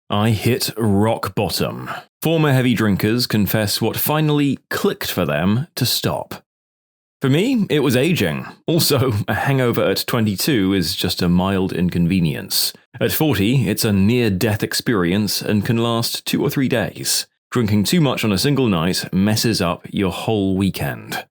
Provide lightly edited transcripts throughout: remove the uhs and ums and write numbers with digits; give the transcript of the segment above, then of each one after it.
I hit rock bottom. Former heavy drinkers confess what finally clicked for them to stop. For me, it was aging. Also, a hangover at 22 is just a mild inconvenience. At 40, it's a near-death experience and can last 2 or 3 days. Drinking too much on a single night messes up your whole weekend.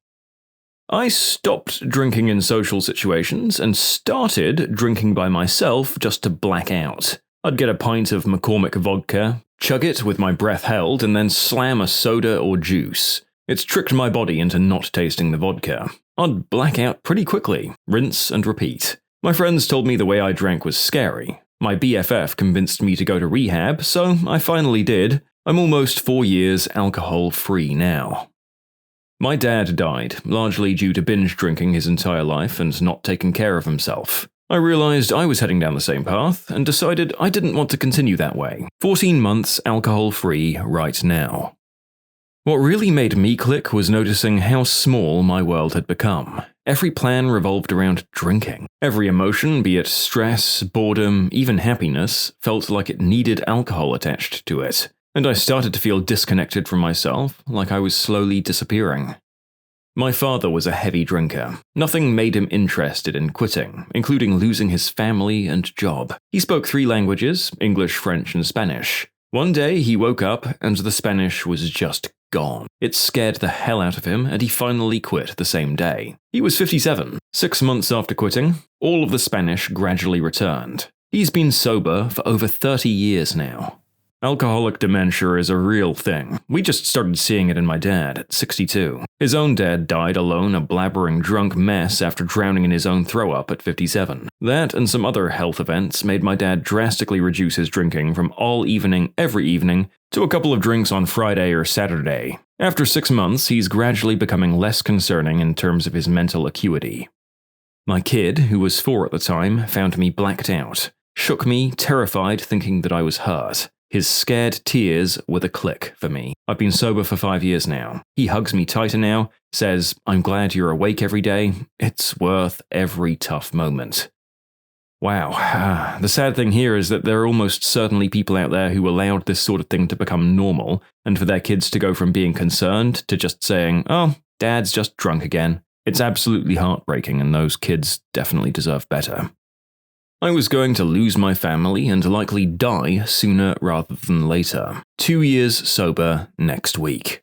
I stopped drinking in social situations and started drinking by myself just to black out. I'd get a pint of McCormick vodka, chug it with my breath held, and then slam a soda or juice. It's tricked my body into not tasting the vodka. I'd black out pretty quickly, rinse and repeat. My friends told me the way I drank was scary. My BFF convinced me to go to rehab, so I finally did. I'm almost 4 years alcohol-free now. My dad died, largely due to binge drinking his entire life and not taking care of himself. I realized I was heading down the same path and decided I didn't want to continue that way. 14 months alcohol-free right now. What really made me click was noticing how small my world had become. Every plan revolved around drinking. Every emotion, be it stress, boredom, even happiness, felt like it needed alcohol attached to it. And I started to feel disconnected from myself, like I was slowly disappearing. My father was a heavy drinker. Nothing made him interested in quitting, including losing his family and job. He spoke 3 languages, English, French, and Spanish. One day he woke up and the Spanish was just gone. It scared the hell out of him and he finally quit the same day. He was 57. 6 months after quitting, all of the Spanish gradually returned. He's been sober for over 30 years now. Alcoholic dementia is a real thing. We just started seeing it in my dad at 62. His own dad died alone, a blabbering drunk mess after drowning in his own throw-up at 57. That and some other health events made my dad drastically reduce his drinking from all evening every evening to a couple of drinks on Friday or Saturday. After 6 months, he's gradually becoming less concerning in terms of his mental acuity. My kid, who was 4 at the time, found me blacked out, shook me, terrified, thinking that I was hurt. His scared tears were the click for me. I've been sober for 5 years now. He hugs me tighter now, says, "I'm glad you're awake every day. It's worth every tough moment." Wow. The sad thing here is that there are almost certainly people out there who allowed this sort of thing to become normal, and for their kids to go from being concerned to just saying, "Oh, Dad's just drunk again." It's absolutely heartbreaking, and those kids definitely deserve better. I was going to lose my family and likely die sooner rather than later. 2 years sober next week.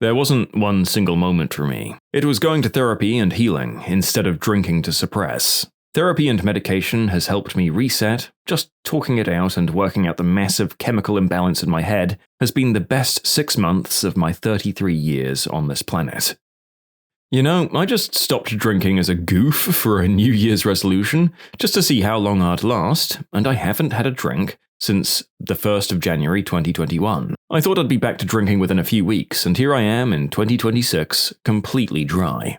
There wasn't one single moment for me. It was going to therapy and healing instead of drinking to suppress. Therapy and medication has helped me reset. Just talking it out and working out the massive chemical imbalance in my head has been the best 6 months of my 33 years on this planet. You know, I just stopped drinking as a goof for a New Year's resolution, just to see how long I'd last, and I haven't had a drink since the 1st of January 2021. I thought I'd be back to drinking within a few weeks, and here I am in 2026, completely dry.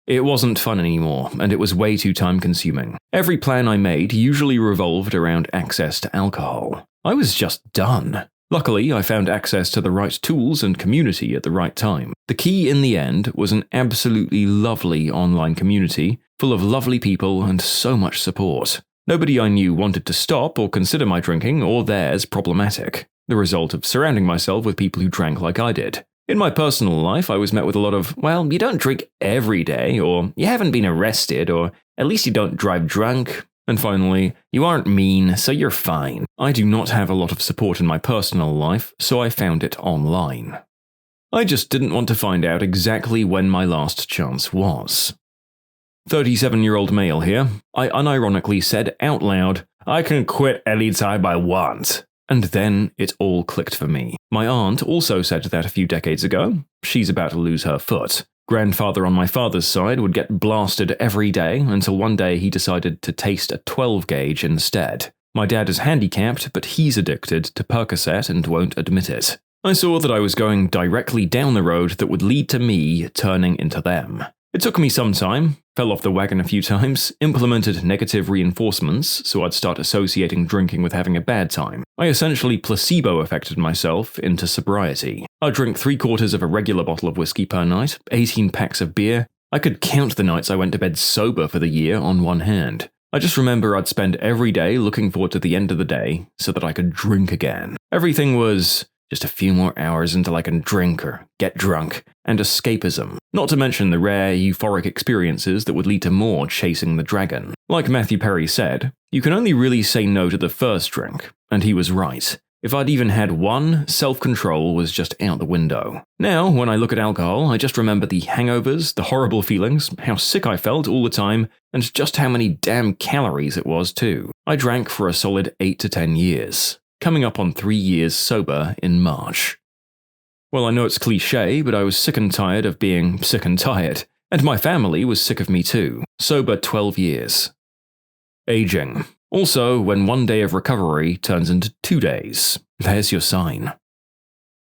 It wasn't fun anymore, and it was way too time-consuming. Every plan I made usually revolved around access to alcohol. I was just done. Luckily, I found access to the right tools and community at the right time. The key in the end was an absolutely lovely online community, full of lovely people and so much support. Nobody I knew wanted to stop or consider my drinking or theirs problematic, the result of surrounding myself with people who drank like I did. In my personal life, I was met with a lot of, "Well, you don't drink every day," or "You haven't been arrested," or "At least you don't drive drunk." And finally, "You aren't mean, so you're fine." I do not have a lot of support in my personal life, so I found it online. I just didn't want to find out exactly when my last chance was. 37-year-old male here. I unironically said out loud, "I can quit anytime I want." And then it all clicked for me. My aunt also said that a few decades ago. She's about to lose her foot. Grandfather on my father's side would get blasted every day until one day he decided to taste a 12 gauge instead. My dad is handicapped, but he's addicted to Percocet and won't admit it. I saw that I was going directly down the road that would lead to me turning into them. It took me some time, fell off the wagon a few times, implemented negative reinforcements so I'd start associating drinking with having a bad time. I essentially placebo-affected myself into sobriety. I'd drink 3/4 of a regular bottle of whiskey per night, 18 packs of beer. I could count the nights I went to bed sober for the year on one hand. I just remember I'd spend every day looking forward to the end of the day so that I could drink again. Everything was just a few more hours until I can drink or get drunk, and escapism. Not to mention the rare, euphoric experiences that would lead to more chasing the dragon. Like Matthew Perry said, you can only really say no to the first drink, and he was right. If I'd even had one, self-control was just out the window. Now, when I look at alcohol, I just remember the hangovers, the horrible feelings, how sick I felt all the time, and just how many damn calories it was too. I drank for a solid 8 to 10 years, coming up on 3 years sober in March. Well, I know it's cliché, but I was sick and tired of being sick and tired, and my family was sick of me too. Sober 12 years. Aging. Also, when one day of recovery turns into 2 days. There's your sign.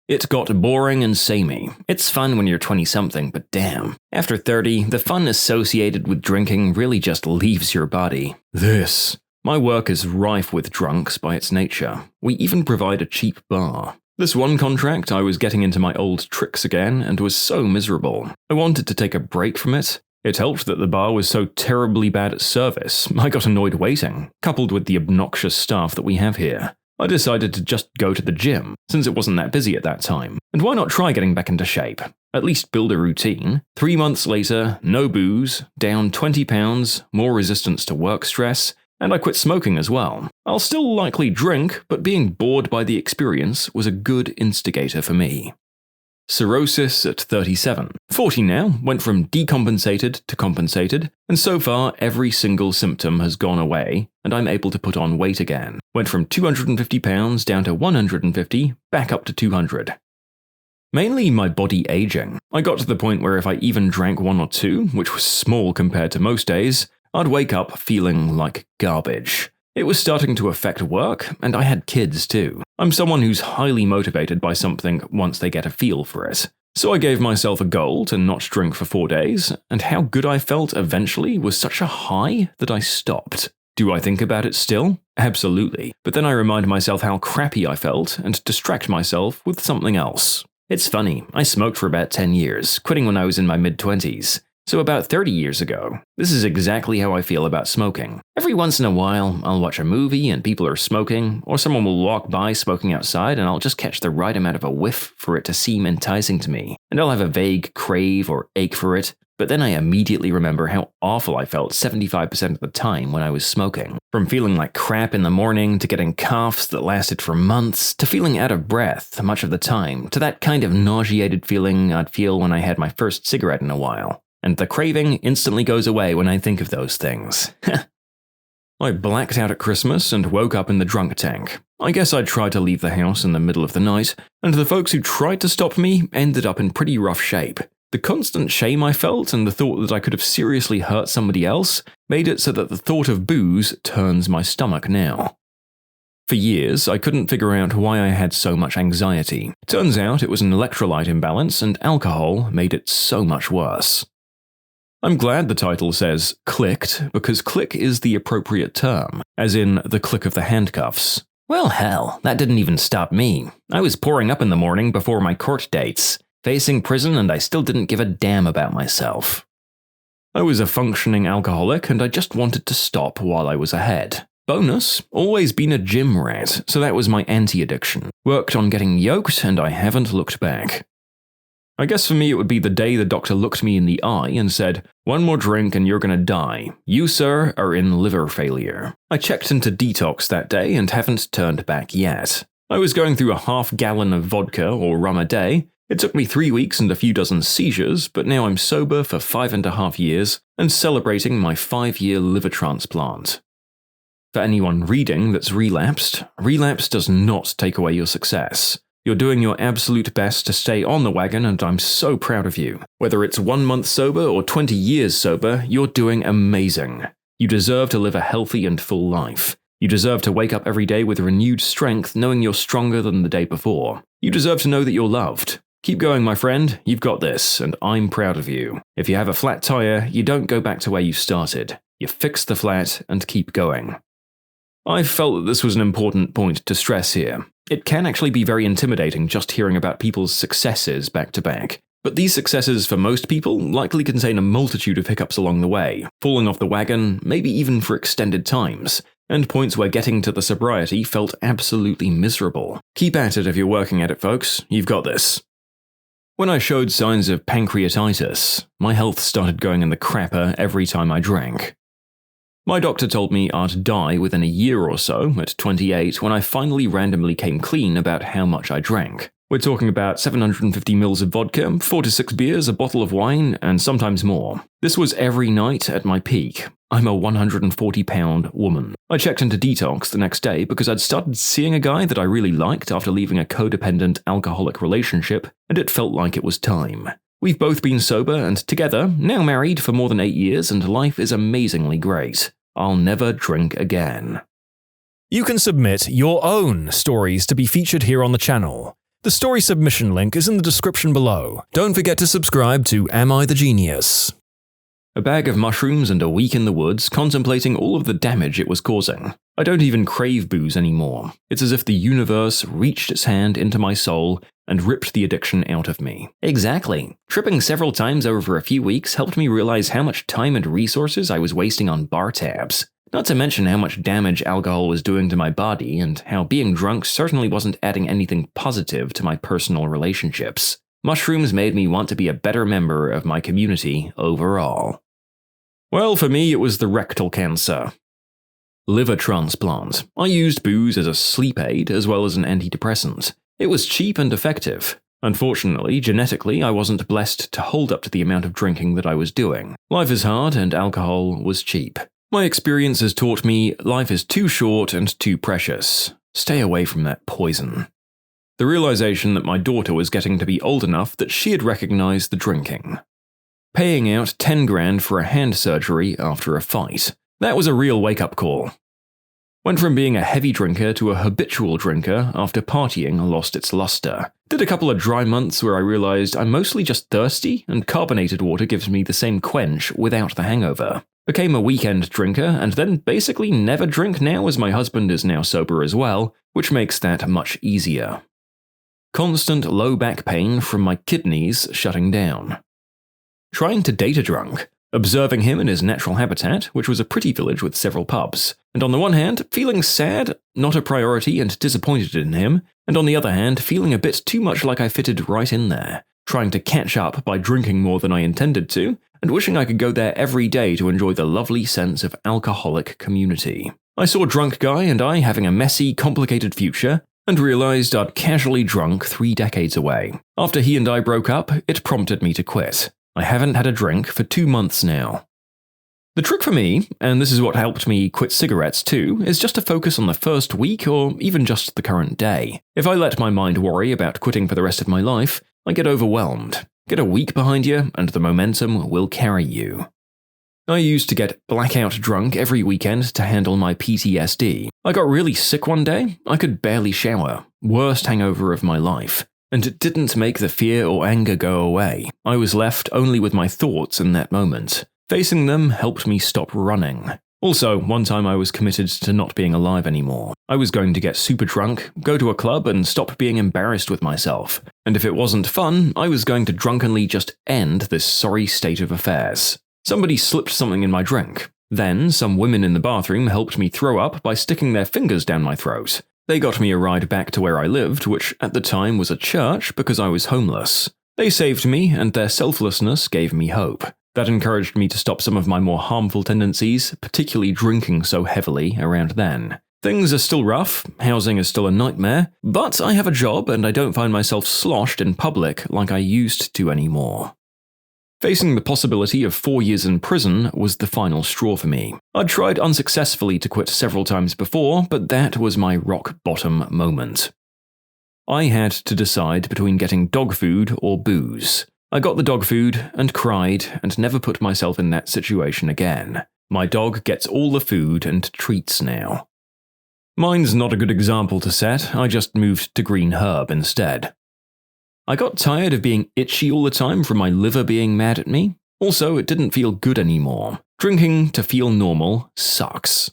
It got boring and samey. It's fun when you're 20-something, but damn. After 30, the fun associated with drinking really just leaves your body. My work is rife with drunks by its nature. We even provide a cheap bar. This one contract, I was getting into my old tricks again and was so miserable. I wanted to take a break from it. It helped that the bar was so terribly bad at service, I got annoyed waiting, coupled with the obnoxious staff that we have here. I decided to just go to the gym, since it wasn't that busy at that time. And why not try getting back into shape? At least build a routine. 3 months later, no booze, down 20 pounds, more resistance to work stress, and I quit smoking as well. I'll still likely drink, but being bored by the experience was a good instigator for me. Cirrhosis at 37. 40 now, went from decompensated to compensated, and so far every single symptom has gone away, and I'm able to put on weight again. Went from 250 pounds down to 150, back up to 200. Mainly my body aging. I got to the point where if I even drank 1 or 2, which was small compared to most days, I'd wake up feeling like garbage. It was starting to affect work, and I had kids too. I'm someone who's highly motivated by something once they get a feel for it. So I gave myself a goal to not drink for 4 days, and how good I felt eventually was such a high that I stopped. Do I think about it still? Absolutely. But then I remind myself how crappy I felt and distract myself with something else. It's funny, I smoked for about 10 years, quitting when I was in my mid-20s. So about 30 years ago, this is exactly how I feel about smoking. Every once in a while, I'll watch a movie and people are smoking, or someone will walk by smoking outside and I'll just catch the right amount of a whiff for it to seem enticing to me, and I'll have a vague crave or ache for it, but then I immediately remember how awful I felt 75% of the time when I was smoking. From feeling like crap in the morning, to getting coughs that lasted for months, to feeling out of breath much of the time, to that kind of nauseated feeling I'd feel when I had my first cigarette in a while. And the craving instantly goes away when I think of those things. I blacked out at Christmas and woke up in the drunk tank. I guess I tried to leave the house in the middle of the night, and the folks who tried to stop me ended up in pretty rough shape. The constant shame I felt and the thought that I could have seriously hurt somebody else made it so that the thought of booze turns my stomach now. For years, I couldn't figure out why I had so much anxiety. Turns out it was an electrolyte imbalance, and alcohol made it so much worse. I'm glad the title says clicked, because click is the appropriate term, as in the click of the handcuffs. Well, hell, that didn't even stop me. I was pouring up in the morning before my court dates, facing prison, and I still didn't give a damn about myself. I was a functioning alcoholic, and I just wanted to stop while I was ahead. Bonus, always been a gym rat, so that was my anti-addiction. Worked on getting yoked, and I haven't looked back. I guess for me it would be the day the doctor looked me in the eye and said, "1 more drink and you're gonna die. You, sir, are in liver failure." I checked into detox that day and haven't turned back yet. I was going through a half-gallon of vodka or rum a day. It took me 3 weeks and a few dozen seizures, but now I'm sober for 5.5 years and celebrating my 5-year liver transplant. For anyone reading that's relapsed, relapse does not take away your success. You're doing your absolute best to stay on the wagon, and I'm so proud of you. Whether it's 1 month sober or 20 years sober, you're doing amazing. You deserve to live a healthy and full life. You deserve to wake up every day with renewed strength, knowing you're stronger than the day before. You deserve to know that you're loved. Keep going, my friend. You've got this, and I'm proud of you. If you have a flat tire, you don't go back to where you started. You fix the flat and keep going. I felt that this was an important point to stress here. It can actually be very intimidating just hearing about people's successes back to back. But these successes for most people likely contain a multitude of hiccups along the way, falling off the wagon, maybe even for extended times, and points where getting to the sobriety felt absolutely miserable. Keep at it if you're working at it, folks. You've got this. When I showed signs of pancreatitis, my health started going in the crapper every time I drank. My doctor told me I'd die within a year or so, at 28, when I finally randomly came clean about how much I drank. We're talking about 750 ml of vodka, 4 to 6 beers, a bottle of wine, and sometimes more. This was every night at my peak. I'm a 140-pound woman. I checked into detox the next day because I'd started seeing a guy that I really liked after leaving a codependent alcoholic relationship, and it felt like it was time. We've both been sober and together, now married for more than 8 years, and life is amazingly great. I'll never drink again. You can submit your own stories to be featured here on the channel. The story submission link is in the description below. Don't forget to subscribe to Am I the Genius? A bag of mushrooms and a week in the woods, contemplating all of the damage it was causing. I don't even crave booze anymore. It's as if the universe reached its hand into my soul and ripped the addiction out of me. Exactly. Tripping several times over a few weeks helped me realize how much time and resources I was wasting on bar tabs. Not to mention how much damage alcohol was doing to my body and how being drunk certainly wasn't adding anything positive to my personal relationships. Mushrooms made me want to be a better member of my community overall. Well, for me, it was the rectal cancer. Liver transplant. I used booze as a sleep aid as well as an antidepressant. It was cheap and effective. Unfortunately, genetically, I wasn't blessed to hold up to the amount of drinking that I was doing. Life is hard and alcohol was cheap. My experience has taught me life is too short and too precious. Stay away from that poison. The realization that my daughter was getting to be old enough that she had recognized the drinking. Paying out 10 grand for a hand surgery after a fight. That was a real wake-up call. Went from being a heavy drinker to a habitual drinker after partying lost its luster. Did a couple of dry months where I realized I'm mostly just thirsty and carbonated water gives me the same quench without the hangover. Became a weekend drinker and then basically never drink now as my husband is now sober as well, which makes that much easier. Constant low back pain from my kidneys shutting down. Trying to date a drunk. Observing him in his natural habitat, which was a pretty village with several pubs, and on the one hand, feeling sad, not a priority and disappointed in him, and on the other hand, feeling a bit too much like I fitted right in there, trying to catch up by drinking more than I intended to, and wishing I could go there every day to enjoy the lovely sense of alcoholic community. I saw drunk guy and I having a messy, complicated future, and realized I'd casually drunk 3 decades away. After he and I broke up, it prompted me to quit. I haven't had a drink for 2 months now. The trick for me, and this is what helped me quit cigarettes too, is just to focus on the first week or even just the current day. If I let my mind worry about quitting for the rest of my life, I get overwhelmed. Get a week behind you and the momentum will carry you. I used to get blackout drunk every weekend to handle my PTSD. I got really sick one day, I could barely shower. Worst hangover of my life. And it didn't make the fear or anger go away. I was left only with my thoughts in that moment. Facing them helped me stop running. Also, one time I was committed to not being alive anymore. I was going to get super drunk, go to a club and stop being embarrassed with myself. And if it wasn't fun, I was going to drunkenly just end this sorry state of affairs. Somebody slipped something in my drink. Then, some women in the bathroom helped me throw up by sticking their fingers down my throat. They got me a ride back to where I lived, which at the time was a church because I was homeless. They saved me, and their selflessness gave me hope. That encouraged me to stop some of my more harmful tendencies, particularly drinking so heavily around then. Things are still rough, housing is still a nightmare, but I have a job and I don't find myself sloshed in public like I used to anymore. Facing the possibility of 4 years in prison was the final straw for me. I'd tried unsuccessfully to quit several times before, but that was my rock bottom moment. I had to decide between getting dog food or booze. I got the dog food and cried and never put myself in that situation again. My dog gets all the food and treats now. Mine's not a good example to set, I just moved to green herb instead. I got tired of being itchy all the time from my liver being mad at me. Also, it didn't feel good anymore. Drinking to feel normal sucks.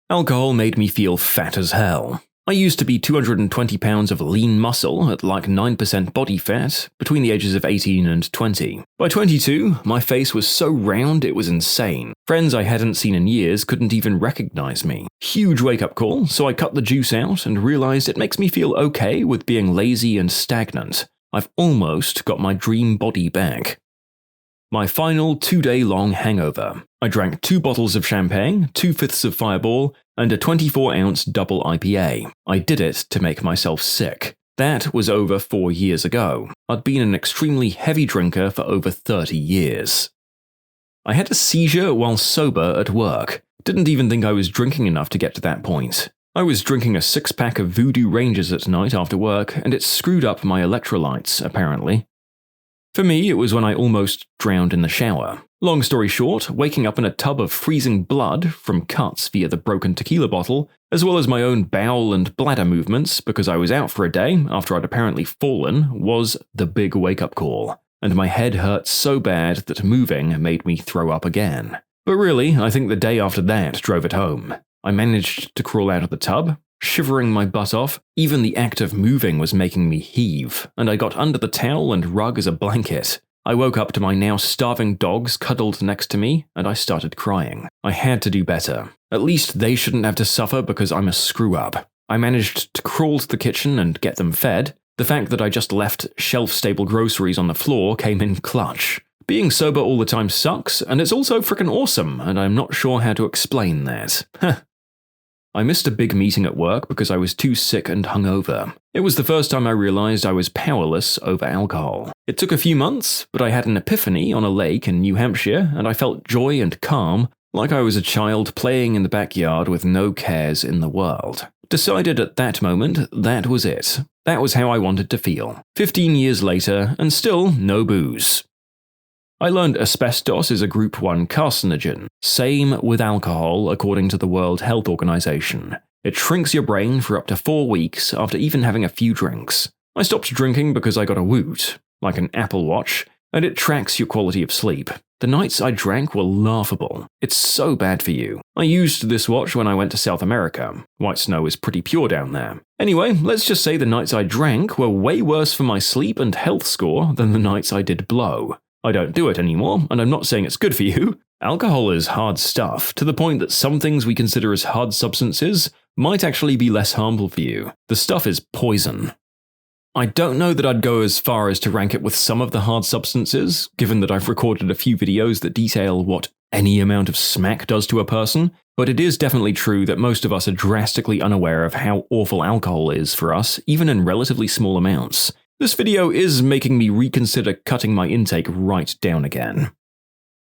Alcohol made me feel fat as hell. I used to be 220 pounds of lean muscle at like 9% body fat between the ages of 18 and 20. By 22, my face was so round it was insane. Friends I hadn't seen in years couldn't even recognize me. Huge wake-up call, so I cut the juice out and realized it makes me feel okay with being lazy and stagnant. I've almost got my dream body back. My final 2-day-long hangover. I drank 2 bottles of champagne, 2/5 of Fireball, and a 24-ounce double IPA. I did it to make myself sick. That was over 4 years ago. I'd been an extremely heavy drinker for over 30 years. I had a seizure while sober at work. Didn't even think I was drinking enough to get to that point. I was drinking a 6-pack of Voodoo Rangers at night after work, and it screwed up my electrolytes, apparently. For me, it was when I almost drowned in the shower. Long story short, waking up in a tub of freezing blood from cuts via the broken tequila bottle, as well as my own bowel and bladder movements because I was out for a day after I'd apparently fallen, was the big wake-up call. And my head hurt so bad that moving made me throw up again. But really, I think the day after that drove it home. I managed to crawl out of the tub, shivering my butt off. Even the act of moving was making me heave, and I got under the towel and rug as a blanket. I woke up to my now starving dogs cuddled next to me, and I started crying. I had to do better. At least they shouldn't have to suffer because I'm a screw-up. I managed to crawl to the kitchen and get them fed. The fact that I just left shelf-stable groceries on the floor came in clutch. Being sober all the time sucks, and it's also frickin' awesome, and I'm not sure how to explain that. I missed a big meeting at work because I was too sick and hungover. It was the first time I realized I was powerless over alcohol. It took a few months, but I had an epiphany on a lake in New Hampshire, and I felt joy and calm, like I was a child playing in the backyard with no cares in the world. Decided at that moment that was it. That was how I wanted to feel. 15 years later, and still no booze. I learned asbestos is a Group 1 carcinogen. Same with alcohol, according to the World Health Organization. It shrinks your brain for up to 4 weeks after even having a few drinks. I stopped drinking because I got a Woot, like an Apple Watch, and it tracks your quality of sleep. The nights I drank were laughable. It's so bad for you. I used this watch when I went to South America. White snow is pretty pure down there. Anyway, let's just say the nights I drank were way worse for my sleep and health score than the nights I did blow. I don't do it anymore, and I'm not saying it's good for you. Alcohol is hard stuff, to the point that some things we consider as hard substances might actually be less harmful for you. The stuff is poison. I don't know that I'd go as far as to rank it with some of the hard substances, given that I've recorded a few videos that detail what any amount of smack does to a person, but it is definitely true that most of us are drastically unaware of how awful alcohol is for us, even in relatively small amounts. This video is making me reconsider cutting my intake right down again.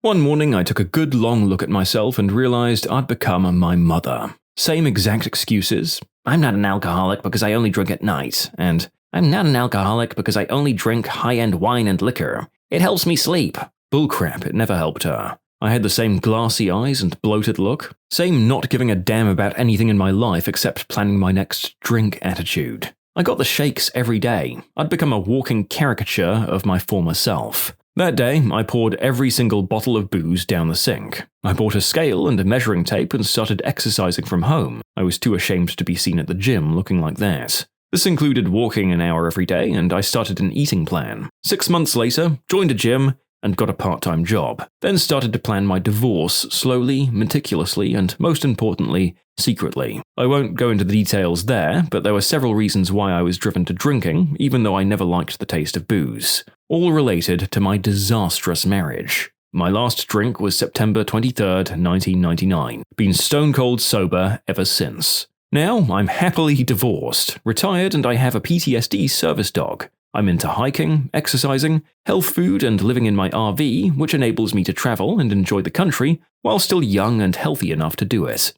One morning I took a good long look at myself and realized I'd become my mother. Same exact excuses. I'm not an alcoholic because I only drink at night, and I'm not an alcoholic because I only drink high-end wine and liquor. It helps me sleep. Bullcrap, it never helped her. I had the same glassy eyes and bloated look. Same not giving a damn about anything in my life except planning my next drink attitude. I got the shakes every day. I'd become a walking caricature of my former self. That day, I poured every single bottle of booze down the sink. I bought a scale and a measuring tape and started exercising from home. I was too ashamed to be seen at the gym looking like that. This included walking an hour every day, and I started an eating plan. 6 months later, joined a gym, and got a part-time job. Then started to plan my divorce slowly, meticulously, and most importantly, secretly. I won't go into the details there, but there were several reasons why I was driven to drinking, even though I never liked the taste of booze. All related to my disastrous marriage. My last drink was September 23rd, 1999. Been stone cold sober ever since. Now, I'm happily divorced, retired, and I have a PTSD service dog. I'm into hiking, exercising, health food, and living in my RV, which enables me to travel and enjoy the country while still young and healthy enough to do it.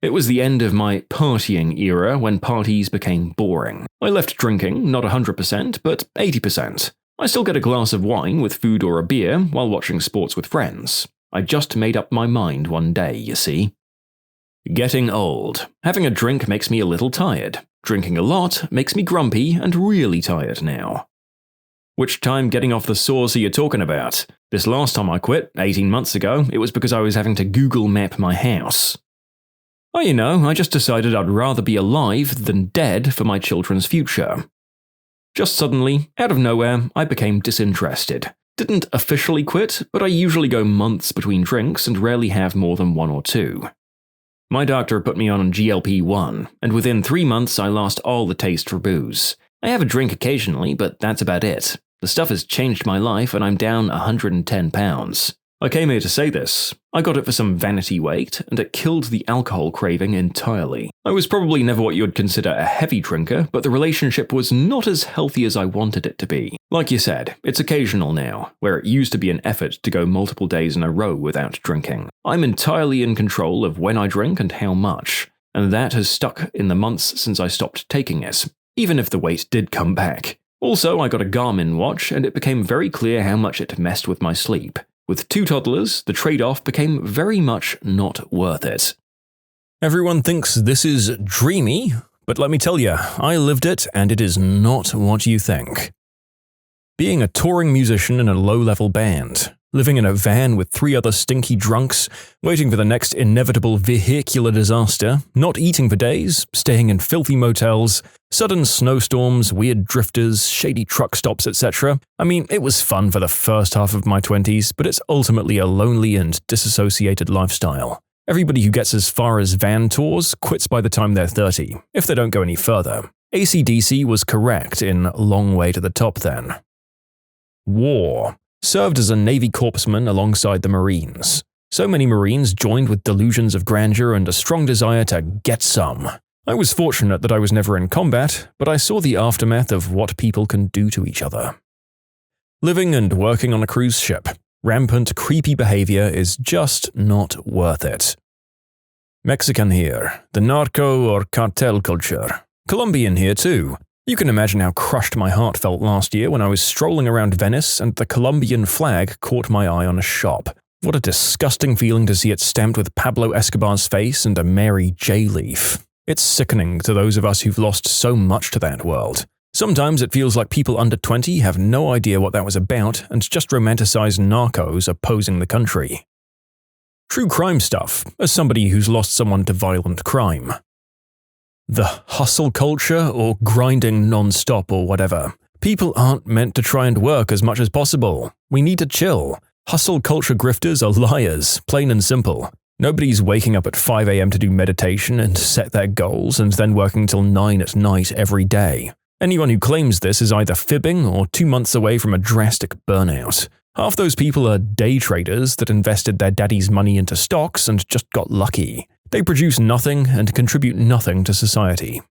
It was the end of my partying era when parties became boring. I left drinking, not 100%, but 80%. I still get a glass of wine with food or a beer while watching sports with friends. I just made up my mind one day, you see. Getting old. Having a drink makes me a little tired. Drinking a lot makes me grumpy and really tired now. Which time getting off the sauce are you talking about? This last time I quit, 18 months ago, it was because I was having to Google map my house. I just decided I'd rather be alive than dead for my children's future. Just suddenly, out of nowhere, I became disinterested. Didn't officially quit, but I usually go months between drinks and rarely have more than 1 or 2. My doctor put me on GLP-1, and within 3 months I lost all the taste for booze. I have a drink occasionally, but that's about it. The stuff has changed my life and I'm down 110 pounds. I came here to say this. I got it for some vanity weight, and it killed the alcohol craving entirely. I was probably never what you would consider a heavy drinker, but the relationship was not as healthy as I wanted it to be. Like you said, it's occasional now, where it used to be an effort to go multiple days in a row without drinking. I'm entirely in control of when I drink and how much, and that has stuck in the months since I stopped taking it, even if the weight did come back. Also, I got a Garmin watch, and it became very clear how much it messed with my sleep. With 2 toddlers, the trade-off became very much not worth it. Everyone thinks this is dreamy, but let me tell you, I lived it and it is not what you think. Being a touring musician in a low-level band, living in a van with 3 other stinky drunks, waiting for the next inevitable vehicular disaster, not eating for days, staying in filthy motels, sudden snowstorms, weird drifters, shady truck stops, etc. I mean, it was fun for the first half of my 20s, but it's ultimately a lonely and disassociated lifestyle. Everybody who gets as far as van tours quits by the time they're 30, if they don't go any further. AC/DC was correct in Long Way to the Top then. War. Served as a Navy corpsman alongside the Marines. So many Marines joined with delusions of grandeur and a strong desire to get some. I was fortunate that I was never in combat, but I saw the aftermath of what people can do to each other. Living and working on a cruise ship. Rampant, creepy behavior is just not worth it. Mexican here. The narco or cartel culture. Colombian here too. You can imagine how crushed my heart felt last year when I was strolling around Venice and the Colombian flag caught my eye on a shop. What a disgusting feeling to see it stamped with Pablo Escobar's face and a Mary J. leaf. It's sickening to those of us who've lost so much to that world. Sometimes it feels like people under 20 have no idea what that was about and just romanticize narcos opposing the country. True crime stuff, as somebody who's lost someone to violent crime. The hustle culture or grinding non-stop or whatever. People aren't meant to try and work as much as possible. We need to chill. Hustle culture grifters are liars, plain and simple. Nobody's waking up at 5 a.m. to do meditation and set their goals and then working till 9 at night every day. Anyone who claims this is either fibbing or 2 months away from a drastic burnout. Half those people are day traders that invested their daddy's money into stocks and just got lucky. They produce nothing and contribute nothing to society.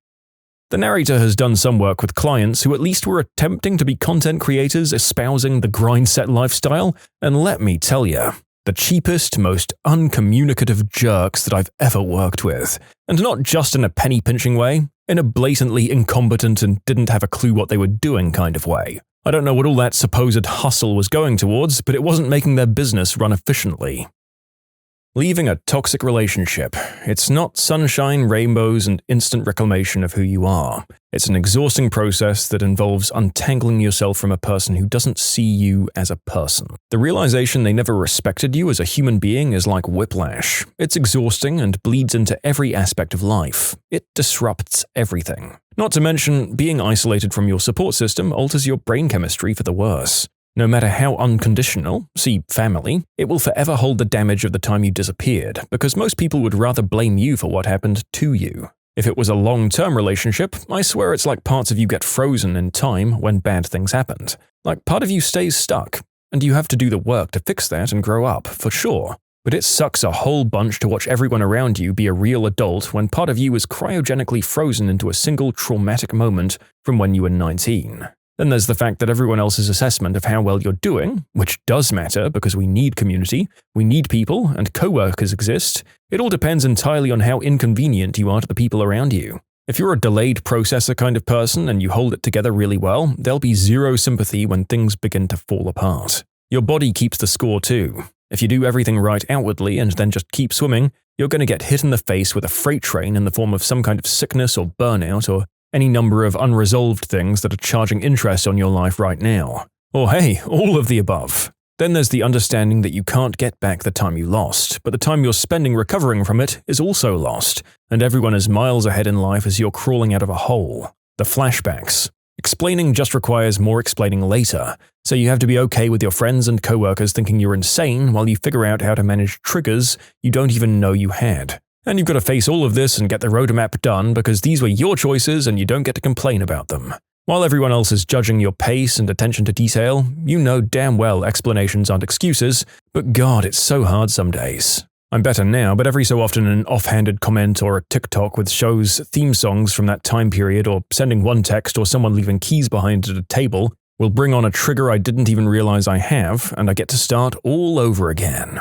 The narrator has done some work with clients who at least were attempting to be content creators espousing the grind-set lifestyle, and let me tell you, the cheapest, most uncommunicative jerks that I've ever worked with. And not just in a penny-pinching way, in a blatantly incompetent and didn't have a clue what they were doing kind of way. I don't know what all that supposed hustle was going towards, but it wasn't making their business run efficiently. Leaving a toxic relationship. It's not sunshine, rainbows, and instant reclamation of who you are. It's an exhausting process that involves untangling yourself from a person who doesn't see you as a person. The realization they never respected you as a human being is like whiplash. It's exhausting and bleeds into every aspect of life. It disrupts everything. Not to mention, being isolated from your support system alters your brain chemistry for the worse. No matter how unconditional, see family, it will forever hold the damage of the time you disappeared, because most people would rather blame you for what happened to you. If it was a long-term relationship, I swear it's like parts of you get frozen in time when bad things happened. Like part of you stays stuck, and you have to do the work to fix that and grow up, for sure. But it sucks a whole bunch to watch everyone around you be a real adult when part of you is cryogenically frozen into a single traumatic moment from when you were 19. Then there's the fact that everyone else's assessment of how well you're doing, which does matter because we need community, we need people, and co-workers exist. It all depends entirely on how inconvenient you are to the people around you. If you're a delayed processor kind of person and you hold it together really well, there'll be zero sympathy when things begin to fall apart. Your body keeps the score too. If you do everything right outwardly and then just keep swimming, you're going to get hit in the face with a freight train in the form of some kind of sickness or burnout or any number of unresolved things that are charging interest on your life right now. Or hey, all of the above. Then there's the understanding that you can't get back the time you lost, but the time you're spending recovering from it is also lost, and everyone is miles ahead in life as you're crawling out of a hole. The flashbacks. Explaining just requires more explaining later, so you have to be okay with your friends and coworkers thinking you're insane while you figure out how to manage triggers you don't even know you had. And you've got to face all of this and get the roadmap done because these were your choices and you don't get to complain about them. While everyone else is judging your pace and attention to detail, you know damn well explanations aren't excuses, but God, it's so hard some days. I'm better now, but every so often an offhanded comment or a TikTok with shows theme songs from that time period or sending one text or someone leaving keys behind at a table will bring on a trigger I didn't even realize I have, and I get to start all over again.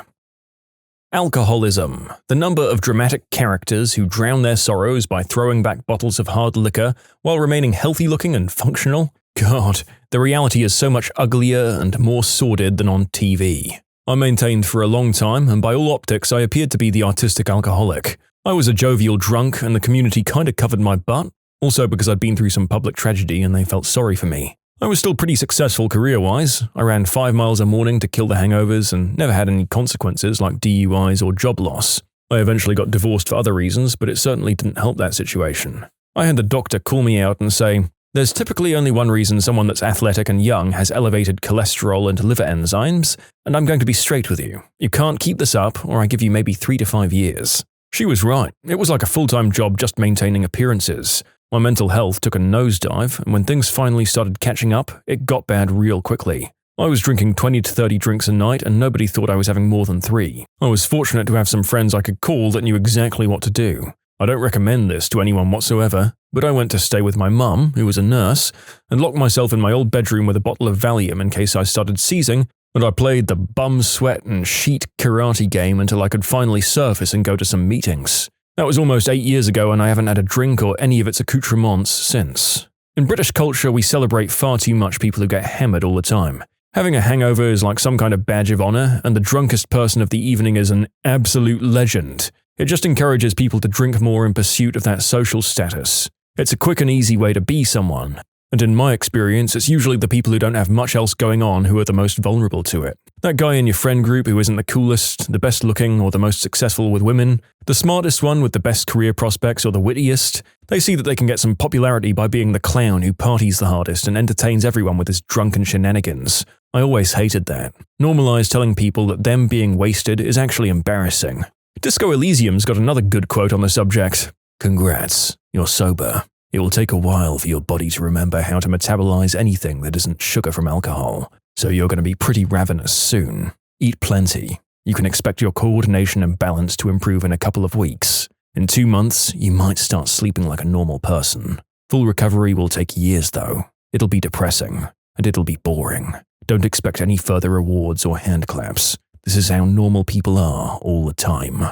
Alcoholism, the number of dramatic characters who drown their sorrows by throwing back bottles of hard liquor while remaining healthy-looking and functional. God, the reality is so much uglier and more sordid than on TV. I maintained for a long time, and by all optics I appeared to be the artistic alcoholic. I was a jovial drunk, and the community kinda covered my butt, also because I'd been through some public tragedy and they felt sorry for me. I was still pretty successful career-wise. I ran 5 miles a morning to kill the hangovers and never had any consequences like DUIs or job loss. I eventually got divorced for other reasons, but it certainly didn't help that situation. I had the doctor call me out and say, "There's typically only one reason someone that's athletic and young has elevated cholesterol and liver enzymes, and I'm going to be straight with you. You can't keep this up, or I give you maybe 3 to 5 years." She was right. It was like a full-time job just maintaining appearances. My mental health took a nosedive, and when things finally started catching up, it got bad real quickly. I was drinking 20 to 30 drinks a night, and nobody thought I was having more than 3. I was fortunate to have some friends I could call that knew exactly what to do. I don't recommend this to anyone whatsoever, but I went to stay with my mum, who was a nurse, and locked myself in my old bedroom with a bottle of Valium in case I started seizing, and I played the bum, sweat, and sheet karate game until I could finally surface and go to some meetings. That was almost 8 years ago, and I haven't had a drink or any of its accoutrements since. In British culture, we celebrate far too much people who get hammered all the time. Having a hangover is like some kind of badge of honor, and the drunkest person of the evening is an absolute legend. It just encourages people to drink more in pursuit of that social status. It's a quick and easy way to be someone. And in my experience, it's usually the people who don't have much else going on who are the most vulnerable to it. That guy in your friend group who isn't the coolest, the best looking, or the most successful with women, the smartest one with the best career prospects or the wittiest, they see that they can get some popularity by being the clown who parties the hardest and entertains everyone with his drunken shenanigans. I always hated that. Normalize telling people that them being wasted is actually embarrassing. Disco Elysium's got another good quote on the subject. "Congrats, you're sober. It will take a while for your body to remember how to metabolize anything that isn't sugar from alcohol, so you're going to be pretty ravenous soon. Eat plenty. You can expect your coordination and balance to improve in a couple of weeks. In 2 months, you might start sleeping like a normal person. Full recovery will take years though. It'll be depressing, and it'll be boring. Don't expect any further rewards or hand claps. This is how normal people are all the time."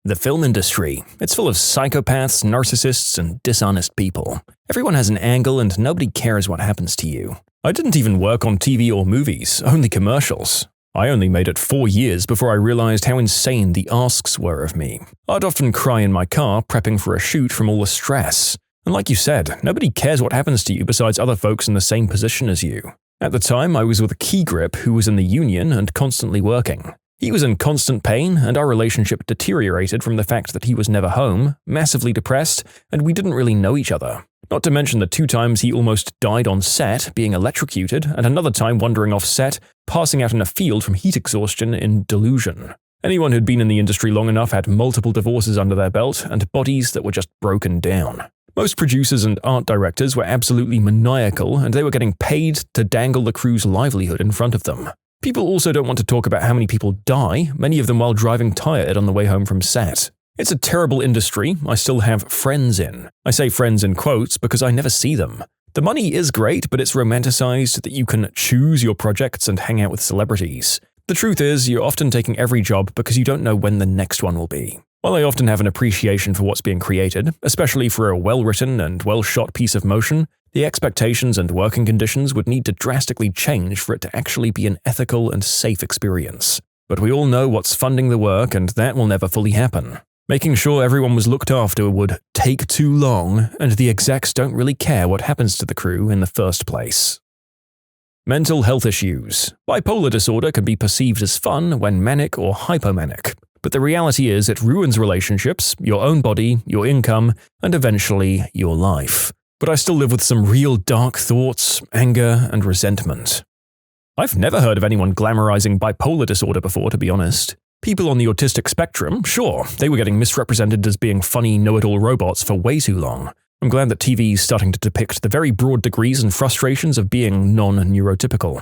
The film industry. It's full of psychopaths, narcissists, and dishonest people. Everyone has an angle and nobody cares what happens to you. I didn't even work on TV or movies, only commercials. I only made it 4 years before I realized how insane the asks were of me. I'd often cry in my car prepping for a shoot from all the stress. And like you said, nobody cares what happens to you besides other folks in the same position as you. At the time, I was with a key grip who was in the union and constantly working. He was in constant pain, and our relationship deteriorated from the fact that he was never home, massively depressed, and we didn't really know each other. Not to mention the 2 times he almost died on set, being electrocuted, and another time wandering off set, passing out in a field from heat exhaustion in delusion. Anyone who'd been in the industry long enough had multiple divorces under their belt, and bodies that were just broken down. Most producers and art directors were absolutely maniacal, and they were getting paid to dangle the crew's livelihood in front of them. People also don't want to talk about how many people die, many of them while driving tired on the way home from set. It's a terrible industry I still have friends in. I say friends in quotes because I never see them. The money is great, but it's romanticized that you can choose your projects and hang out with celebrities. The truth is, you're often taking every job because you don't know when the next one will be. While I often have an appreciation for what's being created, especially for a well-written and well-shot piece of motion, the expectations and working conditions would need to drastically change for it to actually be an ethical and safe experience. But we all know what's funding the work, and that will never fully happen. Making sure everyone was looked after would take too long, and the execs don't really care what happens to the crew in the first place. Mental health issues. Bipolar disorder can be perceived as fun when manic or hypomanic, but the reality is it ruins relationships, your own body, your income, and eventually your life. But I still live with some real dark thoughts, anger, and resentment. I've never heard of anyone glamorizing bipolar disorder before, to be honest. People on the autistic spectrum, sure, they were getting misrepresented as being funny know-it-all robots for way too long. I'm glad that TV is starting to depict the very broad degrees and frustrations of being non-neurotypical.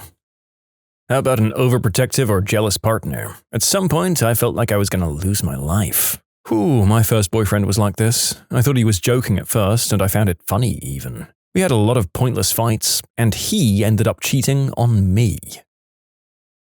How about an overprotective or jealous partner? At some point, I felt like I was going to lose my life. My first boyfriend was like this. I thought he was joking at first, and I found it funny even. We had a lot of pointless fights, and he ended up cheating on me.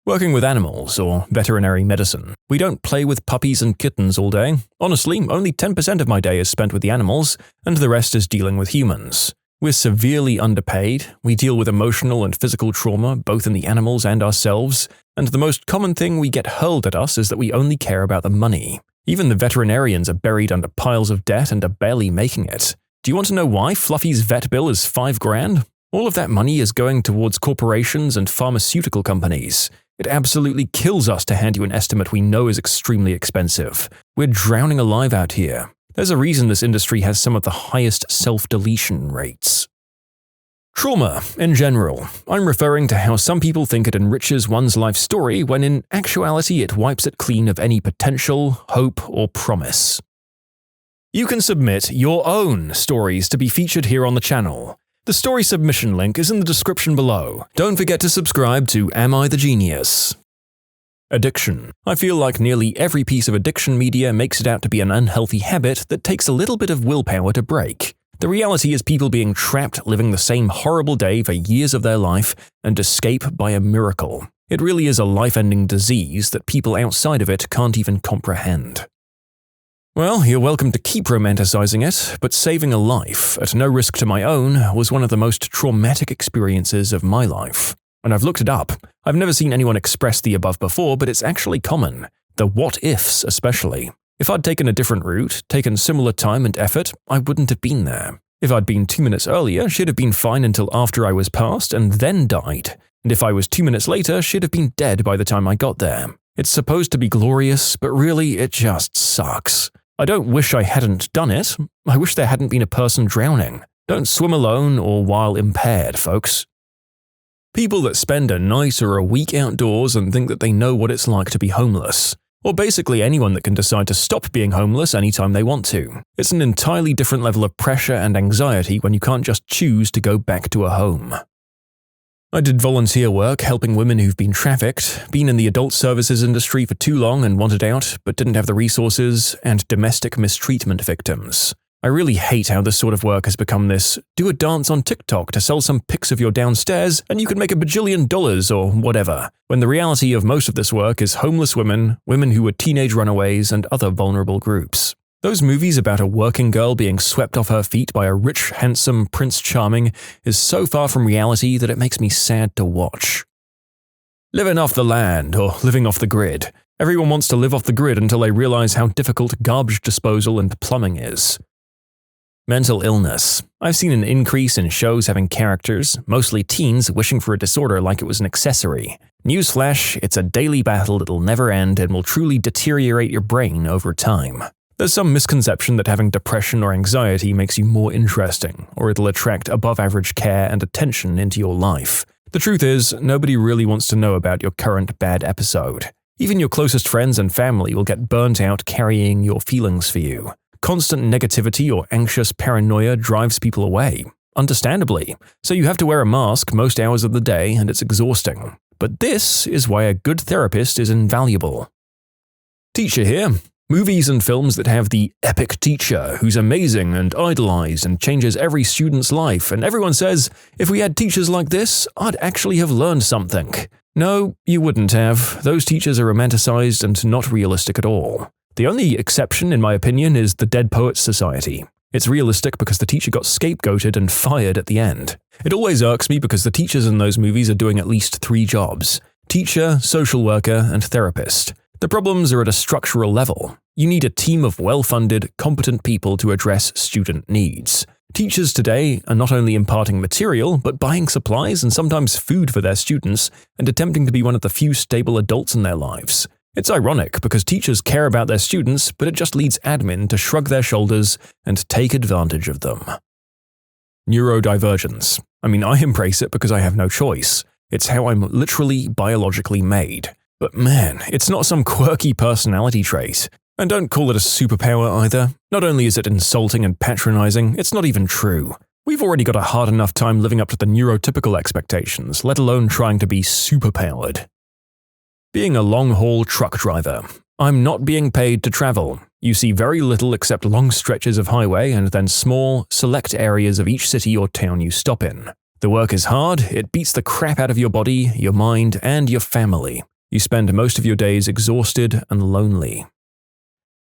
Working with animals, or veterinary medicine. We don't play with puppies and kittens all day. Honestly, only 10% of my day is spent with the animals, and the rest is dealing with humans. We're severely underpaid, we deal with emotional and physical trauma both in the animals and ourselves, and the most common thing we get hurled at us is that we only care about the money. Even the veterinarians are buried under piles of debt and are barely making it. Do you want to know why Fluffy's vet bill is $5,000? All of that money is going towards corporations and pharmaceutical companies. It absolutely kills us to hand you an estimate we know is extremely expensive. We're drowning alive out here. There's a reason this industry has some of the highest self-deletion rates. Trauma, in general. I'm referring to how some people think it enriches one's life story when in actuality it wipes it clean of any potential, hope, or promise. You can submit your own stories to be featured here on the channel. The story submission link is in the description below. Don't forget to subscribe to Am I the Genius? Addiction. I feel like nearly every piece of addiction media makes it out to be an unhealthy habit that takes a little bit of willpower to break. The reality is people being trapped living the same horrible day for years of their life and escape by a miracle. It really is a life-ending disease that people outside of it can't even comprehend. Well, you're welcome to keep romanticizing it, but saving a life, at no risk to my own, was one of the most traumatic experiences of my life. And I've looked it up. I've never seen anyone express the above before, but it's actually common. The what-ifs especially. If I'd taken a different route, taken similar time and effort, I wouldn't have been there. If I'd been 2 minutes earlier, she'd have been fine until after I was past and then died. And if I was 2 minutes later, she'd have been dead by the time I got there. It's supposed to be glorious, but really it just sucks. I don't wish I hadn't done it. I wish there hadn't been a person drowning. Don't swim alone or while impaired, folks. People that spend a night or a week outdoors and think that they know what it's like to be homeless. Or basically anyone that can decide to stop being homeless anytime they want to. It's an entirely different level of pressure and anxiety when you can't just choose to go back to a home. I did volunteer work helping women who've been trafficked, been in the adult services industry for too long and wanted out but didn't have the resources, and domestic mistreatment victims. I really hate how this sort of work has become this, do a dance on TikTok to sell some pics of your downstairs and you can make $1 bajillion or whatever, when the reality of most of this work is homeless women, women who were teenage runaways, and other vulnerable groups. Those movies about a working girl being swept off her feet by a rich, handsome Prince Charming is so far from reality that it makes me sad to watch. Living off the land, or living off the grid. Everyone wants to live off the grid until they realize how difficult garbage disposal and plumbing is. Mental illness. I've seen an increase in shows having characters, mostly teens, wishing for a disorder like it was an accessory. Newsflash, it's a daily battle that'll never end and will truly deteriorate your brain over time. There's some misconception that having depression or anxiety makes you more interesting, or it'll attract above-average care and attention into your life. The truth is, nobody really wants to know about your current bad episode. Even your closest friends and family will get burnt out carrying your feelings for you. Constant negativity or anxious paranoia drives people away. Understandably. So you have to wear a mask most hours of the day and it's exhausting. But this is why a good therapist is invaluable. Teacher here. Movies and films that have the epic teacher who's amazing and idolized and changes every student's life, and everyone says, if we had teachers like this, I'd actually have learned something. No, you wouldn't have. Those teachers are romanticized and not realistic at all. The only exception, in my opinion, is the Dead Poets Society. It's realistic because the teacher got scapegoated and fired at the end. It always irks me because the teachers in those movies are doing at least 3 jobs: teacher, social worker, and therapist. The problems are at a structural level. You need a team of well-funded, competent people to address student needs. Teachers today are not only imparting material, but buying supplies and sometimes food for their students and attempting to be one of the few stable adults in their lives. It's ironic because teachers care about their students, but it just leads admin to shrug their shoulders and take advantage of them. Neurodivergence. I embrace it because I have no choice. It's how I'm literally biologically made. But man, it's not some quirky personality trait. And don't call it a superpower either. Not only is it insulting and patronizing, it's not even true. We've already got a hard enough time living up to the neurotypical expectations, let alone trying to be superpowered. Being a long-haul truck driver. I'm not being paid to travel. You see very little except long stretches of highway and then small, select areas of each city or town you stop in. The work is hard, it beats the crap out of your body, your mind, and your family. You spend most of your days exhausted and lonely.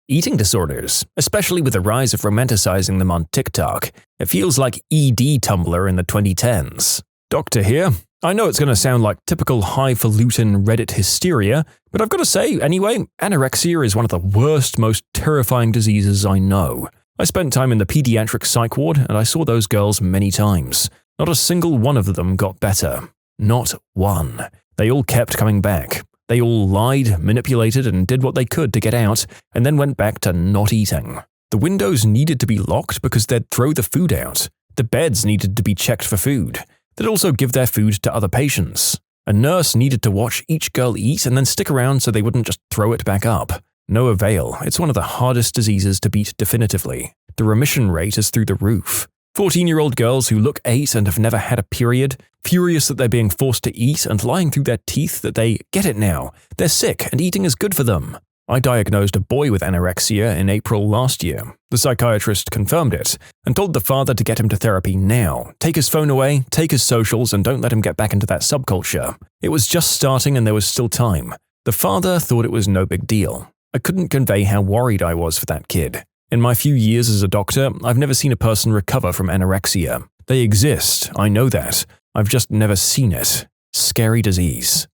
Eating disorders, especially with the rise of romanticizing them on TikTok. It feels like ED Tumblr in the 2010s. Doctor here. I know it's going to sound like typical highfalutin Reddit hysteria, but I've got to say, anyway, anorexia is one of the worst, most terrifying diseases I know. I spent time in the pediatric psych ward and I saw those girls many times. Not a single one of them got better. Not one. They all kept coming back. They all lied, manipulated, and did what they could to get out, and then went back to not eating. The windows needed to be locked because they'd throw the food out. The beds needed to be checked for food. They'd also give their food to other patients. A nurse needed to watch each girl eat and then stick around so they wouldn't just throw it back up. No avail. It's one of the hardest diseases to beat definitively. The remission rate is through the roof. 14-year-old girls who look 8 and have never had a period, furious that they're being forced to eat and lying through their teeth that they get it now. They're sick and eating is good for them. I diagnosed a boy with anorexia in April last year. The psychiatrist confirmed it and told the father to get him to therapy now. Take his phone away, take his socials, and don't let him get back into that subculture. It was just starting and there was still time. The father thought it was no big deal. I couldn't convey how worried I was for that kid. In my few years as a doctor, I've never seen a person recover from anorexia. They exist, I know that. I've just never seen it. Scary disease.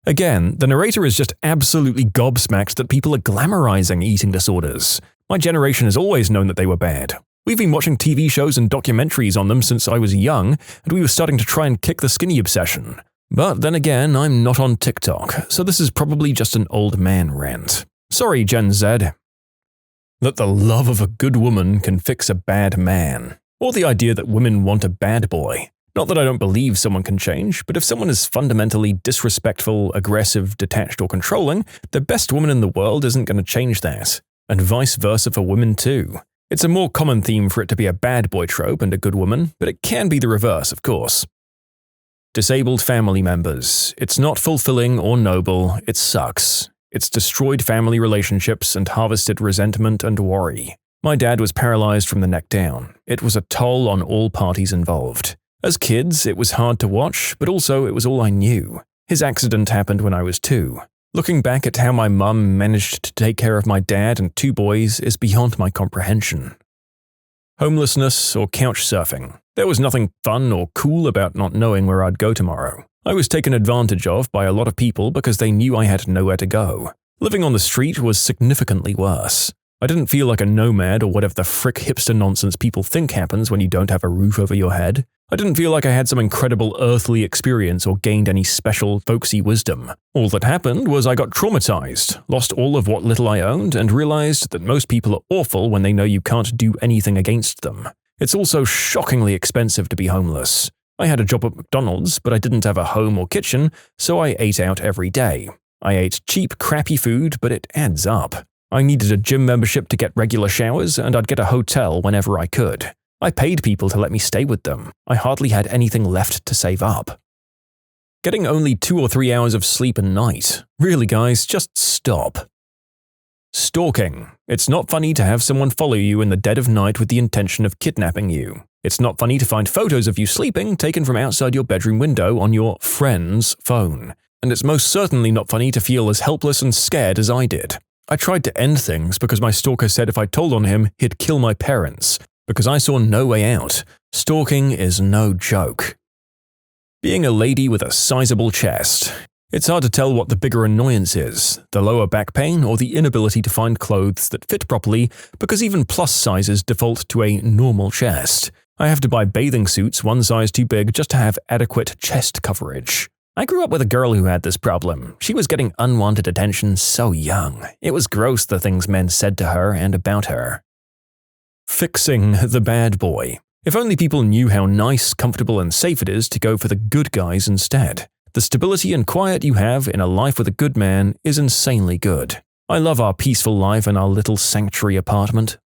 Again, the narrator is just absolutely gobsmacked that people are glamorizing eating disorders. My generation has always known that they were bad. We've been watching TV shows and documentaries on them since I was young, and we were starting to try and kick the skinny obsession. But then again, I'm not on TikTok, so this is probably just an old man rant. Sorry, Gen Z. That the love of a good woman can fix a bad man. Or the idea that women want a bad boy. Not that I don't believe someone can change, but if someone is fundamentally disrespectful, aggressive, detached, or controlling, the best woman in the world isn't going to change that. And vice versa for women too. It's a more common theme for it to be a bad boy trope and a good woman, but it can be the reverse, of course. Disabled family members. It's not fulfilling or noble, it sucks. It's destroyed family relationships and harvested resentment and worry. My dad was paralyzed from the neck down. It was a toll on all parties involved. As kids, it was hard to watch, but also it was all I knew. His accident happened when I was 2. Looking back at how my mum managed to take care of my dad and 2 boys is beyond my comprehension. Homelessness or couch surfing. There was nothing fun or cool about not knowing where I'd go tomorrow. I was taken advantage of by a lot of people because they knew I had nowhere to go. Living on the street was significantly worse. I didn't feel like a nomad or whatever the frick hipster nonsense people think happens when you don't have a roof over your head. I didn't feel like I had some incredible earthly experience or gained any special folksy wisdom. All that happened was I got traumatized, lost all of what little I owned, and realized that most people are awful when they know you can't do anything against them. It's also shockingly expensive to be homeless. I had a job at McDonald's, but I didn't have a home or kitchen, so I ate out every day. I ate cheap, crappy food, but it adds up. I needed a gym membership to get regular showers, and I'd get a hotel whenever I could. I paid people to let me stay with them. I hardly had anything left to save up. Getting only 2 or 3 hours of sleep a night. Really, guys, just stop. Stalking. It's not funny to have someone follow you in the dead of night with the intention of kidnapping you. It's not funny to find photos of you sleeping taken from outside your bedroom window on your friend's phone. And it's most certainly not funny to feel as helpless and scared as I did. I tried to end things because my stalker said if I told on him, he'd kill my parents. Because I saw no way out. Stalking is no joke. Being a lady with a sizable chest. It's hard to tell what the bigger annoyance is, the lower back pain or the inability to find clothes that fit properly because even plus sizes default to a normal chest. I have to buy bathing suits one size too big just to have adequate chest coverage. I grew up with a girl who had this problem. She was getting unwanted attention so young. It was gross the things men said to her and about her. Fixing the bad boy. If only people knew how nice, comfortable, and safe it is to go for the good guys instead. The stability and quiet you have in a life with a good man is insanely good. I love our peaceful life in our little sanctuary apartment.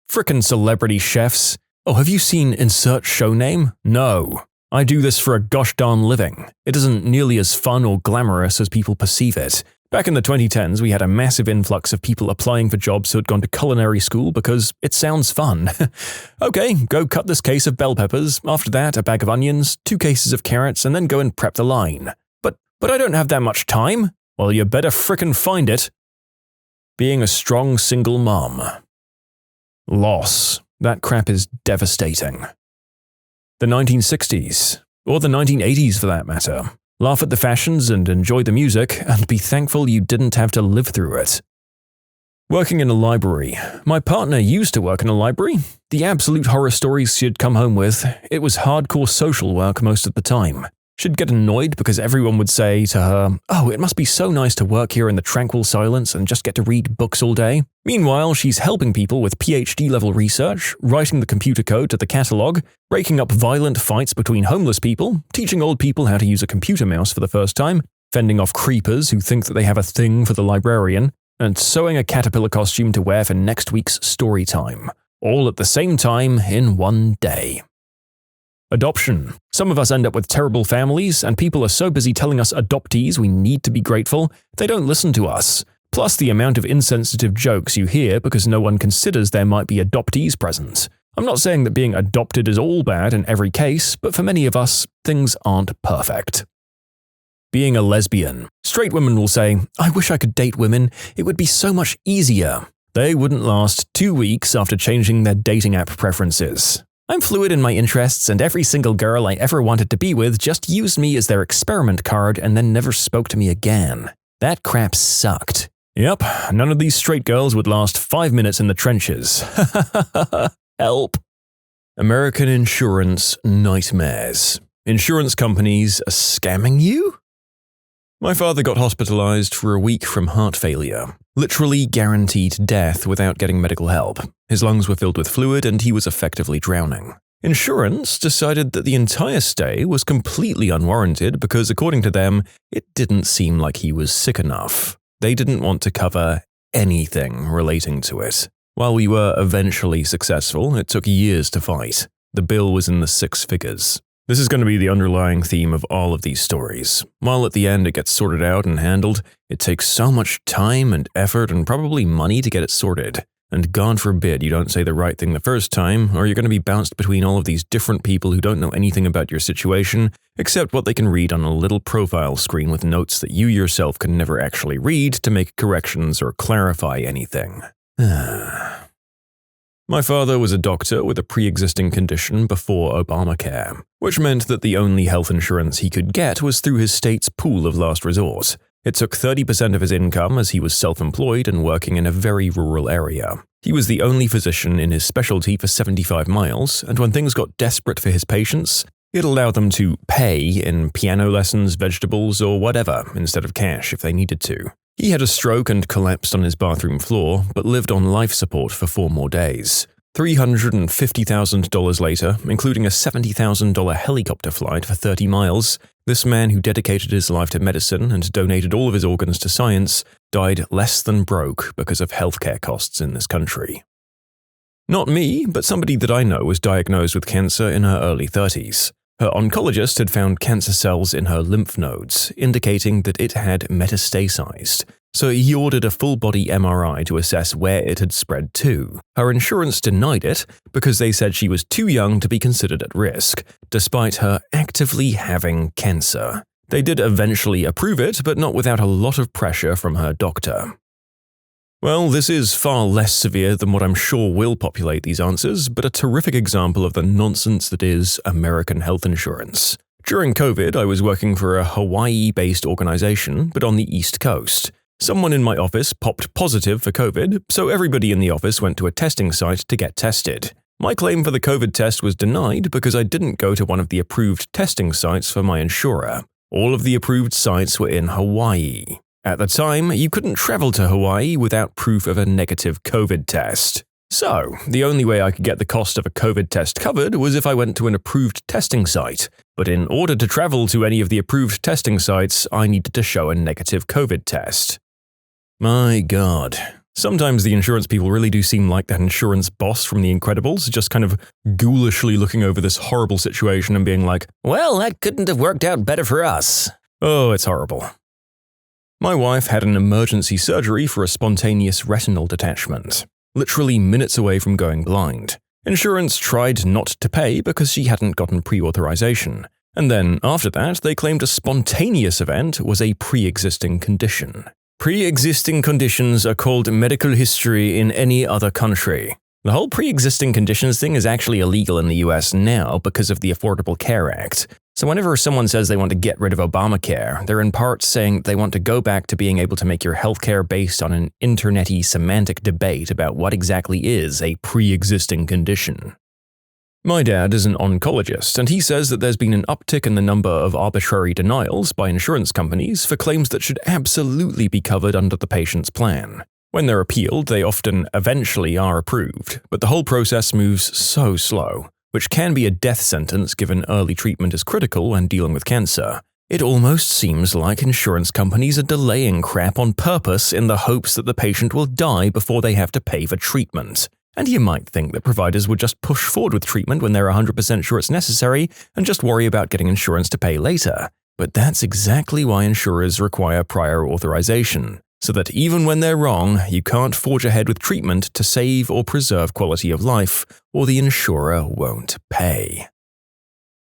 Frickin' celebrity chefs. Oh, have you seen Insert Show Name? No. I do this for a gosh darn living. It isn't nearly as fun or glamorous as people perceive it. Back in the 2010s, we had a massive influx of people applying for jobs who had gone to culinary school because it sounds fun. Okay, go cut this case of bell peppers, after that a bag of onions, 2 cases of carrots, and then go and prep the line. But I don't have that much time. Well, you better frickin' find it. Being a strong single mom. Loss. That crap is devastating. The 1960s, or the 1980s for that matter. Laugh at the fashions and enjoy the music, and be thankful you didn't have to live through it. Working in a library. My partner used to work in a library. The absolute horror stories she'd come home with, it was hardcore social work most of the time. She'd get annoyed because everyone would say to her, "Oh, it must be so nice to work here in the tranquil silence and just get to read books all day." Meanwhile, she's helping people with PhD-level research, writing the computer code to the catalog, breaking up violent fights between homeless people, teaching old people how to use a computer mouse for the first time, fending off creepers who think that they have a thing for the librarian, and sewing a caterpillar costume to wear for next week's story time. All at the same time in one day. Adoption. Some of us end up with terrible families, and people are so busy telling us adoptees we need to be grateful, they don't listen to us. Plus the amount of insensitive jokes you hear because no one considers there might be adoptees present. I'm not saying that being adopted is all bad in every case, but for many of us, things aren't perfect. Being a lesbian. Straight women will say, "I wish I could date women, it would be so much easier." They wouldn't last 2 weeks after changing their dating app preferences. "I'm fluid in my interests, and every single girl I ever wanted to be with just used me as their experiment card and then never spoke to me again. That crap sucked." Yep, none of these straight girls would last 5 minutes in the trenches. Help. American insurance nightmares. Insurance companies are scamming you? My father got hospitalized for a week from heart failure. Literally guaranteed death without getting medical help. His lungs were filled with fluid and he was effectively drowning. Insurance decided that the entire stay was completely unwarranted because, according to them, it didn't seem like he was sick enough. They didn't want to cover anything relating to it. While we were eventually successful, it took years to fight. The bill was in the 6 figures. This is going to be the underlying theme of all of these stories. While at the end it gets sorted out and handled, it takes so much time and effort and probably money to get it sorted. And God forbid you don't say the right thing the first time, or you're going to be bounced between all of these different people who don't know anything about your situation, except what they can read on a little profile screen with notes that you yourself can never actually read to make corrections or clarify anything. My father was a doctor with a pre-existing condition before Obamacare, which meant that the only health insurance he could get was through his state's pool of last resort. It took 30% of his income as he was self-employed and working in a very rural area. He was the only physician in his specialty for 75 miles, and when things got desperate for his patients, it allowed them to pay in piano lessons, vegetables, or whatever instead of cash if they needed to. He had a stroke and collapsed on his bathroom floor, but lived on life support for 4 more days. $350,000 later, including a $70,000 helicopter flight for 30 miles, this man who dedicated his life to medicine and donated all of his organs to science died less than broke because of healthcare costs in this country. Not me, but somebody that I know was diagnosed with cancer in her early 30s. Her oncologist had found cancer cells in her lymph nodes, indicating that it had metastasized, so he ordered a full-body MRI to assess where it had spread to. Her insurance denied it because they said she was too young to be considered at risk, despite her actively having cancer. They did eventually approve it, but not without a lot of pressure from her doctor. Well, this is far less severe than what I'm sure will populate these answers, but a terrific example of the nonsense that is American health insurance. During COVID, I was working for a Hawaii-based organization, but on the East Coast. Someone in my office popped positive for COVID, so everybody in the office went to a testing site to get tested. My claim for the COVID test was denied because I didn't go to one of the approved testing sites for my insurer. All of the approved sites were in Hawaii. At the time, you couldn't travel to Hawaii without proof of a negative COVID test. So, the only way I could get the cost of a COVID test covered was if I went to an approved testing site. But in order to travel to any of the approved testing sites, I needed to show a negative COVID test. My God. Sometimes the insurance people really do seem like that insurance boss from The Incredibles, just kind of ghoulishly looking over this horrible situation and being like, well, that couldn't have worked out better for us. Oh, it's horrible. My wife had an emergency surgery for a spontaneous retinal detachment, literally minutes away from going blind. Insurance tried not to pay because she hadn't gotten pre-authorization, and then after that they claimed a spontaneous event was a pre-existing condition. Pre-existing conditions are called medical history in any other country. The whole pre-existing conditions thing is actually illegal in the US now because of the Affordable Care Act. So whenever someone says they want to get rid of Obamacare, they're in part saying they want to go back to being able to make your healthcare based on an internet-y semantic debate about what exactly is a pre-existing condition. My dad is an oncologist, and he says that there's been an uptick in the number of arbitrary denials by insurance companies for claims that should absolutely be covered under the patient's plan. When they're appealed, they often eventually are approved, but the whole process moves so slow, which can be a death sentence given early treatment is critical when dealing with cancer. It almost seems like insurance companies are delaying crap on purpose in the hopes that the patient will die before they have to pay for treatment. And you might think that providers would just push forward with treatment when they're 100% sure it's necessary and just worry about getting insurance to pay later. But that's exactly why insurers require prior authorization, so that even when they're wrong, you can't forge ahead with treatment to save or preserve quality of life, or the insurer won't pay.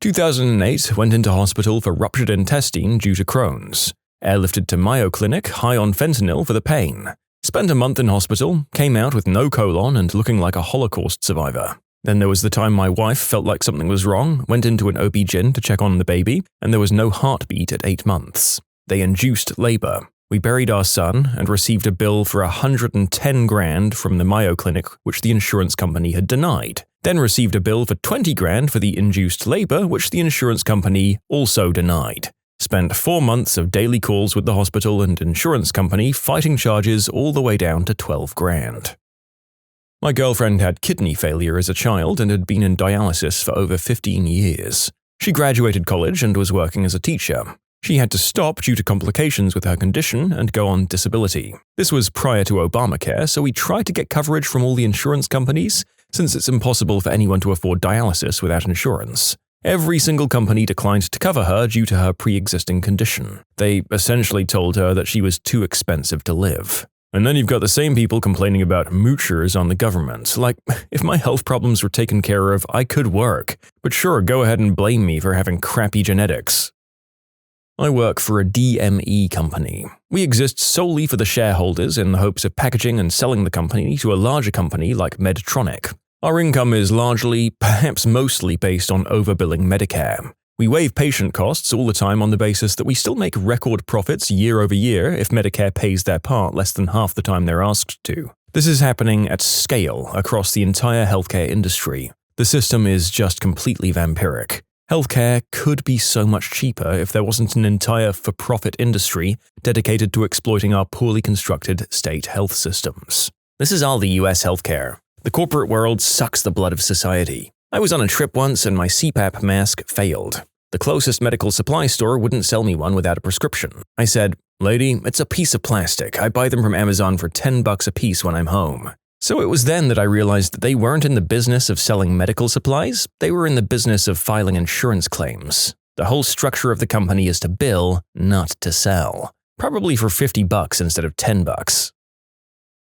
2008 went into hospital for ruptured intestine due to Crohn's. Airlifted to Mayo Clinic high on fentanyl for the pain. Spent a month in hospital, came out with no colon and looking like a Holocaust survivor. Then there was the time my wife felt like something was wrong, went into an OB-GYN to check on the baby, and there was no heartbeat at 8 months. They induced labor. We buried our son and received a bill for $110,000 from the Mayo Clinic, which the insurance company had denied. Then received a bill for $20,000 for the induced labor, which the insurance company also denied. Spent 4 months of daily calls with the hospital and insurance company fighting charges all the way down to $12,000. My girlfriend had kidney failure as a child and had been in dialysis for over 15 years. She graduated college and was working as a teacher. She had to stop due to complications with her condition and go on disability. This was prior to Obamacare, so we tried to get coverage from all the insurance companies, since it's impossible for anyone to afford dialysis without insurance. Every single company declined to cover her due to her pre-existing condition. They essentially told her that she was too expensive to live. And then you've got the same people complaining about moochers on the government. Like, if my health problems were taken care of, I could work. But sure, go ahead and blame me for having crappy genetics. I work for a DME company. We exist solely for the shareholders in the hopes of packaging and selling the company to a larger company like Medtronic. Our income is largely, perhaps mostly, based on overbilling Medicare. We waive patient costs all the time on the basis that we still make record profits year over year if Medicare pays their part less than half the time they're asked to. This is happening at scale across the entire healthcare industry. The system is just completely vampiric. Healthcare could be so much cheaper if there wasn't an entire for-profit industry dedicated to exploiting our poorly constructed state health systems. This is all the US healthcare. The corporate world sucks the blood of society. I was on a trip once and my CPAP mask failed. The closest medical supply store wouldn't sell me one without a prescription. I said, "Lady, it's a piece of plastic. I buy them from Amazon for $10 a piece when I'm home." So it was then that I realized that they weren't in the business of selling medical supplies, they were in the business of filing insurance claims. The whole structure of the company is to bill, not to sell. Probably for $50 instead of $10.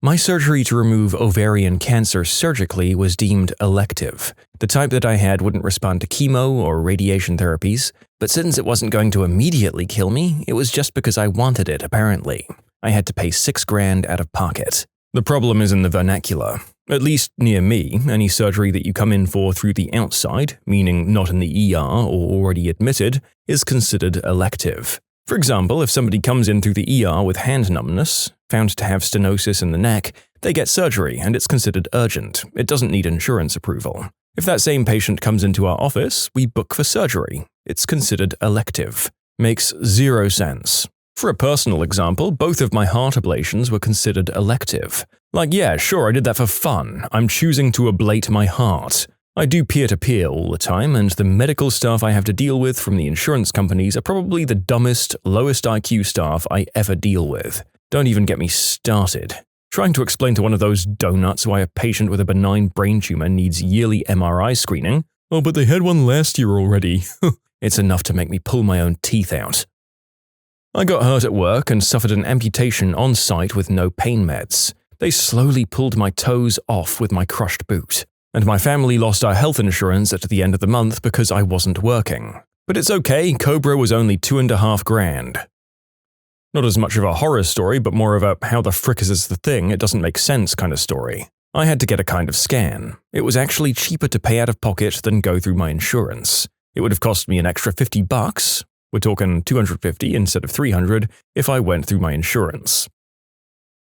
My surgery to remove ovarian cancer surgically was deemed elective. The type that I had wouldn't respond to chemo or radiation therapies, but since it wasn't going to immediately kill me, it was just because I wanted it, apparently. I had to pay $6,000 out of pocket. The problem is in the vernacular. At least near me, any surgery that you come in for through the outside, meaning not in the ER or already admitted, is considered elective. For example, if somebody comes in through the ER with hand numbness, found to have stenosis in the neck, they get surgery and it's considered urgent. It doesn't need insurance approval. If that same patient comes into our office, we book for surgery. It's considered elective. Makes zero sense. For a personal example, both of my heart ablations were considered elective. Like, yeah, sure, I did that for fun. I'm choosing to ablate my heart. I do peer-to-peer all the time, and the medical staff I have to deal with from the insurance companies are probably the dumbest, lowest IQ staff I ever deal with. Don't even get me started. Trying to explain to one of those donuts why a patient with a benign brain tumor needs yearly MRI screening. Oh, but they had one last year already. It's enough to make me pull my own teeth out. I got hurt at work and suffered an amputation on site with no pain meds. They slowly pulled my toes off with my crushed boot. And my family lost our health insurance at the end of the month because I wasn't working. But it's okay, Cobra was only $2,500. Not as much of a horror story, but more of a how the frick is this the thing, it doesn't make sense kind of story. I had to get a kind of scan. It was actually cheaper to pay out of pocket than go through my insurance. It would have cost me an extra $50, we're talking $250 instead of $300, if I went through my insurance.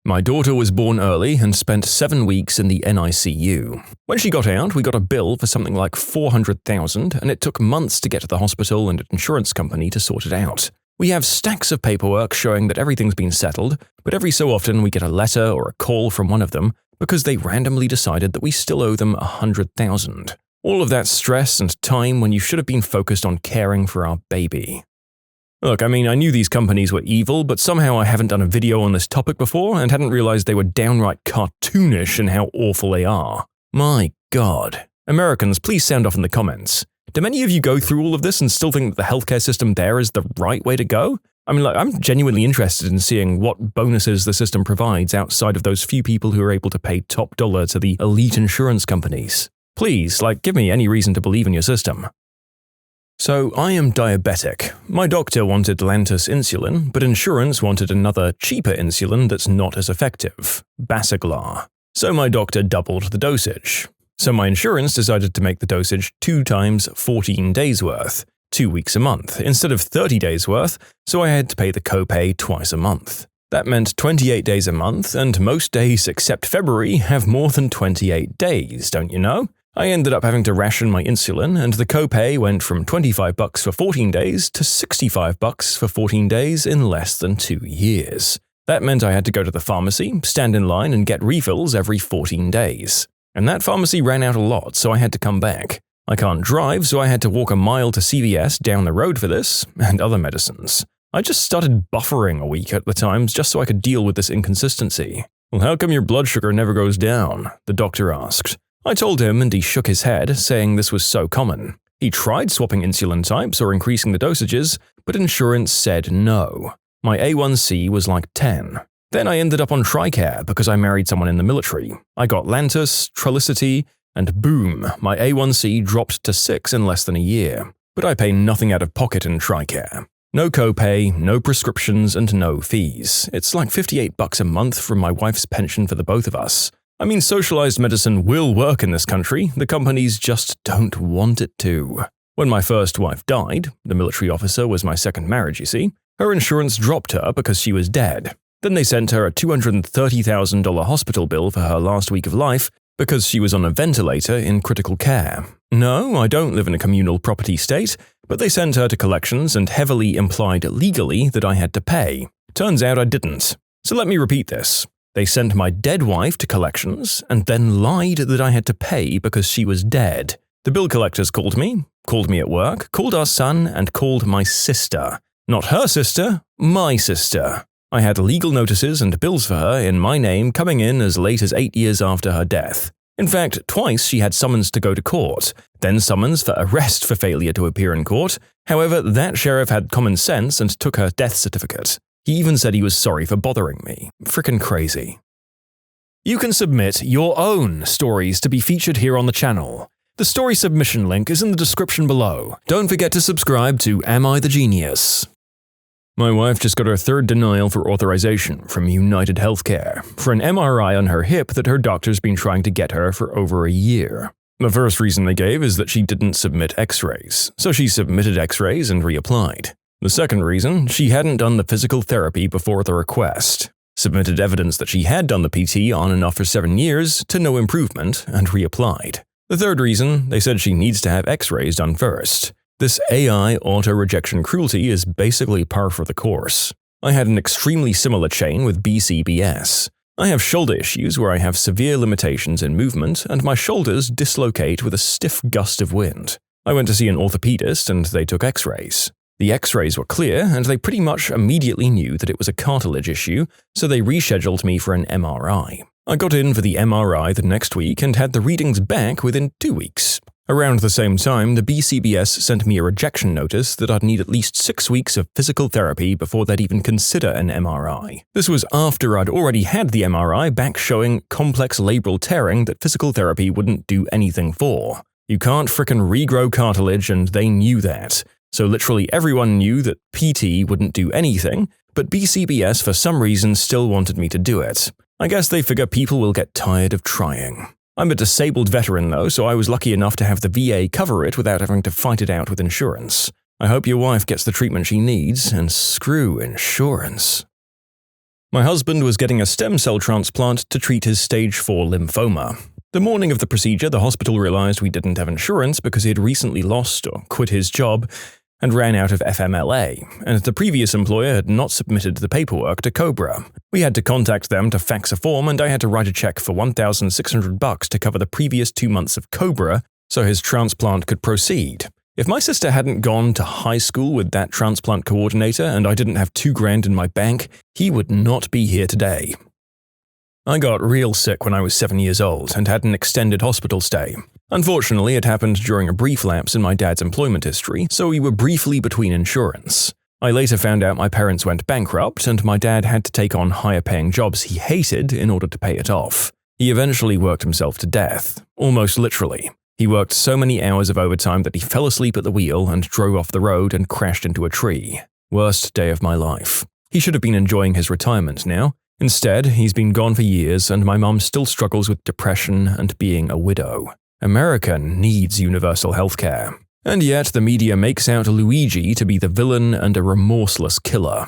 My daughter was born early and spent 7 weeks in the NICU. When she got out, we got a bill for something like $400,000, and it took months to get to the hospital and an insurance company to sort it out. We have stacks of paperwork showing that everything's been settled, but every so often we get a letter or a call from one of them because they randomly decided that we still owe them $100,000. All of that stress and time when you should have been focused on caring for our baby. Look, I mean, I knew these companies were evil, but somehow I haven't done a video on this topic before and hadn't realized they were downright cartoonish in how awful they are. My God. Americans, please sound off in the comments. Do many of you go through all of this and still think that the healthcare system there is the right way to go? I mean, I'm genuinely interested in seeing what bonuses the system provides outside of those few people who are able to pay top dollar to the elite insurance companies. Please, give me any reason to believe in your system. So, I am diabetic. My doctor wanted Lantus insulin, but insurance wanted another cheaper insulin that's not as effective, Basaglar. So my doctor doubled the dosage. So my insurance decided to make the dosage 2 times 14 days worth, 2 weeks a month, instead of 30 days worth, so I had to pay the copay twice a month. That meant 28 days a month, and most days except February have more than 28 days, don't you know? I ended up having to ration my insulin, and the copay went from $25 for 14 days to $65 for 14 days in less than 2 years. That meant I had to go to the pharmacy, stand in line, and get refills every 14 days. And that pharmacy ran out a lot, so I had to come back. I can't drive, so I had to walk a mile to CVS down the road for this, and other medicines. I just started buffering a week at the times just so I could deal with this inconsistency. Well, how come your blood sugar never goes down? The doctor asked. I told him and he shook his head, saying this was so common. He tried swapping insulin types or increasing the dosages, but insurance said no. My A1C was like 10. Then I ended up on TRICARE because I married someone in the military. I got Lantus, Trulicity, and boom, my A1C dropped to 6 in less than a year. But I pay nothing out of pocket in TRICARE. No copay, no prescriptions, and no fees. It's like $58 a month from my wife's pension for the both of us. I mean, socialized medicine will work in this country, the companies just don't want it to. When my first wife died, the military officer was my second marriage, you see, her insurance dropped her because she was dead. Then they sent her a $230,000 hospital bill for her last week of life because she was on a ventilator in critical care. No, I don't live in a communal property state, but they sent her to collections and heavily implied legally that I had to pay. Turns out I didn't. So let me repeat this. They sent my dead wife to collections and then lied that I had to pay because she was dead. The bill collectors called me at work, called our son, and called my sister. Not her sister, my sister. I had legal notices and bills for her in my name coming in as late as 8 years after her death. In fact, twice she had summons to go to court, then summons for arrest for failure to appear in court. However, that sheriff had common sense and took her death certificate. He even said he was sorry for bothering me. Frickin' crazy. You can submit your own stories to be featured here on the channel. The story submission link is in the description below. Don't forget to subscribe to Am I the Genius? My wife just got her third denial for authorization from United Healthcare for an MRI on her hip that her doctor's been trying to get her for over a year. The first reason they gave is that she didn't submit x-rays, so she submitted x-rays and reapplied. The second reason, she hadn't done the physical therapy before the request, submitted evidence that she had done the PT on and off for 7 years to no improvement, and reapplied. The third reason, they said she needs to have x-rays done first. This AI auto-rejection cruelty is basically par for the course. I had an extremely similar chain with BCBS. I have shoulder issues where I have severe limitations in movement and my shoulders dislocate with a stiff gust of wind. I went to see an orthopedist and they took x-rays. The x-rays were clear and they pretty much immediately knew that it was a cartilage issue, so they rescheduled me for an MRI. I got in for the MRI the next week and had the readings back within 2 weeks. Around the same time, the BCBS sent me a rejection notice that I'd need at least 6 weeks of physical therapy before they'd even consider an MRI. This was after I'd already had the MRI back showing complex labral tearing that physical therapy wouldn't do anything for. You can't frickin' regrow cartilage and they knew that. So literally everyone knew that PT wouldn't do anything, but BCBS for some reason still wanted me to do it. I guess they figure people will get tired of trying. I'm a disabled veteran though, so I was lucky enough to have the VA cover it without having to fight it out with insurance. I hope your wife gets the treatment she needs, and screw insurance. My husband was getting a stem cell transplant to treat his stage 4 lymphoma. The morning of the procedure, the hospital realized we didn't have insurance because he had recently lost or quit his job and ran out of FMLA, and the previous employer had not submitted the paperwork to Cobra. We had to contact them to fax a form, and I had to write a check for $1,600 to cover the previous 2 months of Cobra so his transplant could proceed. If my sister hadn't gone to high school with that transplant coordinator and I didn't have $2,000 in my bank, he would not be here today. I got real sick when I was 7 years old and had an extended hospital stay. Unfortunately, it happened during a brief lapse in my dad's employment history, so we were briefly between insurance. I later found out my parents went bankrupt and my dad had to take on higher-paying jobs he hated in order to pay it off. He eventually worked himself to death, almost literally. He worked so many hours of overtime that he fell asleep at the wheel and drove off the road and crashed into a tree. Worst day of my life. He should have been enjoying his retirement now. Instead, he's been gone for years and my mum still struggles with depression and being a widow. America needs universal healthcare. And yet the media makes out Luigi to be the villain and a remorseless killer.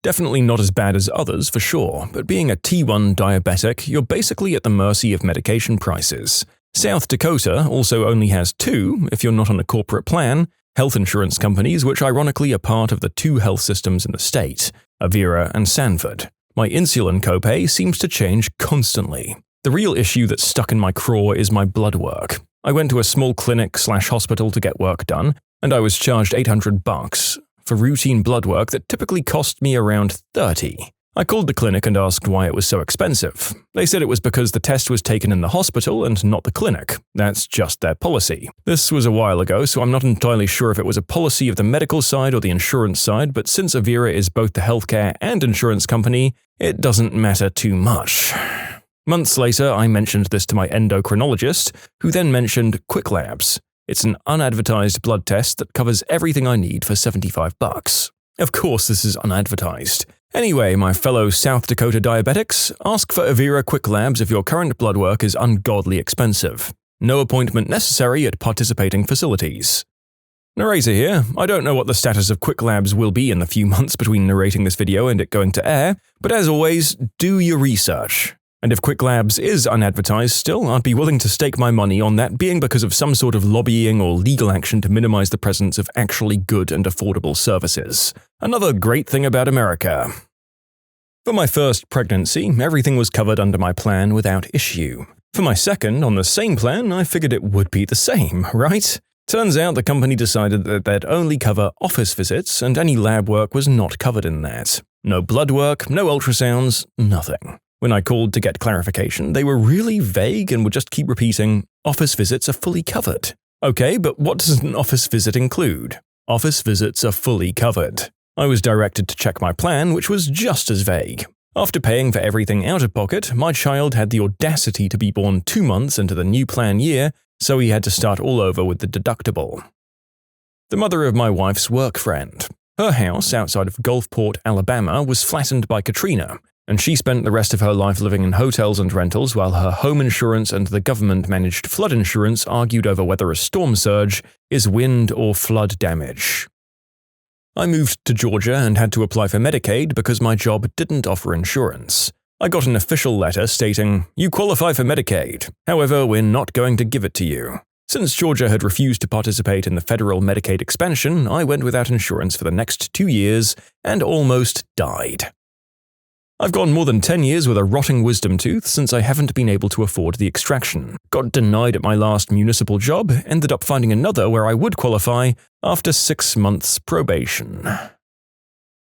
Definitely not as bad as others for sure, but being a T1 diabetic, you're basically at the mercy of medication prices. South Dakota also only has 2, if you're not on a corporate plan, health insurance companies which ironically are part of the 2 health systems in the state, AmITheA and Sanford. My insulin copay seems to change constantly. The real issue that's stuck in my craw is my blood work. I went to a small clinic/hospital to get work done, and I was charged $800 for routine blood work that typically cost me around $30. I called the clinic and asked why it was so expensive. They said it was because the test was taken in the hospital and not the clinic. That's just their policy. This was a while ago, so I'm not entirely sure if it was a policy of the medical side or the insurance side, but since AmITheA is both the healthcare and insurance company, it doesn't matter too much. Months later, I mentioned this to my endocrinologist, who then mentioned QuickLabs. It's an unadvertised blood test that covers everything I need for $75. Of course, this is unadvertised. Anyway, my fellow South Dakota diabetics, ask for AmITheA QuickLabs if your current blood work is ungodly expensive. No appointment necessary at participating facilities. Narrator here. I don't know what the status of QuickLabs will be in the few months between narrating this video and it going to air, but as always, do your research. And if QuickLabs is unadvertised still, I'd be willing to stake my money on that being because of some sort of lobbying or legal action to minimize the presence of actually good and affordable services. Another great thing about America. For my first pregnancy, everything was covered under my plan without issue. For my second, on the same plan, I figured it would be the same, right? Turns out the company decided that they'd only cover office visits and any lab work was not covered in that. No blood work, no ultrasounds, nothing. When I called to get clarification, they were really vague and would just keep repeating, office visits are fully covered. Okay, but what does an office visit include? Office visits are fully covered. I was directed to check my plan, which was just as vague. After paying for everything out of pocket, my child had the audacity to be born 2 months into the new plan year, so he had to start all over with the deductible. The mother of my wife's work friend. Her house outside of Gulfport, Alabama was flattened by Katrina, and she spent the rest of her life living in hotels and rentals while her home insurance and the government-managed flood insurance argued over whether a storm surge is wind or flood damage. I moved to Georgia and had to apply for Medicaid because my job didn't offer insurance. I got an official letter stating, "You qualify for Medicaid. However, we're not going to give it to you." Since Georgia had refused to participate in the federal Medicaid expansion, I went without insurance for the next 2 years and almost died. I've gone more than 10 years with a rotting wisdom tooth since I haven't been able to afford the extraction. Got denied at my last municipal job, ended up finding another where I would qualify after 6 months probation.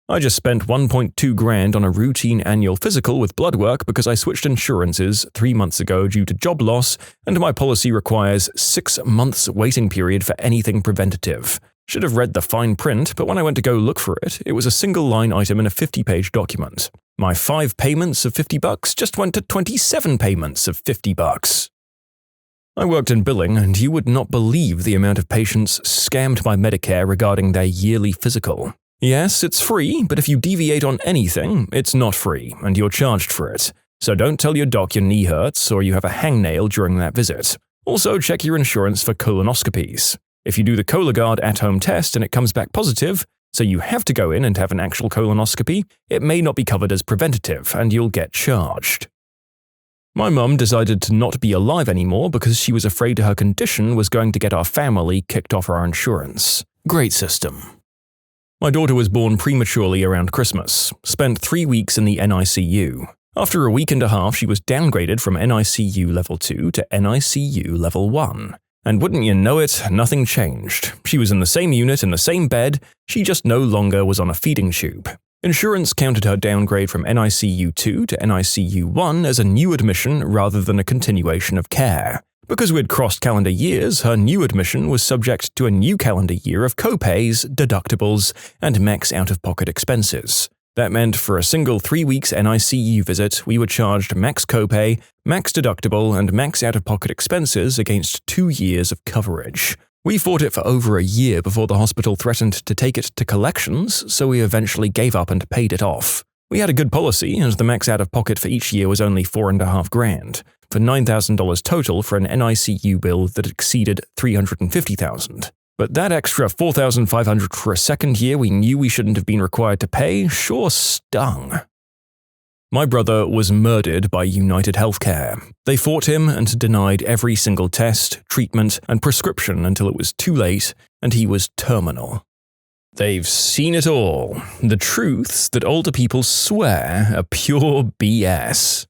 I just spent $1.2 grand on a routine annual physical with blood work because I switched insurances 3 months ago due to job loss, and my policy requires 6 months waiting period for anything preventative. Should have read the fine print, but when I went to go look for it, it was a single line item in a 50-page document. My 5 payments of $50 just went to 27 payments of $50. I worked in billing, and you would not believe the amount of patients scammed by Medicare regarding their yearly physical. Yes, it's free, but if you deviate on anything, it's not free, and you're charged for it. So don't tell your doc your knee hurts or you have a hangnail during that visit. Also, check your insurance for colonoscopies. If you do the Cologuard at-home test and it comes back positive, so you have to go in and have an actual colonoscopy, it may not be covered as preventative and you'll get charged. My mum decided to not be alive anymore because she was afraid her condition was going to get our family kicked off our insurance. Great system. My daughter was born prematurely around Christmas, spent 3 weeks in the NICU. After a week and a half, she was downgraded from NICU Level 2 to NICU Level 1. And wouldn't you know it, nothing changed. She was in the same unit in the same bed, she just no longer was on a feeding tube. Insurance counted her downgrade from NICU 2 to NICU 1 as a new admission rather than a continuation of care. Because we'd crossed calendar years, her new admission was subject to a new calendar year of copays, deductibles, and max out-of-pocket expenses. That meant for a single 3 weeks NICU visit, we were charged max copay, max deductible, and max out-of-pocket expenses against 2 years of coverage. We fought it for over a year before the hospital threatened to take it to collections, so we eventually gave up and paid it off. We had a good policy, and the max out-of-pocket for each year was only $4.5 grand, for $9,000 total for an NICU bill that exceeded $350,000. But that extra $4,500 for a second year we knew we shouldn't have been required to pay sure stung. My brother was murdered by United Healthcare. They fought him and denied every single test, treatment, and prescription until it was too late and he was terminal. They've seen it all. The truths that older people swear are pure BS.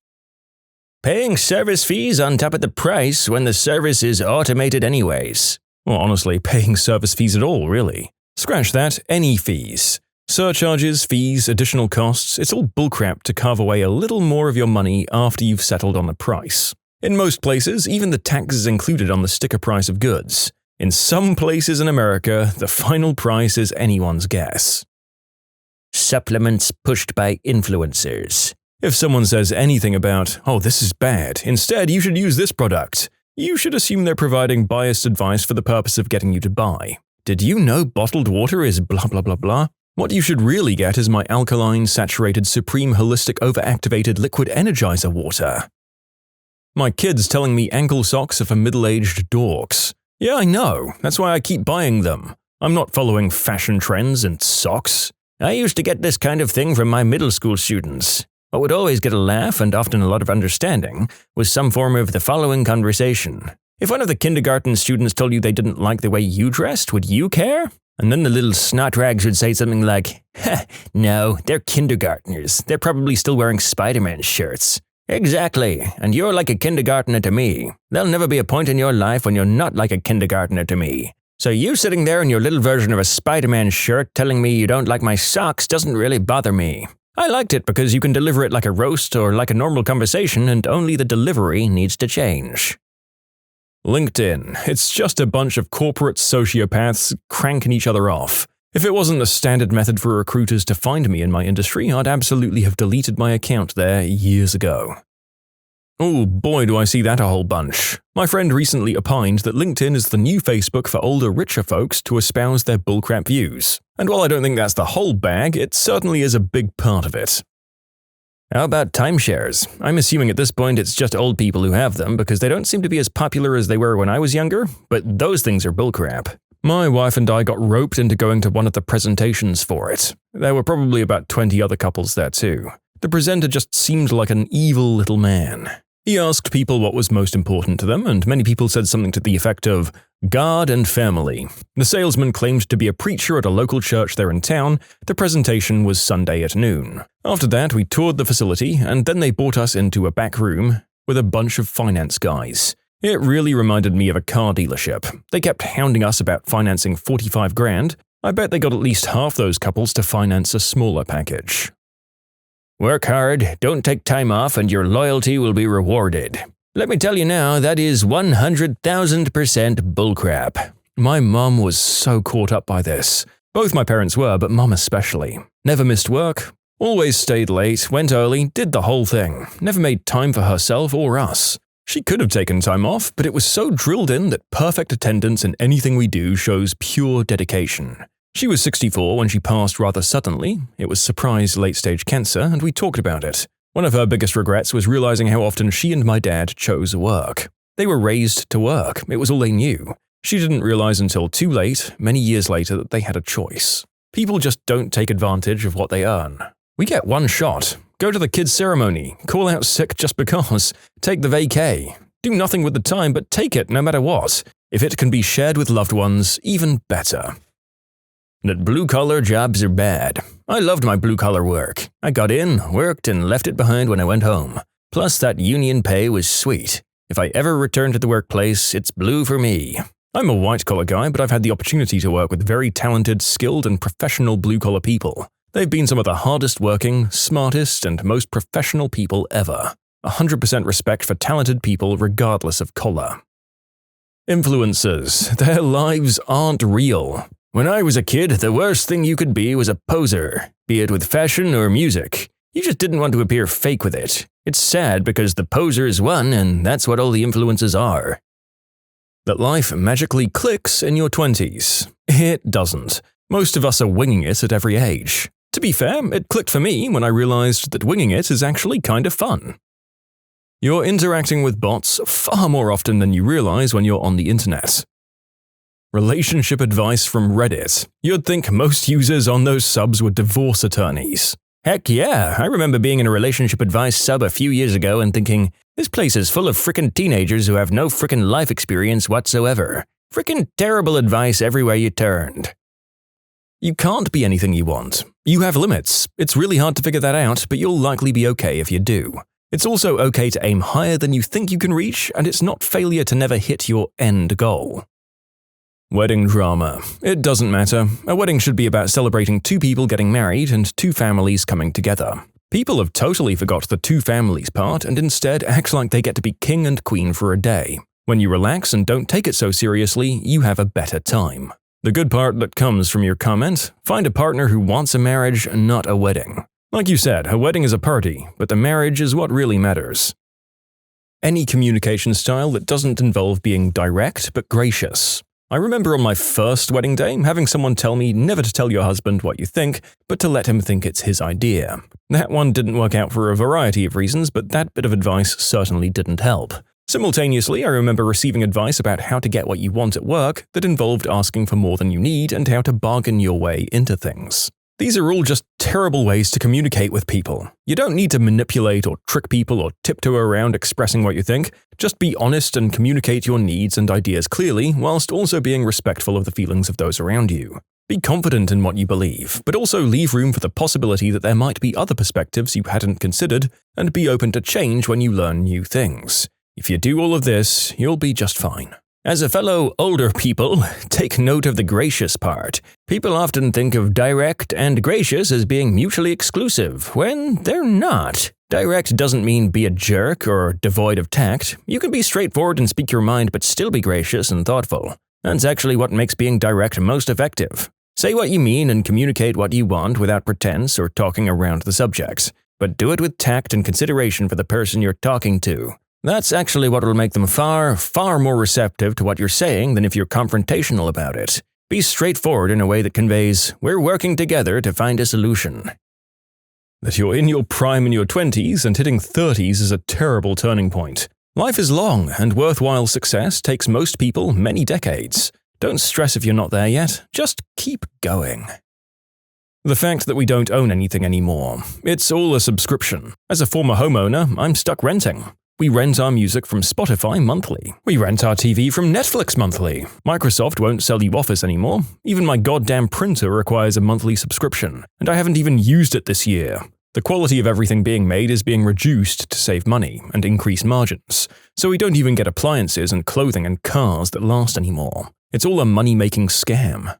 Paying service fees on top of the price when the service is automated anyways. Well, honestly, paying service fees at all, really. Scratch that, any fees. Surcharges, fees, additional costs, it's all bullcrap to carve away a little more of your money after you've settled on the price. In most places, even the tax is included on the sticker price of goods. In some places in America, the final price is anyone's guess. Supplements pushed by influencers. If someone says anything about, "Oh, this is bad, instead you should use this product," you should assume they're providing biased advice for the purpose of getting you to buy. Did you know bottled water is blah blah blah blah? What you should really get is my alkaline, saturated, supreme, holistic, overactivated liquid energizer water. My kid's telling me ankle socks are for middle-aged dorks. Yeah, I know. That's why I keep buying them. I'm not following fashion trends and socks. I used to get this kind of thing from my middle school students. What would always get a laugh and often a lot of understanding was some form of the following conversation. If one of the kindergarten students told you they didn't like the way you dressed, would you care? And then the little snot rags would say something like, no, they're kindergartners. They're probably still wearing Spider-Man shirts. Exactly, and you're like a kindergartner to me. There'll never be a point in your life when you're not like a kindergartner to me. So you sitting there in your little version of a Spider-Man shirt telling me you don't like my socks doesn't really bother me. I liked it because you can deliver it like a roast or like a normal conversation and only the delivery needs to change. LinkedIn. It's just a bunch of corporate sociopaths cranking each other off. If it wasn't the standard method for recruiters to find me in my industry, I'd absolutely have deleted my account there years ago. Oh boy, do I see that a whole bunch. My friend recently opined that LinkedIn is the new Facebook for older, richer folks to espouse their bullcrap views. And while I don't think that's the whole bag, it certainly is a big part of it. How about timeshares? I'm assuming at this point it's just old people who have them because they don't seem to be as popular as they were when I was younger, but those things are bullcrap. My wife and I got roped into going to one of the presentations for it. There were probably about 20 other couples there too. The presenter just seemed like an evil little man. He asked people what was most important to them, and many people said something to the effect of God and family. The salesman claimed to be a preacher at a local church there in town. The presentation was Sunday at noon. After that, we toured the facility, and then they brought us into a back room with a bunch of finance guys. It really reminded me of a car dealership. They kept hounding us about financing 45 grand. I bet they got at least half those couples to finance a smaller package. Work hard, don't take time off, and your loyalty will be rewarded. Let me tell you now, that is 100,000% bullcrap. My mom was so caught up by this. Both my parents were, but mom especially. Never missed work, always stayed late, went early, did the whole thing. Never made time for herself or us. She could have taken time off, but it was so drilled in that perfect attendance in anything we do shows pure dedication. She was 64 when she passed rather suddenly. It was surprise late-stage cancer, and we talked about it. One of her biggest regrets was realizing how often she and my dad chose work. They were raised to work. It was all they knew. She didn't realize until too late, many years later, that they had a choice. People just don't take advantage of what they earn. We get one shot. Go to the kids' ceremony. Call out sick just because. Take the vacay. Do nothing with the time, but take it no matter what. If it can be shared with loved ones, even better. That blue-collar jobs are bad. I loved my blue-collar work. I got in, worked, and left it behind when I went home. Plus, that union pay was sweet. If I ever return to the workplace, it's blue for me. I'm a white-collar guy, but I've had the opportunity to work with very talented, skilled, and professional blue-collar people. They've been some of the hardest working, smartest, and most professional people ever. 100% respect for talented people regardless of color. Influencers. Their lives aren't real. When I was a kid, the worst thing you could be was a poser, be it with fashion or music. You just didn't want to appear fake with it. It's sad because the posers won, and that's what all the influencers are. That life magically clicks in your 20s. It doesn't. Most of us are winging it at every age. To be fair, it clicked for me when I realized that winging it is actually kind of fun. You're interacting with bots far more often than you realize when you're on the internet. Relationship advice from Reddit. You'd think most users on those subs were divorce attorneys. Heck yeah, I remember being in a relationship advice sub a few years ago and thinking, this place is full of frickin' teenagers who have no frickin' life experience whatsoever. Frickin' terrible advice everywhere you turned. You can't be anything you want. You have limits. It's really hard to figure that out, but you'll likely be okay if you do. It's also okay to aim higher than you think you can reach, and it's not failure to never hit your end goal. Wedding drama. It doesn't matter. A wedding should be about celebrating two people getting married and two families coming together. People have totally forgot the two families part and instead act like they get to be king and queen for a day. When you relax and don't take it so seriously, you have a better time. The good part that comes from your comment, find a partner who wants a marriage, not a wedding. Like you said, a wedding is a party, but the marriage is what really matters. Any communication style that doesn't involve being direct but gracious. I remember on my first wedding day having someone tell me never to tell your husband what you think, but to let him think it's his idea. That one didn't work out for a variety of reasons, but that bit of advice certainly didn't help. Simultaneously, I remember receiving advice about how to get what you want at work that involved asking for more than you need and how to bargain your way into things. These are all just terrible ways to communicate with people. You don't need to manipulate or trick people or tiptoe around expressing what you think. Just be honest and communicate your needs and ideas clearly, whilst also being respectful of the feelings of those around you. Be confident in what you believe, but also leave room for the possibility that there might be other perspectives you hadn't considered, and be open to change when you learn new things. If you do all of this, you'll be just fine. As a fellow older people, take note of the gracious part. People often think of direct and gracious as being mutually exclusive, when they're not. Direct doesn't mean be a jerk or devoid of tact. You can be straightforward and speak your mind but still be gracious and thoughtful. That's actually what makes being direct most effective. Say what you mean and communicate what you want without pretense or talking around the subject. But do it with tact and consideration for the person you're talking to. That's actually what will make them far, far more receptive to what you're saying than if you're confrontational about it. Be straightforward in a way that conveys, we're working together to find a solution. That you're in your prime in your 20s and hitting 30s is a terrible turning point. Life is long, and worthwhile success takes most people many decades. Don't stress if you're not there yet, just keep going. The fact that we don't own anything anymore. It's all a subscription. As a former homeowner, I'm stuck renting. We rent our music from Spotify monthly. We rent our TV from Netflix monthly. Microsoft won't sell you Office anymore. Even my goddamn printer requires a monthly subscription, and I haven't even used it this year. The quality of everything being made is being reduced to save money and increase margins, so we don't even get appliances and clothing and cars that last anymore. It's all a money-making scam.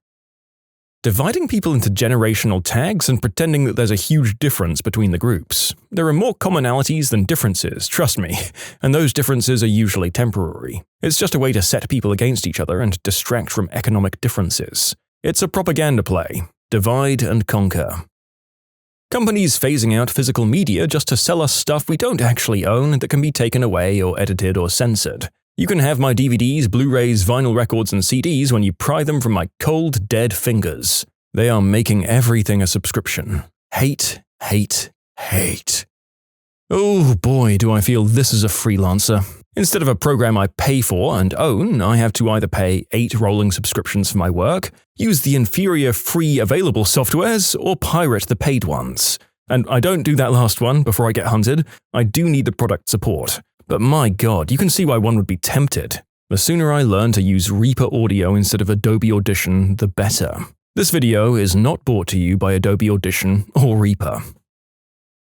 Dividing people into generational tags and pretending that there's a huge difference between the groups. There are more commonalities than differences, trust me, and those differences are usually temporary. It's just a way to set people against each other and distract from economic differences. It's a propaganda play. Divide and conquer. Companies phasing out physical media just to sell us stuff we don't actually own that can be taken away or edited or censored. You can have my DVDs, Blu-rays, vinyl records, and CDs when you pry them from my cold, dead fingers. They are making everything a subscription. Hate, hate, hate. Oh boy, do I feel this is a freelancer. Instead of a program I pay for and own, I have to either pay 8 rolling subscriptions for my work, use the inferior free available softwares, or pirate the paid ones. And I don't do that last one before I get hunted. I do need the product support. But my god, you can see why one would be tempted. The sooner I learn to use Reaper Audio instead of Adobe Audition, the better. This video is not brought to you by Adobe Audition or Reaper.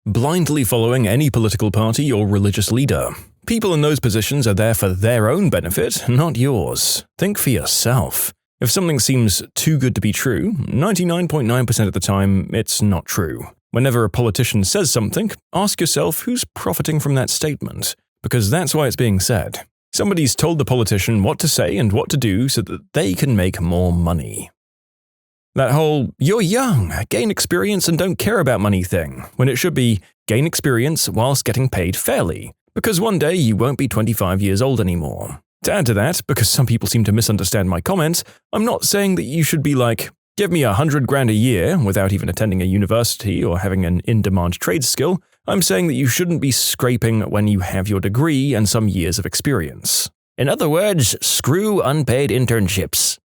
Blindly following any political party or religious leader. People in those positions are there for their own benefit, not yours. Think for yourself. If something seems too good to be true, 99.9% of the time, it's not true. Whenever a politician says something, ask yourself who's profiting from that statement. Because that's why it's being said. Somebody's told the politician what to say and what to do so that they can make more money. That whole, you're young, gain experience and don't care about money thing, when it should be, gain experience whilst getting paid fairly. Because one day you won't be 25 years old anymore. To add to that, because some people seem to misunderstand my comments, I'm not saying that you should be like, give me $100,000 a year without even attending a university or having an in-demand trade skill. I'm saying that you shouldn't be scraping when you have your degree and some years of experience. In other words, screw unpaid internships.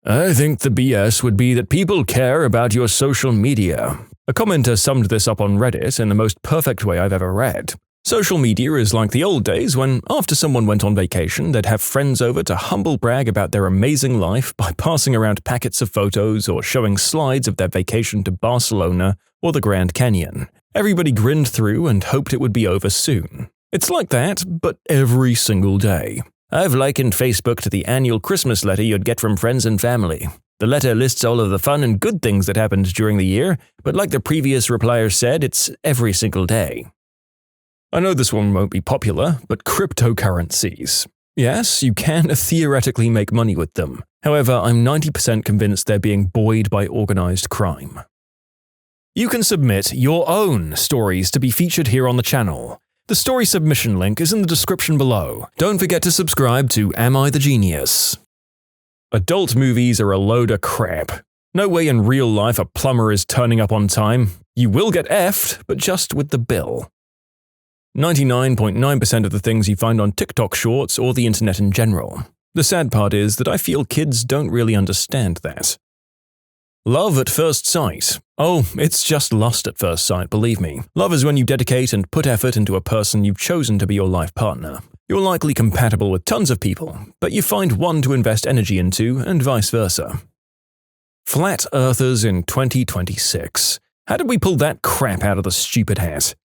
I think the BS would be that people care about your social media. A commenter summed this up on Reddit in the most perfect way I've ever read. Social media is like the old days when, after someone went on vacation, they'd have friends over to humble brag about their amazing life by passing around packets of photos or showing slides of their vacation to Barcelona or the Grand Canyon. Everybody grinned through and hoped it would be over soon. It's like that, but every single day. I've likened Facebook to the annual Christmas letter you'd get from friends and family. The letter lists all of the fun and good things that happened during the year, but like the previous replier said, it's every single day. I know this one won't be popular, but cryptocurrencies. Yes, you can theoretically make money with them. However, I'm 90% convinced they're being buoyed by organized crime. You can submit your own stories to be featured here on the channel. The story submission link is in the description below. Don't forget to subscribe to Am I the Genius? Adult movies are a load of crap. No way in real life a plumber is turning up on time. You will get effed, but just with the bill. 99.9% of the things you find on TikTok shorts or the internet in general. The sad part is that I feel kids don't really understand that. Love at first sight. Oh, it's just lust at first sight, believe me. Love is when you dedicate and put effort into a person you've chosen to be your life partner. You're likely compatible with tons of people, but you find one to invest energy into and vice versa. Flat earthers in 2026. How did we pull that crap out of the stupid hat?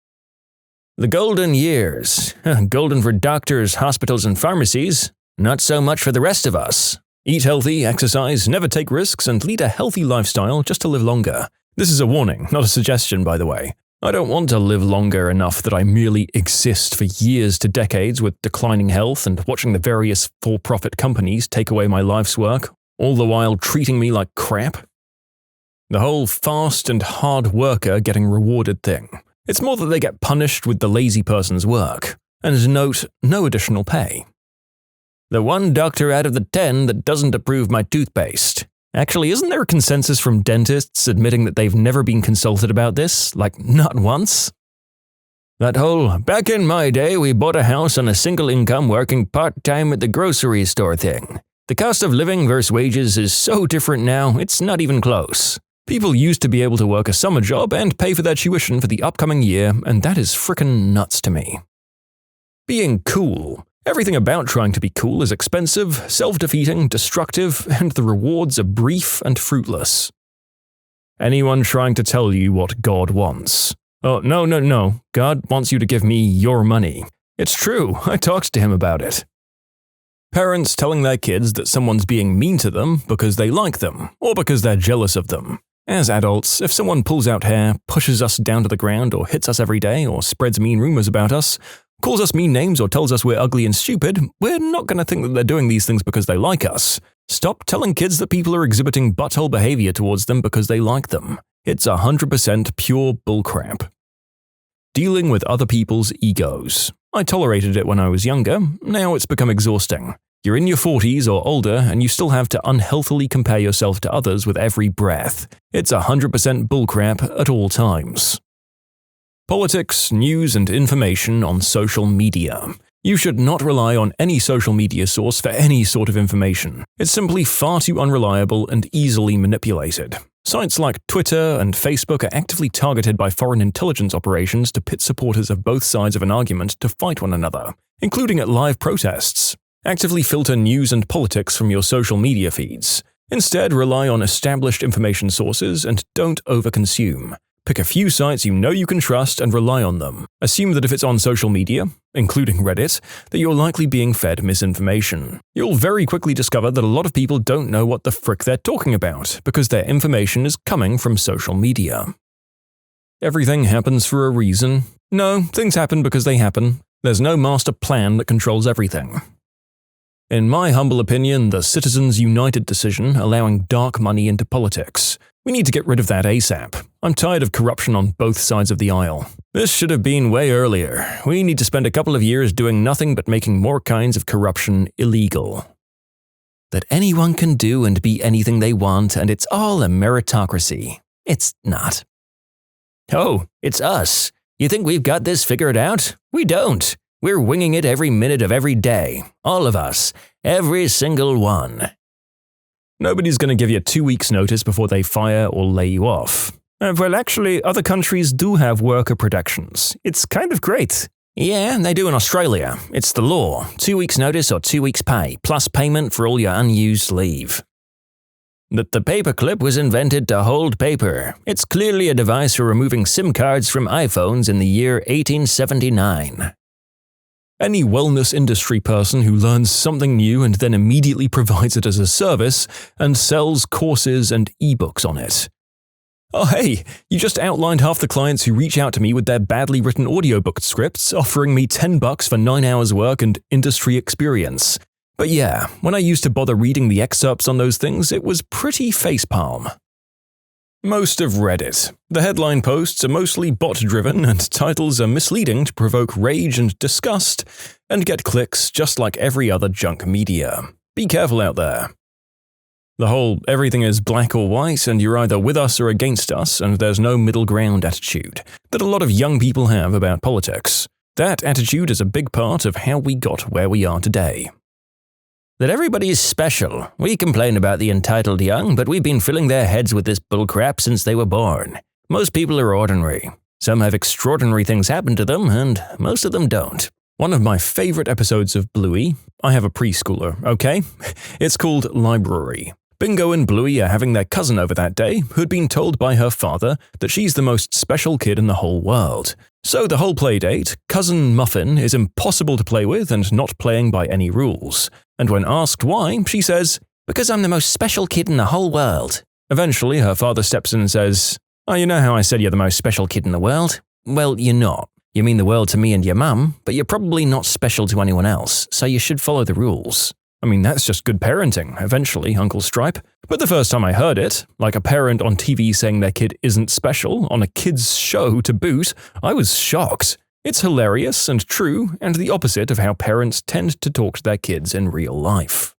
The golden years. Golden for doctors, hospitals, and pharmacies. Not so much for the rest of us. Eat healthy, exercise, never take risks, and lead a healthy lifestyle just to live longer. This is a warning, not a suggestion, by the way. I don't want to live longer enough that I merely exist for years to decades with declining health and watching the various for-profit companies take away my life's work, all the while treating me like crap. The whole fast and hard worker getting rewarded thing. It's more that they get punished with the lazy person's work. And note, no additional pay. The one doctor out of the 10 that doesn't approve my toothpaste. Actually, isn't there a consensus from dentists admitting that they've never been consulted about this? Like, not once? That whole, back in my day we bought a house on a single income working part-time at the grocery store thing. The cost of living versus wages is so different now, it's not even close. People used to be able to work a summer job and pay for their tuition for the upcoming year, and that is frickin' nuts to me. Being cool. Everything about trying to be cool is expensive, self-defeating, destructive, and the rewards are brief and fruitless. Anyone trying to tell you what God wants. Oh, no. God wants you to give me your money. It's true, I talked to him about it. Parents telling their kids that someone's being mean to them because they like them, or because they're jealous of them. As adults, if someone pulls out hair, pushes us down to the ground, or hits us every day, or spreads mean rumors about us, calls us mean names or tells us we're ugly and stupid, we're not going to think that they're doing these things because they like us. Stop telling kids that people are exhibiting butthole behavior towards them because they like them. It's 100% pure bullcrap. Dealing with other people's egos. I tolerated it when I was younger, now it's become exhausting. You're in your 40s or older and you still have to unhealthily compare yourself to others with every breath. It's 100% bullcrap at all times. Politics, news, and information on social media. You should not rely on any social media source for any sort of information. It's simply far too unreliable and easily manipulated. Sites like Twitter and Facebook are actively targeted by foreign intelligence operations to pit supporters of both sides of an argument to fight one another, including at live protests. Actively filter news and politics from your social media feeds. Instead, rely on established information sources and don't overconsume. Pick a few sites you know you can trust and rely on them. Assume that if it's on social media, including Reddit, that you're likely being fed misinformation. You'll very quickly discover that a lot of people don't know what the frick they're talking about because their information is coming from social media. Everything happens for a reason. No, things happen because they happen. There's no master plan that controls everything. In my humble opinion, the Citizens United decision allowing dark money into politics. We need to get rid of that ASAP. I'm tired of corruption on both sides of the aisle. This should have been way earlier. We need to spend a couple of years doing nothing but making more kinds of corruption illegal. That anyone can do and be anything they want, and it's all a meritocracy. It's not. Oh, it's us. You think we've got this figured out? We don't. We're winging it every minute of every day. All of us. Every single one. Nobody's going to give you 2 weeks' notice before they fire or lay you off. Well, actually, other countries do have worker protections. It's kind of great. Yeah, they do in Australia. It's the law. 2 weeks' notice or 2 weeks' pay, plus payment for all your unused leave. That the paperclip was invented to hold paper. It's clearly a device for removing SIM cards from iPhones in the year 1879. Any wellness industry person who learns something new and then immediately provides it as a service and sells courses and ebooks on it. Oh hey, you just outlined half the clients who reach out to me with their badly written audiobook scripts offering me $10 for 9 hours work and industry experience. But yeah, when I used to bother reading the excerpts on those things, it was pretty facepalm. Most of Reddit. The headline posts are mostly bot-driven and titles are misleading to provoke rage and disgust and get clicks just like every other junk media. Be careful out there. The whole everything is black or white and you're either with us or against us and there's no middle ground attitude that a lot of young people have about politics. That attitude is a big part of how we got where we are today. That everybody is special. We complain about the entitled young, but we've been filling their heads with this bullcrap since they were born. Most people are ordinary. Some have extraordinary things happen to them, and most of them don't. One of my favorite episodes of Bluey, I have a preschooler, okay? It's called Library. Bingo and Bluey are having their cousin over that day, who'd been told by her father that she's the most special kid in the whole world. So the whole playdate, Cousin Muffin is impossible to play with and not playing by any rules. And when asked why, she says, "Because I'm the most special kid in the whole world." Eventually, her father steps in and says, "Oh, you know how I said you're the most special kid in the world? Well, you're not. You mean the world to me and your mum, but you're probably not special to anyone else, so you should follow the rules." I mean, that's just good parenting, eventually, Uncle Stripe. But the first time I heard it, like a parent on TV saying their kid isn't special, on a kid's show to boot, I was shocked. It's hilarious and true, and the opposite of how parents tend to talk to their kids in real life.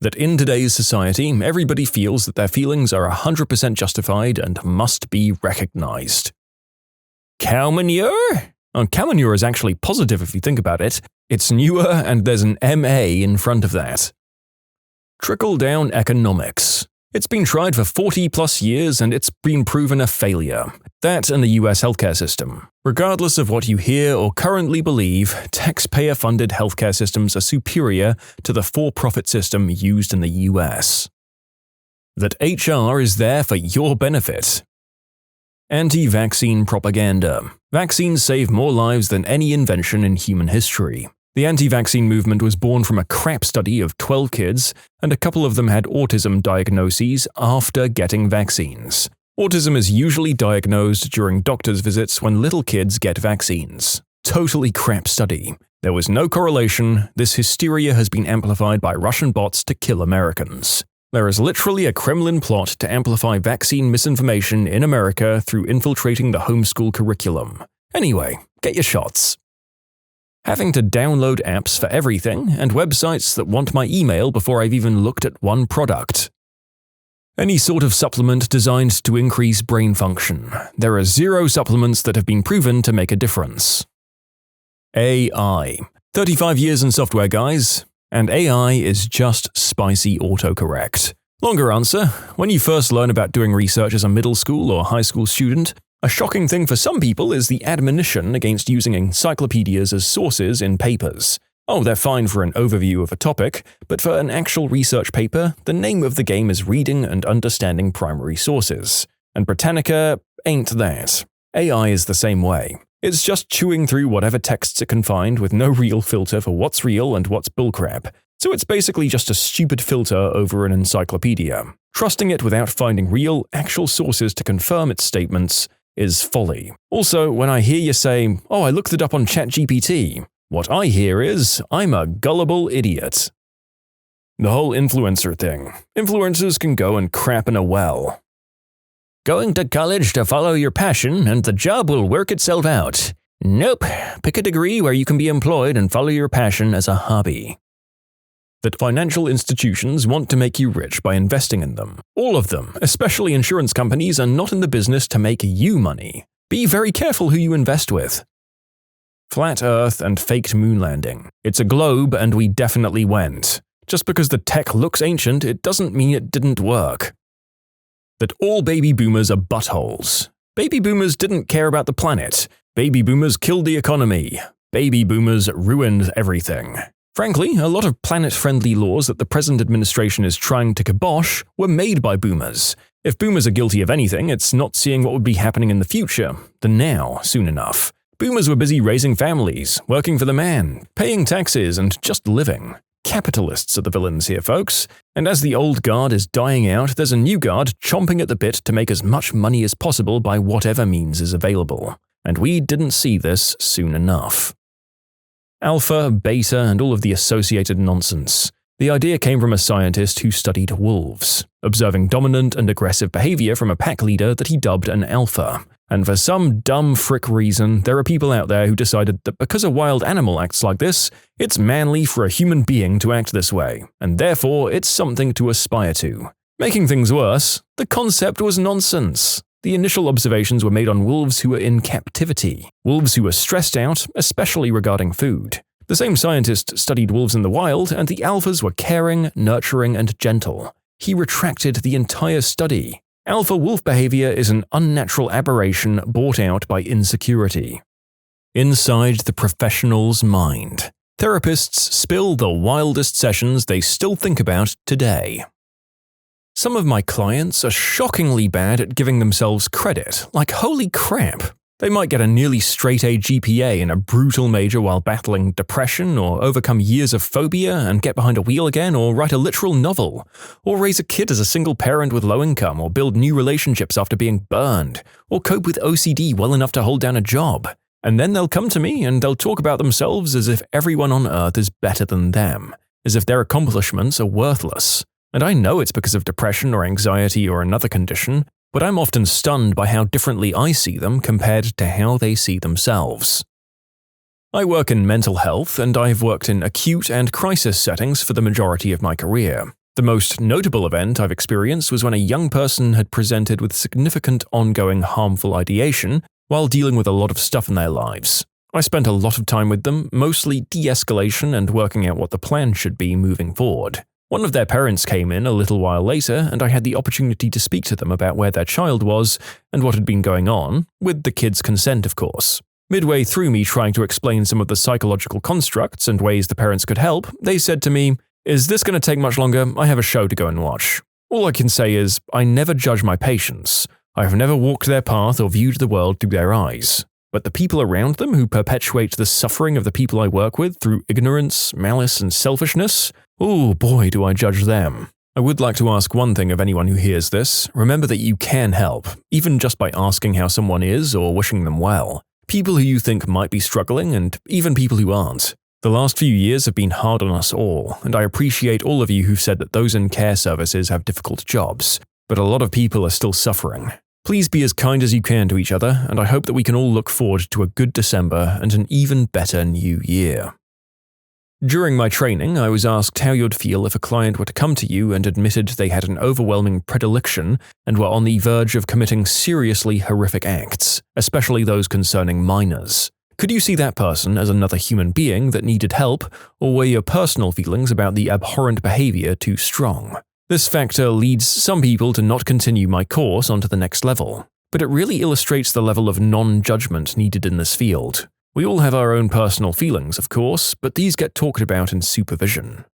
That in today's society, everybody feels that their feelings are 100% justified and must be recognized. Cow manure? Cow manure is actually positive if you think about it. It's newer and there's an MA in front of that. Trickle-down economics. It's been tried for 40+ years and it's been proven a failure. That and the US healthcare system. Regardless of what you hear or currently believe, taxpayer-funded healthcare systems are superior to the for-profit system used in the US. That HR is there for your benefit. Anti-vaccine propaganda. Vaccines save more lives than any invention in human history. The anti-vaccine movement was born from a crap study of 12 kids, and a couple of them had autism diagnoses after getting vaccines. Autism is usually diagnosed during doctor's visits when little kids get vaccines. Totally crap study. There was no correlation. This hysteria has been amplified by Russian bots to kill Americans. There is literally a Kremlin plot to amplify vaccine misinformation in America through infiltrating the homeschool curriculum. Anyway, get your shots. Having to download apps for everything, and websites that want my email before I've even looked at one product. Any sort of supplement designed to increase brain function. There are 0 supplements that have been proven to make a difference. AI. 35 years in software, guys. And AI is just spicy autocorrect. Longer answer, when you first learn about doing research as a middle school or high school student, a shocking thing for some people is the admonition against using encyclopedias as sources in papers. Oh, they're fine for an overview of a topic, but for an actual research paper, the name of the game is reading and understanding primary sources. And Britannica ain't that. AI is the same way. It's just chewing through whatever texts it can find with no real filter for what's real and what's bullcrap. So it's basically just a stupid filter over an encyclopedia. Trusting it without finding real, actual sources to confirm its statements is folly. Also, when I hear you say, "Oh, I looked it up on ChatGPT," what I hear is, I'm a gullible idiot. The whole influencer thing. Influencers can go and crap in a well. Going to college to follow your passion and the job will work itself out. Nope. Pick a degree where you can be employed and follow your passion as a hobby. That financial institutions want to make you rich by investing in them. All of them, especially insurance companies, are not in the business to make you money. Be very careful who you invest with. Flat Earth and faked moon landing. It's a globe and we definitely went. Just because the tech looks ancient, it doesn't mean it didn't work. That all baby boomers are buttholes. Baby boomers didn't care about the planet. Baby boomers killed the economy. Baby boomers ruined everything. Frankly, a lot of planet-friendly laws that the present administration is trying to kibosh were made by boomers. If boomers are guilty of anything, it's not seeing what would be happening in the future, the now, soon enough. Boomers were busy raising families, working for the man, paying taxes, and just living. Capitalists are the villains here, folks. And as the old guard is dying out, there's a new guard chomping at the bit to make as much money as possible by whatever means is available. And we didn't see this soon enough. Alpha, beta, and all of the associated nonsense. The idea came from a scientist who studied wolves, observing dominant and aggressive behavior from a pack leader that he dubbed an alpha. And for some dumb frick reason, there are people out there who decided that because a wild animal acts like this, it's manly for a human being to act this way, and therefore it's something to aspire to. Making things worse, the concept was nonsense. The initial observations were made on wolves who were in captivity, wolves who were stressed out, especially regarding food. The same scientist studied wolves in the wild, and the alphas were caring, nurturing, and gentle. He retracted the entire study. Alpha wolf behavior is an unnatural aberration brought out by insecurity. Inside the professional's mind, therapists spill the wildest sessions they still think about today. Some of my clients are shockingly bad at giving themselves credit, like holy crap. They might get a nearly straight-A GPA in a brutal major while battling depression, or overcome years of phobia and get behind a wheel again, or write a literal novel, or raise a kid as a single parent with low income, or build new relationships after being burned, or cope with OCD well enough to hold down a job. And then they'll come to me and they'll talk about themselves as if everyone on earth is better than them, as if their accomplishments are worthless. And I know it's because of depression or anxiety or another condition, but I'm often stunned by how differently I see them compared to how they see themselves. I work in mental health, and I've worked in acute and crisis settings for the majority of my career. The most notable event I've experienced was when a young person had presented with significant ongoing harmful ideation while dealing with a lot of stuff in their lives. I spent a lot of time with them, mostly de-escalation and working out what the plan should be moving forward. One of their parents came in a little while later, and I had the opportunity to speak to them about where their child was and what had been going on, with the kid's consent, of course. Midway through me trying to explain some of the psychological constructs and ways the parents could help, they said to me, "Is this going to take much longer? I have a show to go and watch." All I can say is, I never judge my patients. I have never walked their path or viewed the world through their eyes. But the people around them who perpetuate the suffering of the people I work with through ignorance, malice, and selfishness, oh boy do I judge them. I would like to ask one thing of anyone who hears this. Remember that you can help, even just by asking how someone is or wishing them well. People who you think might be struggling, and even people who aren't. The last few years have been hard on us all, and I appreciate all of you who've said that those in care services have difficult jobs, but a lot of people are still suffering. Please be as kind as you can to each other, and I hope that we can all look forward to a good December and an even better new year. During my training, I was asked how you'd feel if a client were to come to you and admitted they had an overwhelming predilection and were on the verge of committing seriously horrific acts, especially those concerning minors. Could you see that person as another human being that needed help, or were your personal feelings about the abhorrent behavior too strong? This factor leads some people to not continue my course onto the next level, but it really illustrates the level of non-judgment needed in this field. We all have our own personal feelings, of course, but these get talked about in supervision.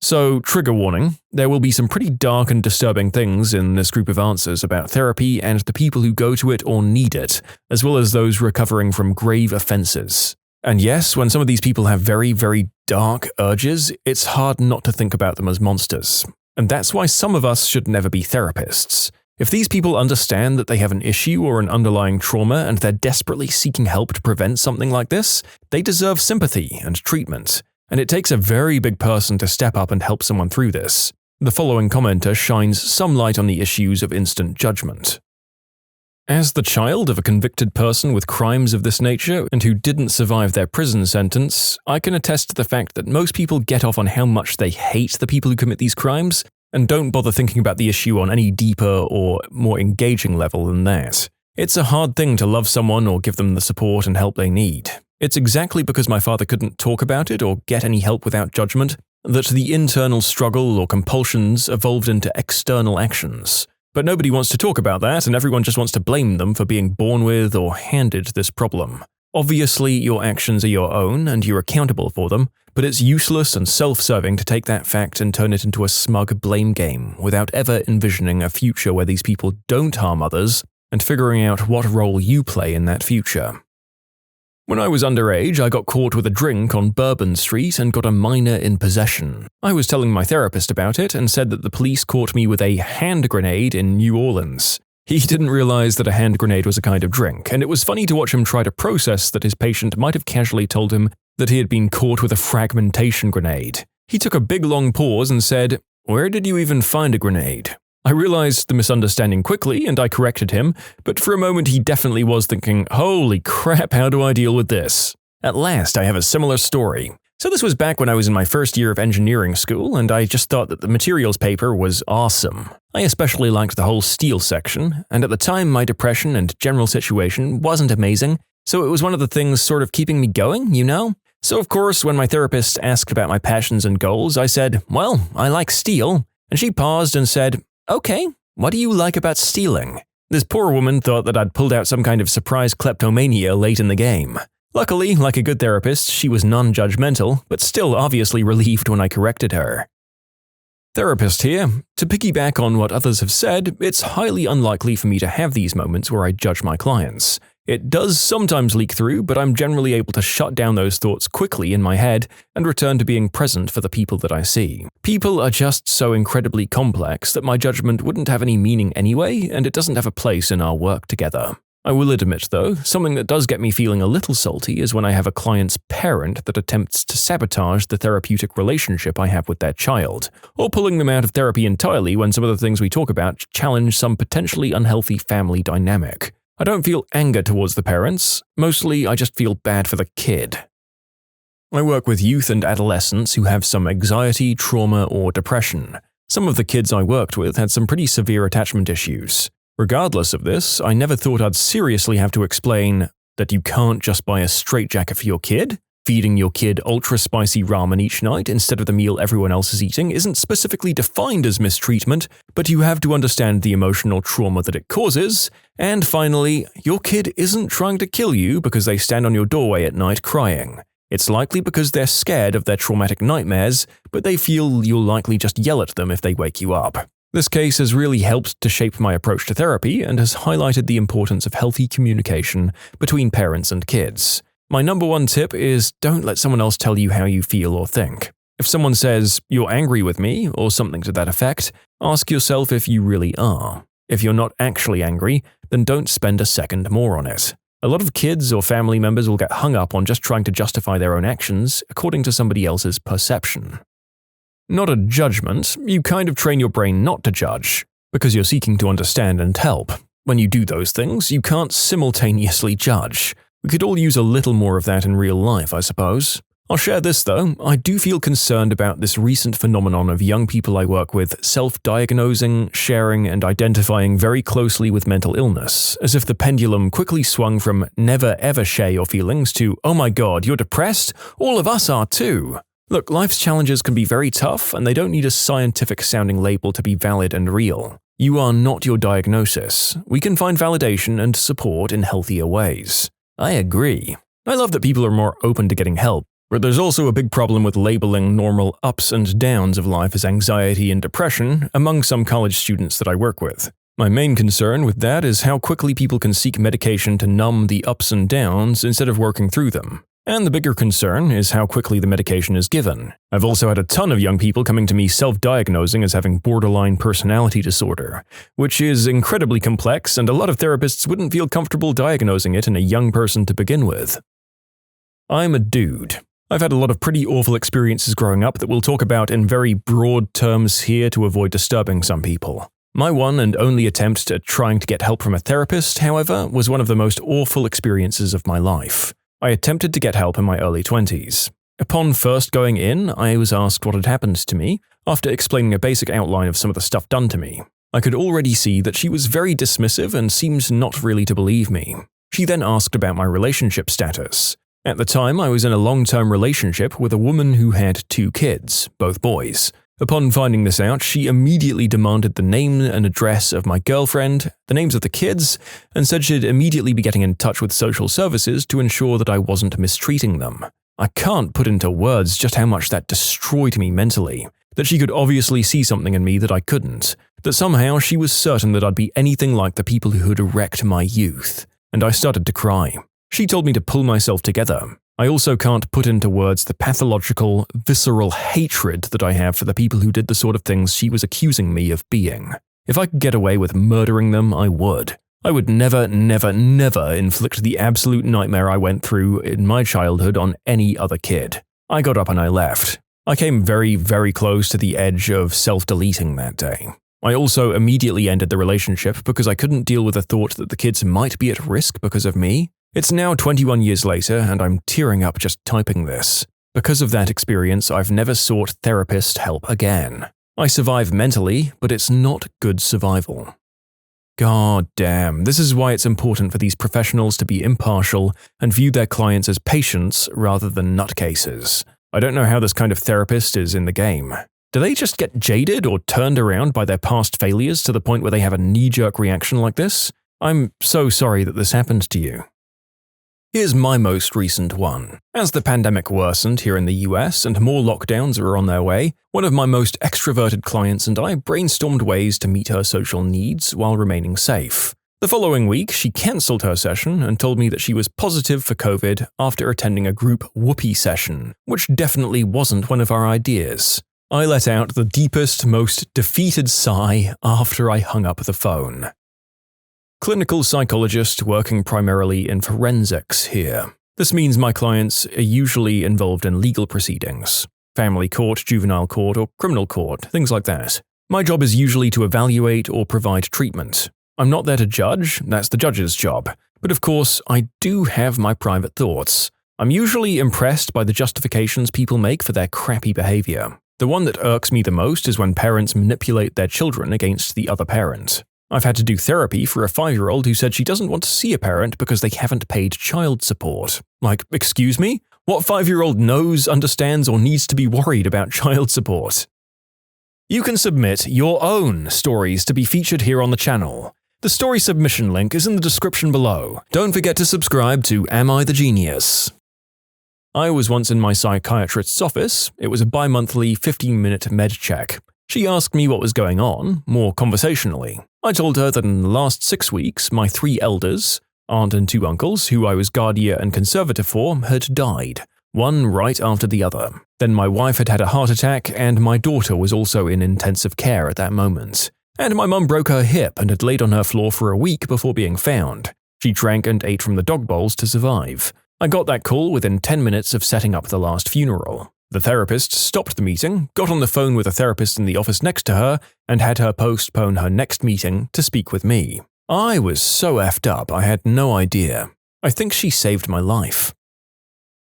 So, trigger warning, there will be some pretty dark and disturbing things in this group of answers about therapy and the people who go to it or need it, as well as those recovering from grave offenses. And yes, when some of these people have very, very dark urges, it's hard not to think about them as monsters. And that's why some of us should never be therapists. If these people understand that they have an issue or an underlying trauma and they're desperately seeking help to prevent something like this, they deserve sympathy and treatment. And it takes a very big person to step up and help someone through this. The following commenter shines some light on the issues of instant judgment. As the child of a convicted person with crimes of this nature and who didn't survive their prison sentence, I can attest to the fact that most people get off on how much they hate the people who commit these crimes and don't bother thinking about the issue on any deeper or more engaging level than that. It's a hard thing to love someone or give them the support and help they need. It's exactly because my father couldn't talk about it or get any help without judgment that the internal struggle or compulsions evolved into external actions. But nobody wants to talk about that, and everyone just wants to blame them for being born with or handed this problem. Obviously, your actions are your own, and you're accountable for them, but it's useless and self-serving to take that fact and turn it into a smug blame game without ever envisioning a future where these people don't harm others and figuring out what role you play in that future. When I was underage, I got caught with a drink on Bourbon Street and got a minor in possession. I was telling my therapist about it and said that the police caught me with a hand grenade in New Orleans. He didn't realize that a hand grenade was a kind of drink, and it was funny to watch him try to process that his patient might have casually told him that he had been caught with a fragmentation grenade. He took a big long pause and said, "Where did you even find a grenade?" I realized the misunderstanding quickly and I corrected him, but for a moment he definitely was thinking, holy crap, how do I deal with this? At last, I have a similar story. So this was back when I was in my first year of engineering school, and I just thought that the materials paper was awesome. I especially liked the whole steel section, and at the time my depression and general situation wasn't amazing, so it was one of the things sort of keeping me going, you know? So of course, when my therapist asked about my passions and goals, I said, well, I like steel, and she paused and said, okay, what do you like about stealing? This poor woman thought that I'd pulled out some kind of surprise kleptomania late in the game. Luckily, like a good therapist, she was non-judgmental, but still obviously relieved when I corrected her. Therapist here. To piggyback on what others have said, it's highly unlikely for me to have these moments where I judge my clients. It does sometimes leak through, but I'm generally able to shut down those thoughts quickly in my head and return to being present for the people that I see. People are just so incredibly complex that my judgment wouldn't have any meaning anyway, and it doesn't have a place in our work together. I will admit, though, something that does get me feeling a little salty is when I have a client's parent that attempts to sabotage the therapeutic relationship I have with their child, or pulling them out of therapy entirely when some of the things we talk about challenge some potentially unhealthy family dynamic. I don't feel anger towards the parents, mostly I just feel bad for the kid. I work with youth and adolescents who have some anxiety, trauma, or depression. Some of the kids I worked with had some pretty severe attachment issues. Regardless of this, I never thought I'd seriously have to explain that you can't just buy a straitjacket for your kid. Feeding your kid ultra-spicy ramen each night instead of the meal everyone else is eating isn't specifically defined as mistreatment, but you have to understand the emotional trauma that it causes. And finally, your kid isn't trying to kill you because they stand on your doorway at night crying. It's likely because they're scared of their traumatic nightmares, but they feel you'll likely just yell at them if they wake you up. This case has really helped to shape my approach to therapy and has highlighted the importance of healthy communication between parents and kids. My number one tip is don't let someone else tell you how you feel or think. If someone says, "You're angry with me," or something to that effect, ask yourself if you really are. If you're not actually angry, then don't spend a second more on it. A lot of kids or family members will get hung up on just trying to justify their own actions according to somebody else's perception. Not a judgment, you kind of train your brain not to judge, because you're seeking to understand and help. When you do those things, you can't simultaneously judge. We could all use a little more of that in real life, I suppose. I'll share this though, I do feel concerned about this recent phenomenon of young people I work with self-diagnosing, sharing, and identifying very closely with mental illness, as if the pendulum quickly swung from never ever share your feelings to, "Oh my god, you're depressed? All of us are too." Look, life's challenges can be very tough and they don't need a scientific-sounding label to be valid and real. You are not your diagnosis. We can find validation and support in healthier ways. I agree. I love that people are more open to getting help, but there's also a big problem with labeling normal ups and downs of life as anxiety and depression among some college students that I work with. My main concern with that is how quickly people can seek medication to numb the ups and downs instead of working through them. And the bigger concern is how quickly the medication is given. I've also had a ton of young people coming to me self-diagnosing as having borderline personality disorder, which is incredibly complex and a lot of therapists wouldn't feel comfortable diagnosing it in a young person to begin with. I'm a dude. I've had a lot of pretty awful experiences growing up that we'll talk about in very broad terms here to avoid disturbing some people. My one and only attempt at trying to get help from a therapist, however, was one of the most awful experiences of my life. I attempted to get help in my early 20s. Upon first going in, I was asked what had happened to me, after explaining a basic outline of some of the stuff done to me. I could already see that she was very dismissive and seemed not really to believe me. She then asked about my relationship status. At the time, I was in a long-term relationship with a woman who had 2 kids, both boys. Upon finding this out, she immediately demanded the name and address of my girlfriend, the names of the kids, and said she'd immediately be getting in touch with social services to ensure that I wasn't mistreating them. I can't put into words just how much that destroyed me mentally, that she could obviously see something in me that I couldn't, that somehow she was certain that I'd be anything like the people who had wrecked my youth, and I started to cry. She told me to pull myself together. I also can't put into words the pathological, visceral hatred that I have for the people who did the sort of things she was accusing me of being. If I could get away with murdering them, I would. I would never, never, never inflict the absolute nightmare I went through in my childhood on any other kid. I got up and I left. I came very, very close to the edge of self-deleting that day. I also immediately ended the relationship because I couldn't deal with the thought that the kids might be at risk because of me. It's now 21 years later and I'm tearing up just typing this. Because of that experience, I've never sought therapist help again. I survive mentally, but it's not good survival. God damn, this is why it's important for these professionals to be impartial and view their clients as patients rather than nutcases. I don't know how this kind of therapist is in the game. Do they just get jaded or turned around by their past failures to the point where they have a knee-jerk reaction like this? I'm so sorry that this happened to you. Here's my most recent one. As the pandemic worsened here in the US and more lockdowns were on their way, one of my most extroverted clients and I brainstormed ways to meet her social needs while remaining safe. The following week, she cancelled her session and told me that she was positive for COVID after attending a group whoopee session, which definitely wasn't one of our ideas. I let out the deepest, most defeated sigh after I hung up the phone. Clinical psychologist working primarily in forensics here. This means my clients are usually involved in legal proceedings, family court, juvenile court, or criminal court, things like that. My job is usually to evaluate or provide treatment. I'm not there to judge, that's the judge's job. But of course, I do have my private thoughts. I'm usually impressed by the justifications people make for their crappy behavior. The one that irks me the most is when parents manipulate their children against the other parent. I've had to do therapy for a 5-year-old who said she doesn't want to see a parent because they haven't paid child support. Like, excuse me? What 5-year-old knows, understands, or needs to be worried about child support? You can submit your own stories to be featured here on the channel. The story submission link is in the description below. Don't forget to subscribe to Am I the Genius? I was once in my psychiatrist's office. It was a bi-monthly 15-minute med check. She asked me what was going on, more conversationally. I told her that in the last 6 weeks, my 3 elders, aunt and 2 uncles, who I was guardian and conservator for, had died, one right after the other. Then my wife had had a heart attack, and my daughter was also in intensive care at that moment. And my mum broke her hip and had laid on her floor for a week before being found. She drank and ate from the dog bowls to survive. I got that call within 10 minutes of setting up the last funeral. The therapist stopped the meeting, got on the phone with a therapist in the office next to her, and had her postpone her next meeting to speak with me. I was so effed up I had no idea. I think she saved my life.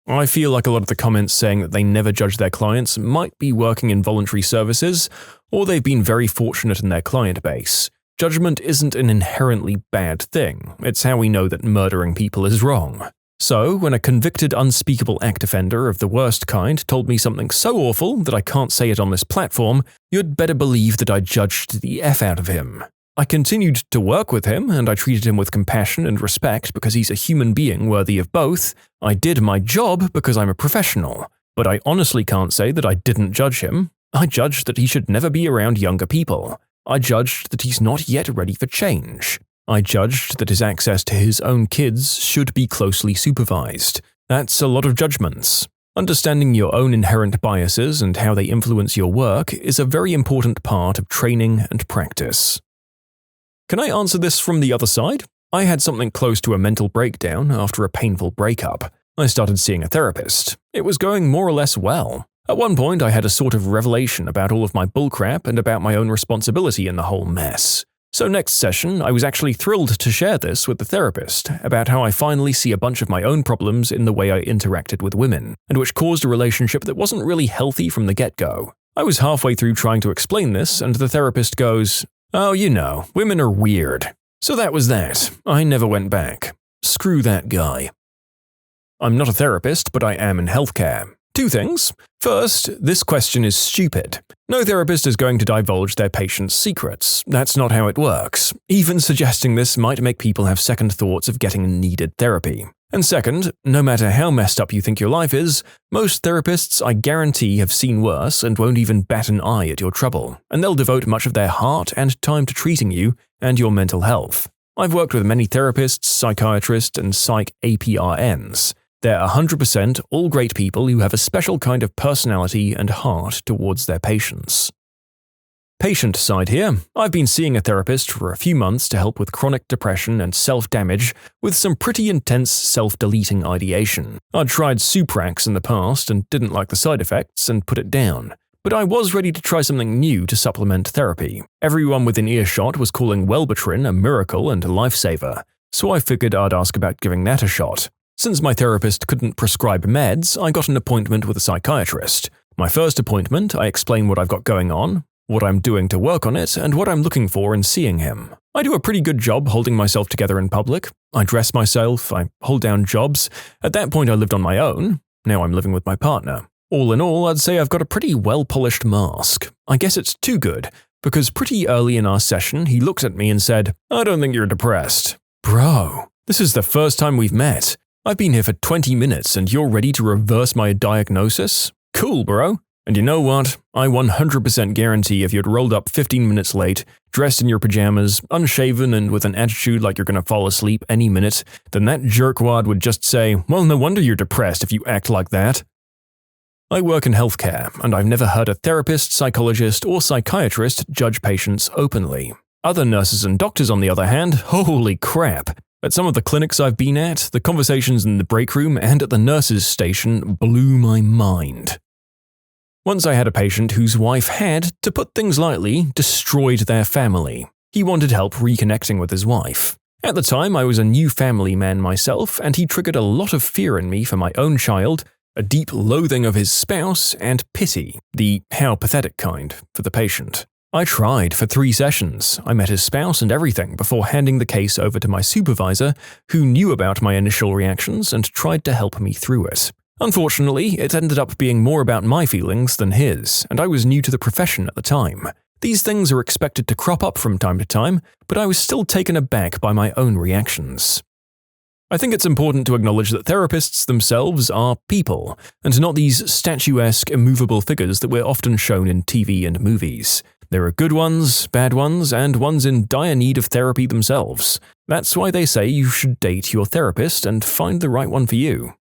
I feel like a lot of the comments saying that they never judge their clients might be working in voluntary services, or they've been very fortunate in their client base. Judgment isn't an inherently bad thing, it's how we know that murdering people is wrong. So, when a convicted unspeakable act offender of the worst kind told me something so awful that I can't say it on this platform, you'd better believe that I judged the F out of him. I continued to work with him, and I treated him with compassion and respect because he's a human being worthy of both. I did my job because I'm a professional, but I honestly can't say that I didn't judge him. I judged that he should never be around younger people. I judged that he's not yet ready for change. I judged that his access to his own kids should be closely supervised. That's a lot of judgments. Understanding your own inherent biases and how they influence your work is a very important part of training and practice. Can I answer this from the other side? I had something close to a mental breakdown after a painful breakup. I started seeing a therapist. It was going more or less well. At one point, I had a sort of revelation about all of my bullcrap and about my own responsibility in the whole mess. So next session, I was actually thrilled to share this with the therapist about how I finally see a bunch of my own problems in the way I interacted with women, and which caused a relationship that wasn't really healthy from the get-go. I was halfway through trying to explain this, and the therapist goes, "Oh, you know, women are weird." So that was that. I never went back. Screw that guy. I'm not a therapist, but I am in healthcare. 2 things. First, this question is stupid. No therapist is going to divulge their patient's secrets. That's not how it works. Even suggesting this might make people have second thoughts of getting needed therapy. And second, no matter how messed up you think your life is, most therapists I guarantee have seen worse and won't even bat an eye at your trouble, and they'll devote much of their heart and time to treating you and your mental health. I've worked with many therapists, psychiatrists, and psych APRNs. They're 100% all great people who have a special kind of personality and heart towards their patients. Patient side here, I've been seeing a therapist for a few months to help with chronic depression and self-damage with some pretty intense self-deleting ideation. I'd tried Suprax in the past and didn't like the side effects and put it down. But I was ready to try something new to supplement therapy. Everyone within earshot was calling Wellbutrin a miracle and a lifesaver, so I figured I'd ask about giving that a shot. Since my therapist couldn't prescribe meds, I got an appointment with a psychiatrist. My first appointment, I explain what I've got going on, what I'm doing to work on it, and what I'm looking for in seeing him. I do a pretty good job holding myself together in public. I dress myself, I hold down jobs. At that point I lived on my own. Now I'm living with my partner. All in all, I'd say I've got a pretty well-polished mask. I guess it's too good, because pretty early in our session he looked at me and said, "I don't think you're depressed." Bro, this is the first time we've met. I've been here for 20 minutes and you're ready to reverse my diagnosis? Cool, bro. And you know what? I 100% guarantee if you'd rolled up 15 minutes late, dressed in your pajamas, unshaven and with an attitude like you're gonna fall asleep any minute, then that jerkwad would just say, "Well, no wonder you're depressed if you act like that." I work in healthcare, and I've never heard a therapist, psychologist, or psychiatrist judge patients openly. Other nurses and doctors, on the other hand, holy crap. At some of the clinics I've been at, the conversations in the break room and at the nurses' station blew my mind. Once I had a patient whose wife had, to put things lightly, destroyed their family. He wanted help reconnecting with his wife. At the time, I was a new family man myself, and he triggered a lot of fear in me for my own child, a deep loathing of his spouse, and pity, the how pathetic kind, for the patient. I tried for 3 sessions. I met his spouse and everything before handing the case over to my supervisor, who knew about my initial reactions and tried to help me through it. Unfortunately, it ended up being more about my feelings than his, and I was new to the profession at the time. These things are expected to crop up from time to time, but I was still taken aback by my own reactions. I think it's important to acknowledge that therapists themselves are people, and not these statuesque, immovable figures that we're often shown in TV and movies. There are good ones, bad ones, and ones in dire need of therapy themselves. That's why they say you should date your therapist and find the right one for you.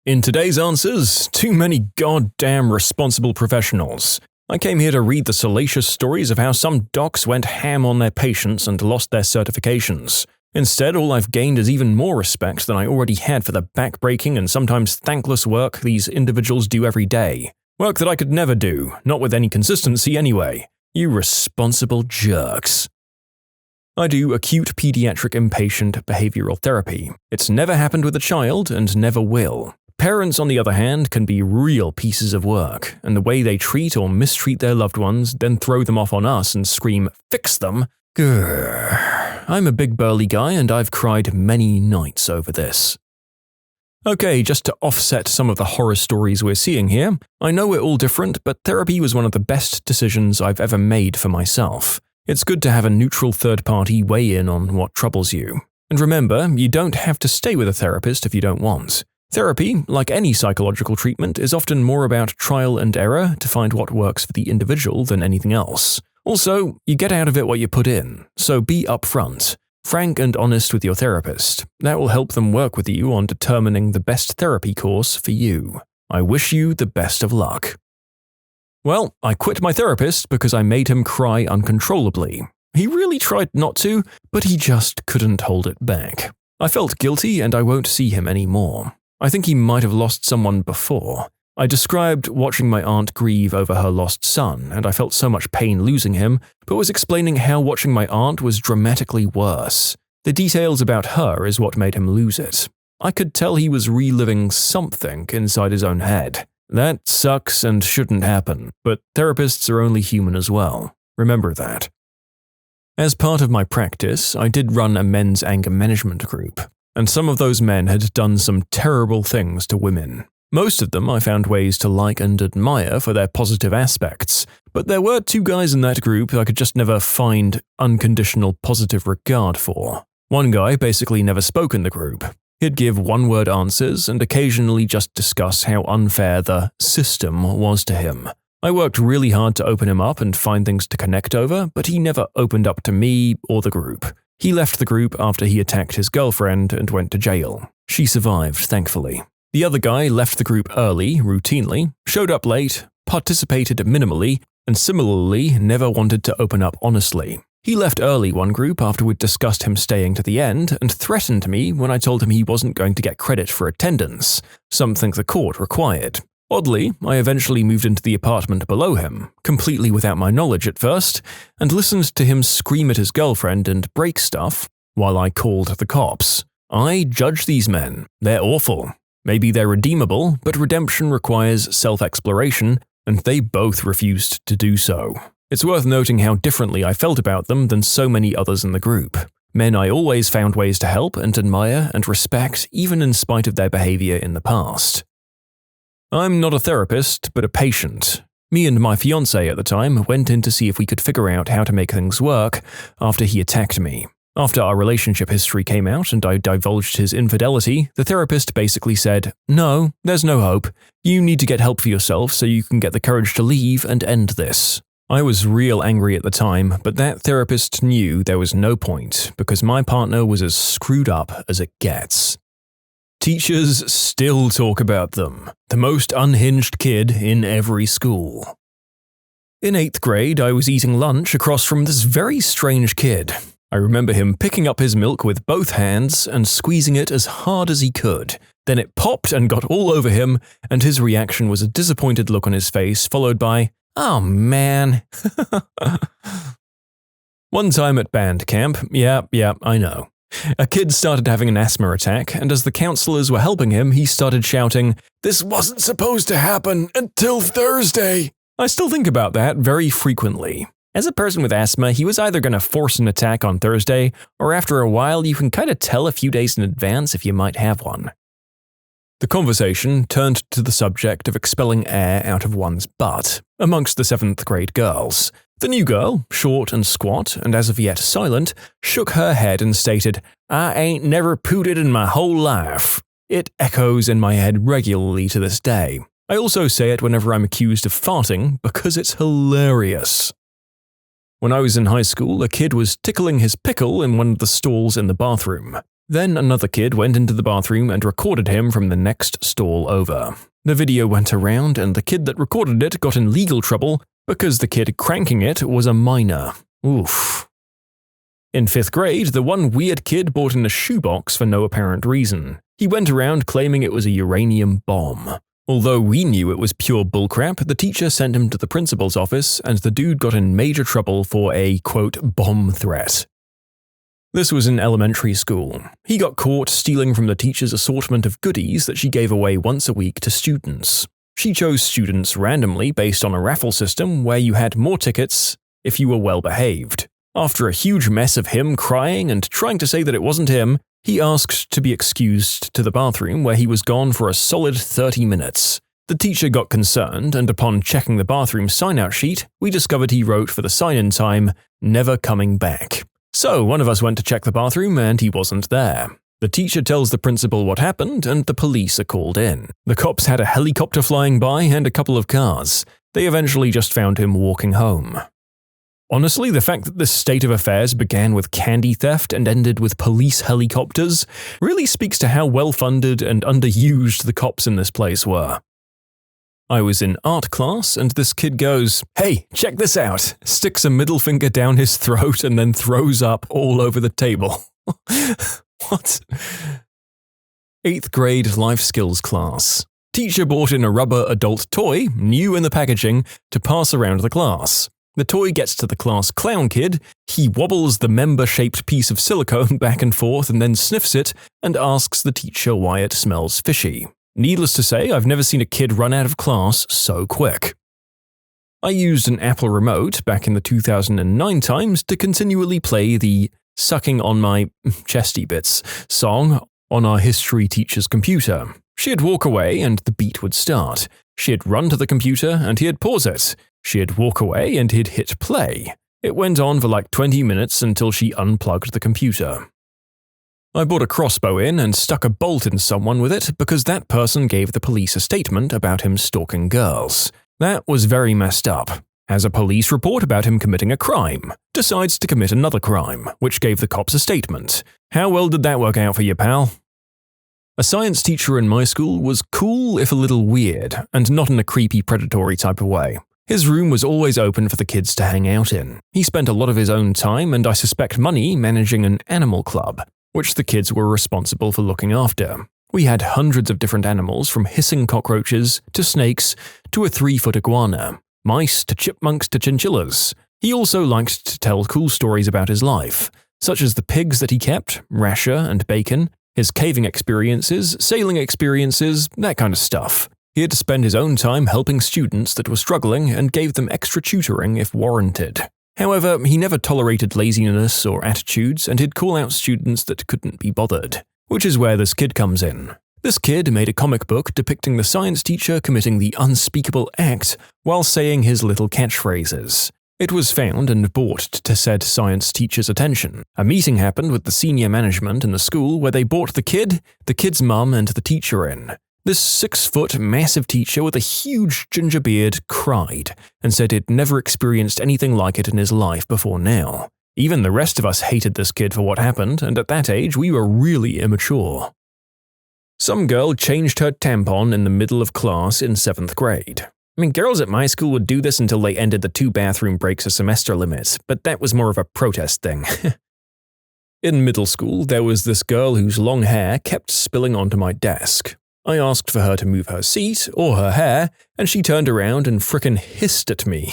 In today's answers, too many goddamn responsible professionals. I came here to read the salacious stories of how some docs went ham on their patients and lost their certifications. Instead, all I've gained is even more respect than I already had for the backbreaking and sometimes thankless work these individuals do every day. Work that I could never do, not with any consistency anyway. You responsible jerks. I do acute pediatric inpatient behavioral therapy. It's never happened with a child and never will. Parents, on the other hand, can be real pieces of work, and the way they treat or mistreat their loved ones, then throw them off on us and scream, "Fix them!" Grrr. I'm a big burly guy and I've cried many nights over this. Okay, just to offset some of the horror stories we're seeing here, I know we're all different, but therapy was one of the best decisions I've ever made for myself. It's good to have a neutral third party weigh in on what troubles you. And remember, you don't have to stay with a therapist if you don't want. Therapy, like any psychological treatment, is often more about trial and error to find what works for the individual than anything else. Also, you get out of it what you put in, so be upfront, frank and honest with your therapist. That will help them work with you on determining the best therapy course for you. I wish you the best of luck. Well, I quit my therapist because I made him cry uncontrollably. He really tried not to, but he just couldn't hold it back. I felt guilty and I won't see him anymore. I think he might have lost someone before. I described watching my aunt grieve over her lost son, and I felt so much pain losing him, but was explaining how watching my aunt was dramatically worse. The details about her is what made him lose it. I could tell he was reliving something inside his own head. That sucks and shouldn't happen, but therapists are only human as well. Remember that. As part of my practice, I did run a men's anger management group. And some of those men had done some terrible things to women. Most of them I found ways to like and admire for their positive aspects, but there were 2 guys in that group I could just never find unconditional positive regard for. One guy basically never spoke in the group. He'd give one-word answers and occasionally just discuss how unfair the system was to him. I worked really hard to open him up and find things to connect over, but he never opened up to me or the group. He left the group after he attacked his girlfriend and went to jail. She survived, thankfully. The other guy left the group early, routinely, showed up late, participated minimally, and similarly never wanted to open up honestly. He left early one group after we'd discussed him staying to the end and threatened me when I told him he wasn't going to get credit for attendance, something the court required. Oddly, I eventually moved into the apartment below him, completely without my knowledge at first, and listened to him scream at his girlfriend and break stuff while I called the cops. I judge these men. They're awful. Maybe they're redeemable, but redemption requires self-exploration, and they both refused to do so. It's worth noting how differently I felt about them than so many others in the group. Men I always found ways to help and admire and respect, even in spite of their behavior in the past. I'm not a therapist, but a patient. Me and my fiancé at the time went in to see if we could figure out how to make things work after he attacked me. After our relationship history came out and I divulged his infidelity, the therapist basically said, "No, there's no hope. You need to get help for yourself so you can get the courage to leave and end this." I was real angry at the time, but that therapist knew there was no point because my partner was as screwed up as it gets. Teachers still talk about them, the most unhinged kid in every school. In 8th grade, I was eating lunch across from this very strange kid. I remember him picking up his milk with both hands and squeezing it as hard as he could. Then it popped and got all over him, and his reaction was a disappointed look on his face, followed by, "Oh man." One time at band camp, yeah, I know. A kid started having an asthma attack, and as the counselors were helping him, he started shouting, "This wasn't supposed to happen until Thursday." I still think about that very frequently. As a person with asthma, he was either going to force an attack on Thursday, or after a while you can kind of tell a few days in advance if you might have one. The conversation turned to the subject of expelling air out of one's butt amongst the 7th grade girls. The new girl, short and squat, and as of yet silent, shook her head and stated, "I ain't never pooted in my whole life." It echoes in my head regularly to this day. I also say it whenever I'm accused of farting because it's hilarious. When I was in high school, a kid was tickling his pickle in one of the stalls in the bathroom. Then another kid went into the bathroom and recorded him from the next stall over. The video went around, and the kid that recorded it got in legal trouble because the kid cranking it was a minor. Oof. In 5th grade, the one weird kid bought in a shoebox for no apparent reason. He went around claiming it was a uranium bomb. Although we knew it was pure bullcrap, the teacher sent him to the principal's office, and the dude got in major trouble for a, quote, bomb threat. This was in elementary school. He got caught stealing from the teacher's assortment of goodies that she gave away once a week to students. She chose students randomly based on a raffle system where you had more tickets if you were well behaved. After a huge mess of him crying and trying to say that it wasn't him, he asked to be excused to the bathroom where he was gone for a solid 30 minutes. The teacher got concerned, and upon checking the bathroom sign-out sheet, we discovered he wrote for the sign-in time, "Never coming back." So one of us went to check the bathroom and he wasn't there. The teacher tells the principal what happened and the police are called in. The cops had a helicopter flying by and a couple of cars. They eventually just found him walking home. Honestly, the fact that this state of affairs began with candy theft and ended with police helicopters really speaks to how well-funded and underused the cops in this place were. I was in art class, and this kid goes, "Hey, check this out," sticks a middle finger down his throat and then throws up all over the table. What? 8th grade life skills class. Teacher brought in a rubber adult toy, new in the packaging, to pass around the class. The toy gets to the class clown kid, he wobbles the member-shaped piece of silicone back and forth and then sniffs it and asks the teacher why it smells fishy. Needless to say, I've never seen a kid run out of class so quick. I used an Apple remote back in the 2009 times to continually play the "Sucking on My Chesty Bits" song on our history teacher's computer. She'd walk away and the beat would start. She'd run to the computer and he'd pause it. She'd walk away and he'd hit play. It went on for like 20 minutes until she unplugged the computer. I brought a crossbow in and stuck a bolt in someone with it because that person gave the police a statement about him stalking girls. That was very messed up. Has a police report about him committing a crime. Decides to commit another crime, which gave the cops a statement. How well did that work out for you, pal? A science teacher in my school was cool if a little weird, and not in a creepy predatory type of way. His room was always open for the kids to hang out in. He spent a lot of his own time, and I suspect money, managing an animal club, which the kids were responsible for looking after. We had hundreds of different animals, from hissing cockroaches to snakes to a 3-foot iguana, mice to chipmunks to chinchillas. He also liked to tell cool stories about his life, such as the pigs that he kept, Rasher and Bacon, his caving experiences, sailing experiences, that kind of stuff. He had to spend his own time helping students that were struggling and gave them extra tutoring if warranted. However, he never tolerated laziness or attitudes, and he'd call out students that couldn't be bothered, which is where this kid comes in. This kid made a comic book depicting the science teacher committing the unspeakable act while saying his little catchphrases. It was found and brought to said science teacher's attention. A meeting happened with the senior management in the school where they brought the kid's mum, and the teacher in. This 6-foot massive teacher with a huge ginger beard cried and said he'd never experienced anything like it in his life before now. Even the rest of us hated this kid for what happened, and at that age we were really immature. Some girl changed her tampon in the middle of class in 7th grade. I mean, girls at my school would do this until they ended the 2 bathroom breaks a semester limit, but that was more of a protest thing. In middle school, there was this girl whose long hair kept spilling onto my desk. I asked for her to move her seat or her hair, and she turned around and frickin' hissed at me.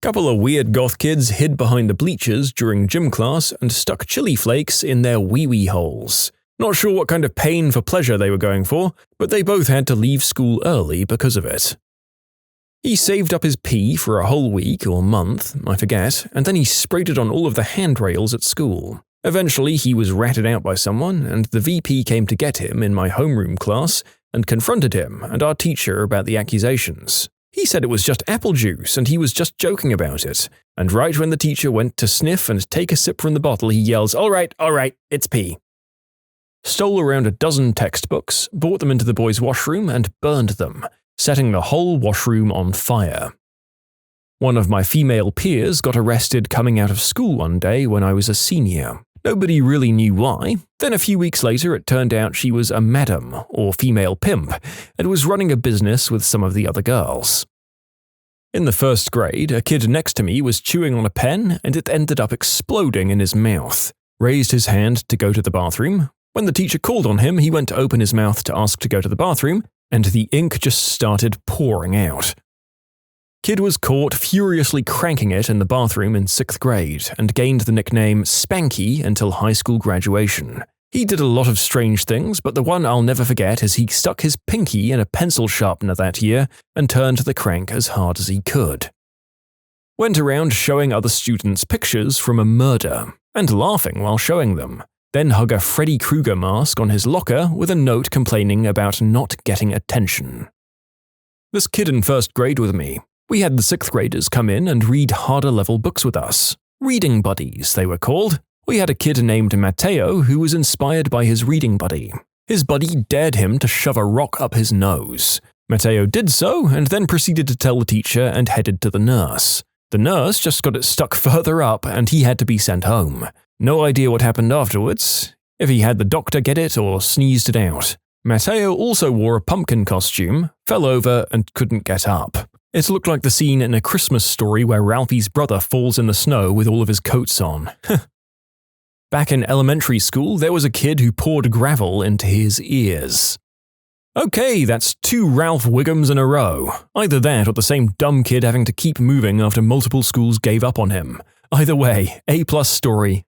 Couple of weird goth kids hid behind the bleachers during gym class and stuck chili flakes in their wee-wee holes. Not sure what kind of pain for pleasure they were going for, but they both had to leave school early because of it. He saved up his pee for a whole week or month, I forget, and then he sprayed it on all of the handrails at school. Eventually, he was ratted out by someone, and the VP came to get him in my homeroom class and confronted him and our teacher about the accusations. He said it was just apple juice and he was just joking about it, and right when the teacher went to sniff and take a sip from the bottle, he yells, all right, it's pee." Stole around a dozen textbooks, brought them into the boys' washroom, and burned them, setting the whole washroom on fire. One of my female peers got arrested coming out of school one day when I was a senior. Nobody really knew why. Then a few weeks later it turned out she was a madam, or female pimp, and was running a business with some of the other girls. In the first grade, a kid next to me was chewing on a pen and it ended up exploding in his mouth. Raised his hand to go to the bathroom. When the teacher called on him, he went to open his mouth to ask to go to the bathroom, and the ink just started pouring out. Kid was caught furiously cranking it in the bathroom in 6th grade and gained the nickname Spanky until high school graduation. He did a lot of strange things, but the one I'll never forget is he stuck his pinky in a pencil sharpener that year and turned the crank as hard as he could. Went around showing other students pictures from a murder and laughing while showing them. Then hung a Freddy Krueger mask on his locker with a note complaining about not getting attention. This kid in 1st grade with me. We had the 6th graders come in and read harder level books with us. Reading buddies, they were called. We had a kid named Matteo who was inspired by his reading buddy. His buddy dared him to shove a rock up his nose. Matteo did so and then proceeded to tell the teacher and headed to the nurse. The nurse just got it stuck further up and he had to be sent home. No idea what happened afterwards, if he had the doctor get it or sneezed it out. Matteo also wore a pumpkin costume, fell over and couldn't get up. It looked like the scene in A Christmas Story where Ralphie's brother falls in the snow with all of his coats on. Back in elementary school, there was a kid who poured gravel into his ears. Okay, that's 2 Ralph Wiggums in a row. Either that or the same dumb kid having to keep moving after multiple schools gave up on him. Either way, A+ story.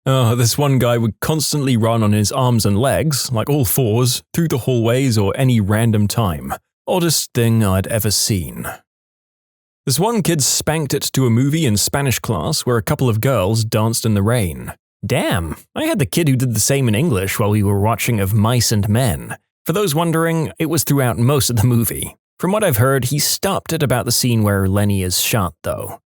This one guy would constantly run on his arms and legs, like all fours, through the hallways or any random time. Oddest thing I'd ever seen. This one kid spanked it to a movie in Spanish class where a couple of girls danced in the rain. Damn, I had the kid who did the same in English while we were watching Of Mice and Men. For those wondering, it was throughout most of the movie. From what I've heard, he stopped at about the scene where Lenny is shot, though.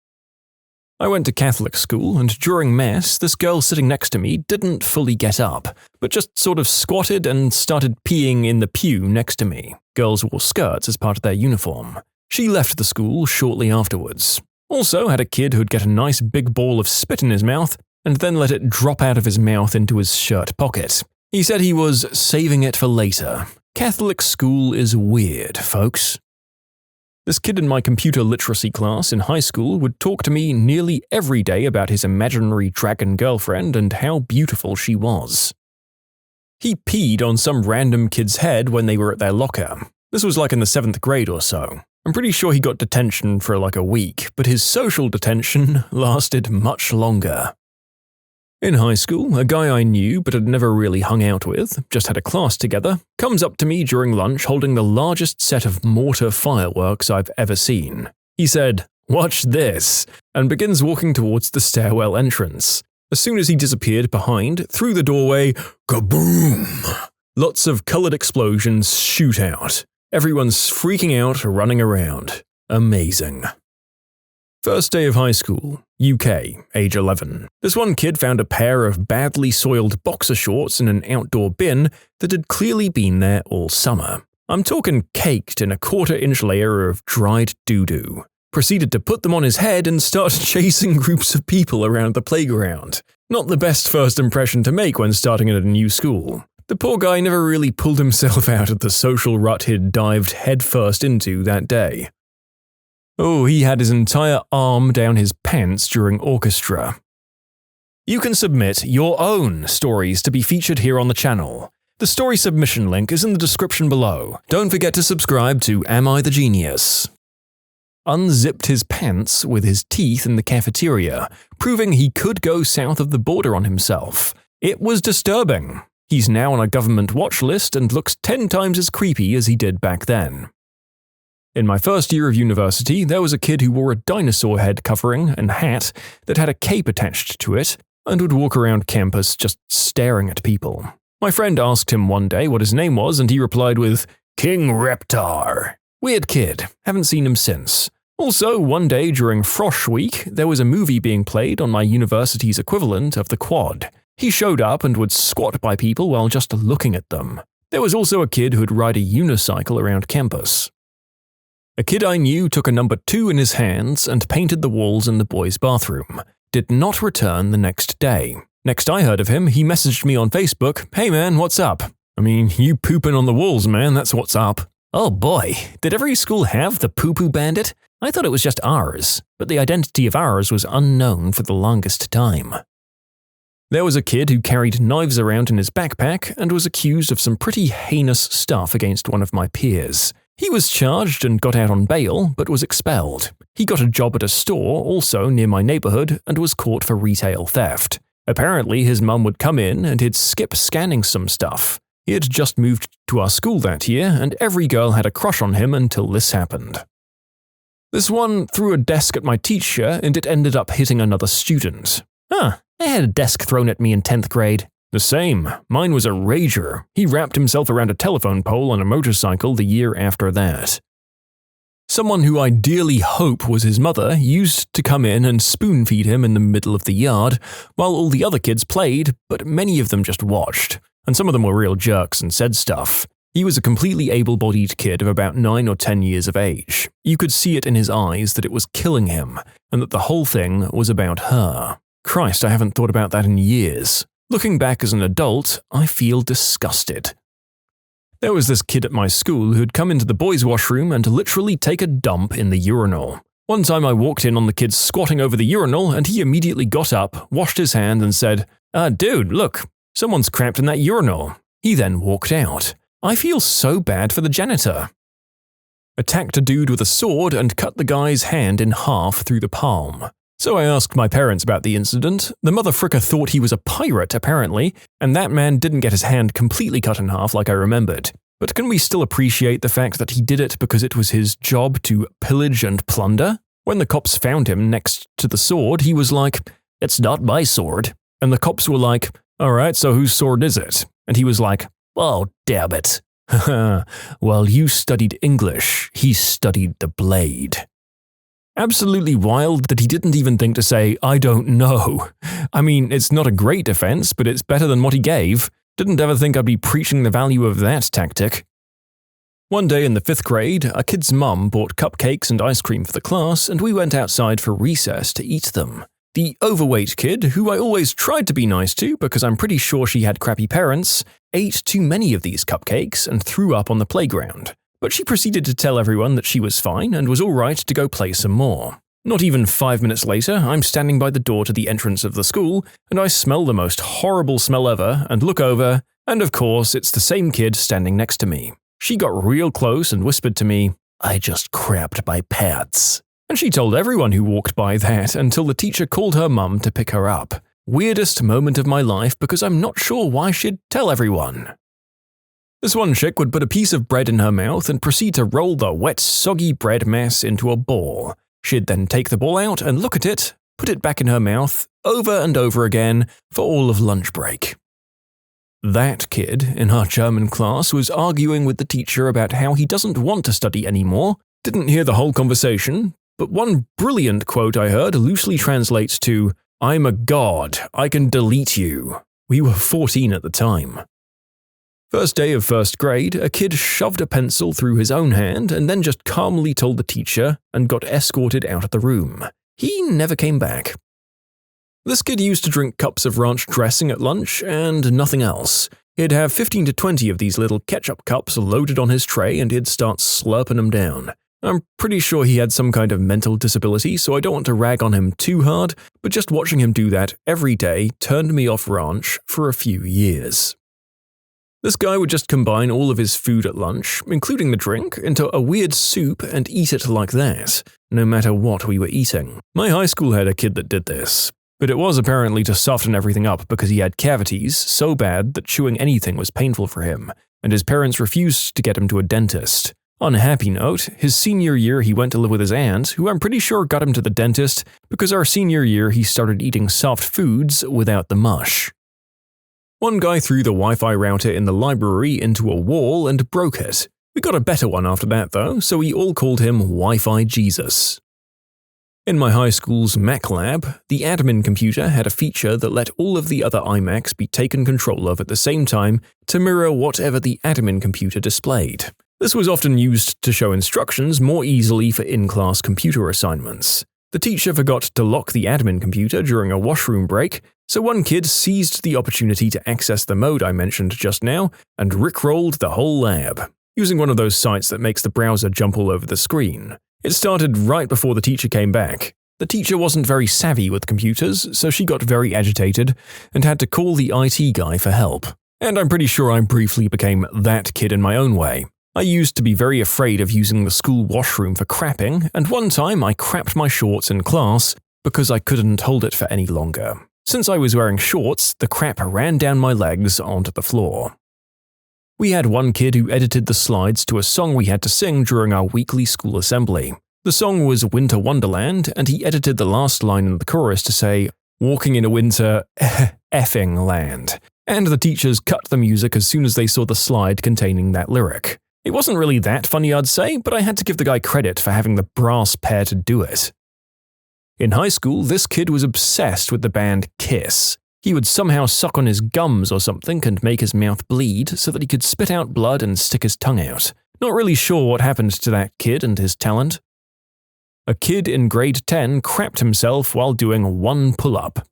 I went to Catholic school, and during Mass, this girl sitting next to me didn't fully get up, but just sort of squatted and started peeing in the pew next to me. Girls wore skirts as part of their uniform. She left the school shortly afterwards. Also had a kid who'd get a nice big ball of spit in his mouth, and then let it drop out of his mouth into his shirt pocket. He said he was saving it for later. Catholic school is weird, folks. This kid in my computer literacy class in high school would talk to me nearly every day about his imaginary dragon girlfriend and how beautiful she was. He peed on some random kid's head when they were at their locker. This was like in the 7th grade or so. I'm pretty sure he got detention for like a week, but his social detention lasted much longer. In high school, a guy I knew but had never really hung out with, just had a class together, comes up to me during lunch holding the largest set of mortar fireworks I've ever seen. He said, "Watch this," and begins walking towards the stairwell entrance. As soon as he disappeared behind, through the doorway, kaboom! Lots of colored explosions shoot out. Everyone's freaking out, running around. Amazing. First day of high school, UK, age 11. This one kid found a pair of badly soiled boxer shorts in an outdoor bin that had clearly been there all summer. I'm talking caked in a 1/4-inch layer of dried doo-doo. Proceeded to put them on his head and start chasing groups of people around the playground. Not the best first impression to make when starting at a new school. The poor guy never really pulled himself out of the social rut he'd dived headfirst into that day. Oh, he had his entire arm down his pants during orchestra. You can submit your own stories to be featured here on the channel. The story submission link is in the description below. Don't forget to subscribe to Am I the Genius? unzipped his pants with his teeth in the cafeteria, proving he could go south of the border on himself. It was disturbing. He's now on a government watch list and looks 10 times as creepy as he did back then. In my first year of university, there was a kid who wore a dinosaur head covering and hat that had a cape attached to it and would walk around campus just staring at people. My friend asked him one day what his name was, and he replied with, "King Reptar." Weird kid, haven't seen him since. Also, one day during Frosh Week, there was a movie being played on my university's equivalent of the quad. He showed up and would squat by people while just looking at them. There was also a kid who'd ride a unicycle around campus. A kid I knew took a number 2 in his hands and painted the walls in the boys' bathroom. Did not return the next day. Next I heard of him, he messaged me on Facebook, "Hey man, what's up?" I mean, you pooping on the walls, man, that's what's up. Oh boy, did every school have the poo-poo bandit? I thought it was just ours, but the identity of ours was unknown for the longest time. There was a kid who carried knives around in his backpack and was accused of some pretty heinous stuff against one of my peers. He was charged and got out on bail, but was expelled. He got a job at a store, also near my neighborhood, and was caught for retail theft. Apparently, his mum would come in and he'd skip scanning some stuff. He had just moved to our school that year, and every girl had a crush on him until this happened. This one threw a desk at my teacher, and it ended up hitting another student. I had a desk thrown at me in 10th grade. The same. Mine was a rager. He wrapped himself around a telephone pole on a motorcycle the year after that. Someone who I dearly hope was his mother used to come in and spoon-feed him in the middle of the yard, while all the other kids played, but many of them just watched, and some of them were real jerks and said stuff. He was a completely able-bodied kid of about 9 or 10 years of age. You could see it in his eyes that it was killing him, and that the whole thing was about her. Christ, I haven't thought about that in years. Looking back as an adult, I feel disgusted. There was this kid at my school who'd come into the boys' washroom and literally take a dump in the urinal. One time I walked in on the kid squatting over the urinal and he immediately got up, washed his hand and said, "Dude, look, someone's crapped in that urinal." He then walked out. I feel so bad for the janitor. Attacked a dude with a sword and cut the guy's hand in half through the palm. So I asked my parents about the incident. The motherfricker thought he was a pirate, apparently, and that man didn't get his hand completely cut in half like I remembered. But can we still appreciate the fact that he did it because it was his job to pillage and plunder? When the cops found him next to the sword, he was like, "It's not my sword." And the cops were like, "Alright, so whose sword is it?" And he was like, "Oh, damn it." Haha, while you studied English, he studied the blade. Absolutely wild that he didn't even think to say, "I don't know." I mean, it's not a great defense, but it's better than what he gave. Didn't ever think I'd be preaching the value of that tactic. One day in the 5th grade, a kid's mum bought cupcakes and ice cream for the class, and we went outside for recess to eat them. The overweight kid, who I always tried to be nice to because I'm pretty sure she had crappy parents, ate too many of these cupcakes and threw up on the playground. But she proceeded to tell everyone that she was fine and was all right to go play some more. Not even 5 minutes later, I'm standing by the door to the entrance of the school, and I smell the most horrible smell ever and look over, and of course, it's the same kid standing next to me. She got real close and whispered to me, "I just crapped my pants." And she told everyone who walked by that until the teacher called her mum to pick her up. Weirdest moment of my life because I'm not sure why she'd tell everyone. This one chick would put a piece of bread in her mouth and proceed to roll the wet, soggy bread mess into a ball. She'd then take the ball out and look at it, put it back in her mouth, over and over again, for all of lunch break. That kid, in our German class, was arguing with the teacher about how he doesn't want to study anymore. Didn't hear the whole conversation, but one brilliant quote I heard loosely translates to, "I'm a god, I can delete you." We were 14 at the time. First day of 1st grade, a kid shoved a pencil through his own hand and then just calmly told the teacher and got escorted out of the room. He never came back. This kid used to drink cups of ranch dressing at lunch and nothing else. He'd have 15 to 20 of these little ketchup cups loaded on his tray and he'd start slurping them down. I'm pretty sure he had some kind of mental disability, so I don't want to rag on him too hard, but just watching him do that every day turned me off ranch for a few years. This guy would just combine all of his food at lunch, including the drink, into a weird soup and eat it like that, no matter what we were eating. My high school had a kid that did this, but it was apparently to soften everything up because he had cavities so bad that chewing anything was painful for him, and his parents refused to get him to a dentist. On a happy note, his senior year he went to live with his aunt, who I'm pretty sure got him to the dentist because our senior year he started eating soft foods without the mush. One guy threw the Wi-Fi router in the library into a wall and broke it. We got a better one after that though, so we all called him Wi-Fi Jesus. In my high school's Mac lab, the admin computer had a feature that let all of the other iMacs be taken control of at the same time to mirror whatever the admin computer displayed. This was often used to show instructions more easily for in-class computer assignments. The teacher forgot to lock the admin computer during a washroom break, so one kid seized the opportunity to access the mode I mentioned just now and rickrolled the whole lab, using one of those sites that makes the browser jump all over the screen. It started right before the teacher came back. The teacher wasn't very savvy with computers, so she got very agitated and had to call the IT guy for help. And I'm pretty sure I briefly became that kid in my own way. I used to be very afraid of using the school washroom for crapping, and one time I crapped my shorts in class because I couldn't hold it for any longer. Since I was wearing shorts, the crap ran down my legs onto the floor. We had one kid who edited the slides to a song we had to sing during our weekly school assembly. The song was Winter Wonderland, and he edited the last line in the chorus to say, "Walking in a winter effing land." And the teachers cut the music as soon as they saw the slide containing that lyric. It wasn't really that funny, I'd say, but I had to give the guy credit for having the brass pair to do it. In high school, this kid was obsessed with the band Kiss. He would somehow suck on his gums or something and make his mouth bleed so that he could spit out blood and stick his tongue out. Not really sure what happened to that kid and his talent. A kid in grade 10 crapped himself while doing one pull-up.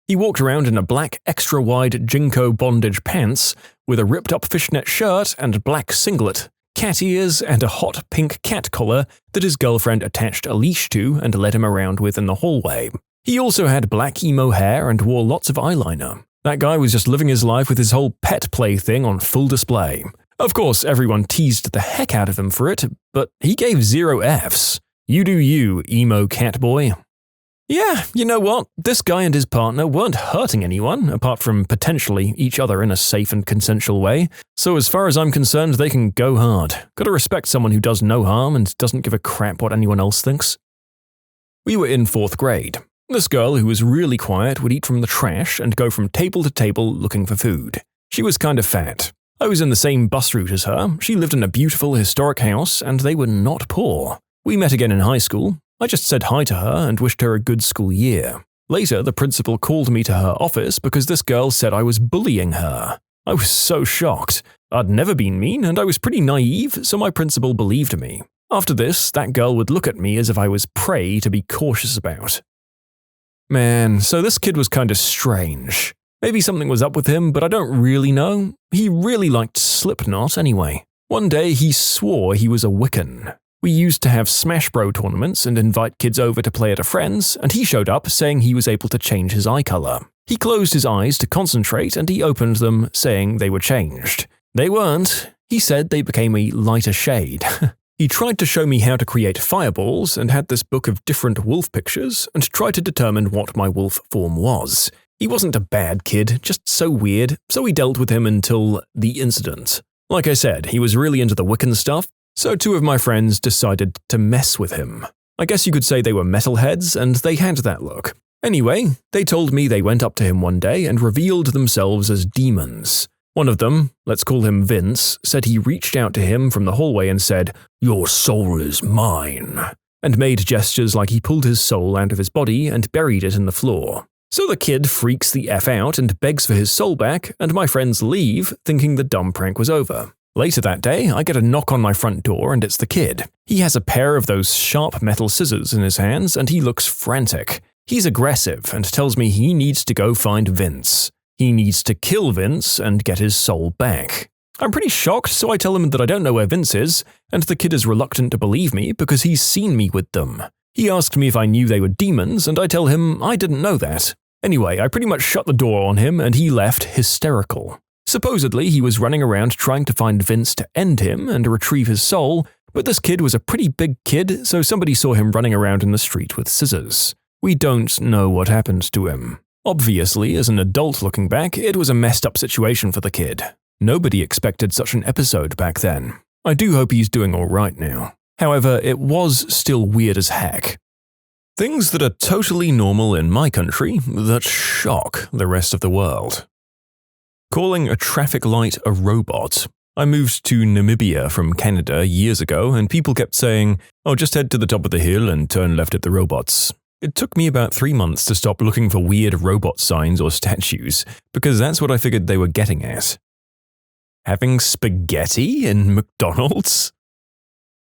He walked around in a black extra-wide Jinko bondage pants with a ripped-up fishnet shirt and black singlet, cat ears, and a hot pink cat collar that his girlfriend attached a leash to and led him around with in the hallway. He also had black emo hair and wore lots of eyeliner. That guy was just living his life with his whole pet play thing on full display. Of course, everyone teased the heck out of him for it, but he gave 0 Fs. You do you, emo cat boy. Yeah, you know what? This guy and his partner weren't hurting anyone, apart from potentially each other in a safe and consensual way, so as far as I'm concerned, they can go hard. Gotta respect someone who does no harm and doesn't give a crap what anyone else thinks. We were in 4th grade. This girl, who was really quiet, would eat from the trash and go from table to table looking for food. She was kind of fat. I was in the same bus route as her. She lived in a beautiful historic house, and they were not poor. We met again in high school. I just said hi to her and wished her a good school year. Later, the principal called me to her office because this girl said I was bullying her. I was so shocked. I'd never been mean, and I was pretty naive, so my principal believed me. After this, that girl would look at me as if I was prey to be cautious about. Man, so this kid was kind of strange. Maybe something was up with him, but I don't really know. He really liked Slipknot anyway. One day he swore he was a Wiccan. We used to have Smash Bro tournaments and invite kids over to play at a friend's, and he showed up saying he was able to change his eye color. He closed his eyes to concentrate and he opened them, saying they were changed. They weren't. He said they became a lighter shade. He tried to show me how to create fireballs and had this book of different wolf pictures and tried to determine what my wolf form was. He wasn't a bad kid, just so weird, so we dealt with him until the incident. Like I said, he was really into the Wiccan stuff, so 2 of my friends decided to mess with him. I guess you could say they were metalheads, and they had that look. Anyway, they told me they went up to him one day and revealed themselves as demons. One of them, let's call him Vince, said he reached out to him from the hallway and said, "Your soul is mine," and made gestures like he pulled his soul out of his body and buried it in the floor. So the kid freaks the F out and begs for his soul back, and my friends leave, thinking the dumb prank was over. Later that day, I get a knock on my front door and it's the kid. He has a pair of those sharp metal scissors in his hands and he looks frantic. He's aggressive and tells me he needs to go find Vince. He needs to kill Vince and get his soul back. I'm pretty shocked, so I tell him that I don't know where Vince is, and the kid is reluctant to believe me because he's seen me with them. He asked me if I knew they were demons, and I tell him I didn't know that. Anyway, I pretty much shut the door on him and he left hysterical. Supposedly, he was running around trying to find Vince to end him and retrieve his soul, but this kid was a pretty big kid, so somebody saw him running around in the street with scissors. We don't know what happened to him. Obviously, as an adult looking back, it was a messed up situation for the kid. Nobody expected such an episode back then. I do hope he's doing alright now. However, it was still weird as heck. Things that are totally normal in my country that shock the rest of the world. Calling a traffic light a robot. I moved to Namibia from Canada years ago, and people kept saying, "Oh, just head to the top of the hill and turn left at the robots." It took me about 3 months to stop looking for weird robot signs or statues, because that's what I figured they were getting at. Having spaghetti in McDonald's?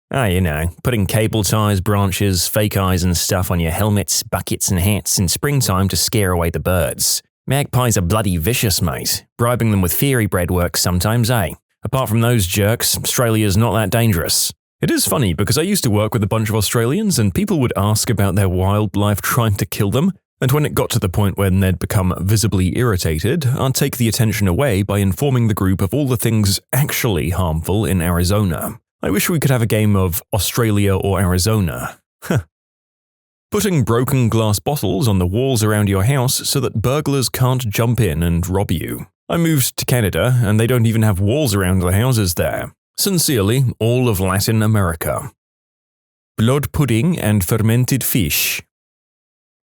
Putting cable ties, branches, fake eyes and stuff on your helmets, buckets and hats in springtime to scare away the birds. Magpies are bloody vicious, mate. Bribing them with fairy bread works sometimes, eh? Apart from those jerks, Australia's not that dangerous. It is funny because I used to work with a bunch of Australians and people would ask about their wildlife trying to kill them, and when it got to the point when they'd become visibly irritated, I'd take the attention away by informing the group of all the things actually harmful in Arizona. I wish we could have a game of Australia or Arizona. Putting broken glass bottles on the walls around your house so that burglars can't jump in and rob you. I moved to Canada and they don't even have walls around the houses there. Sincerely, all of Latin America. Blood pudding and fermented fish.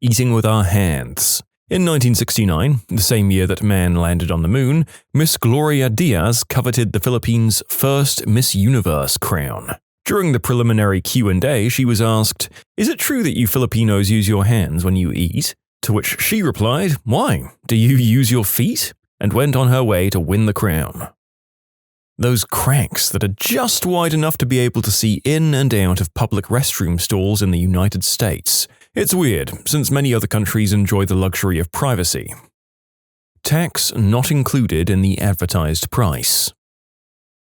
Eating with our hands. In 1969, the same year that man landed on the moon, Miss Gloria Diaz coveted the Philippines' first Miss Universe crown. During the preliminary Q&A, she was asked, "Is it true that you Filipinos use your hands when you eat?" To which she replied, "Why? Do you use your feet?" and went on her way to win the crown. Those cracks that are just wide enough to be able to see in and out of public restroom stalls in the United States. It's weird, since many other countries enjoy the luxury of privacy. Tax not included in the advertised price.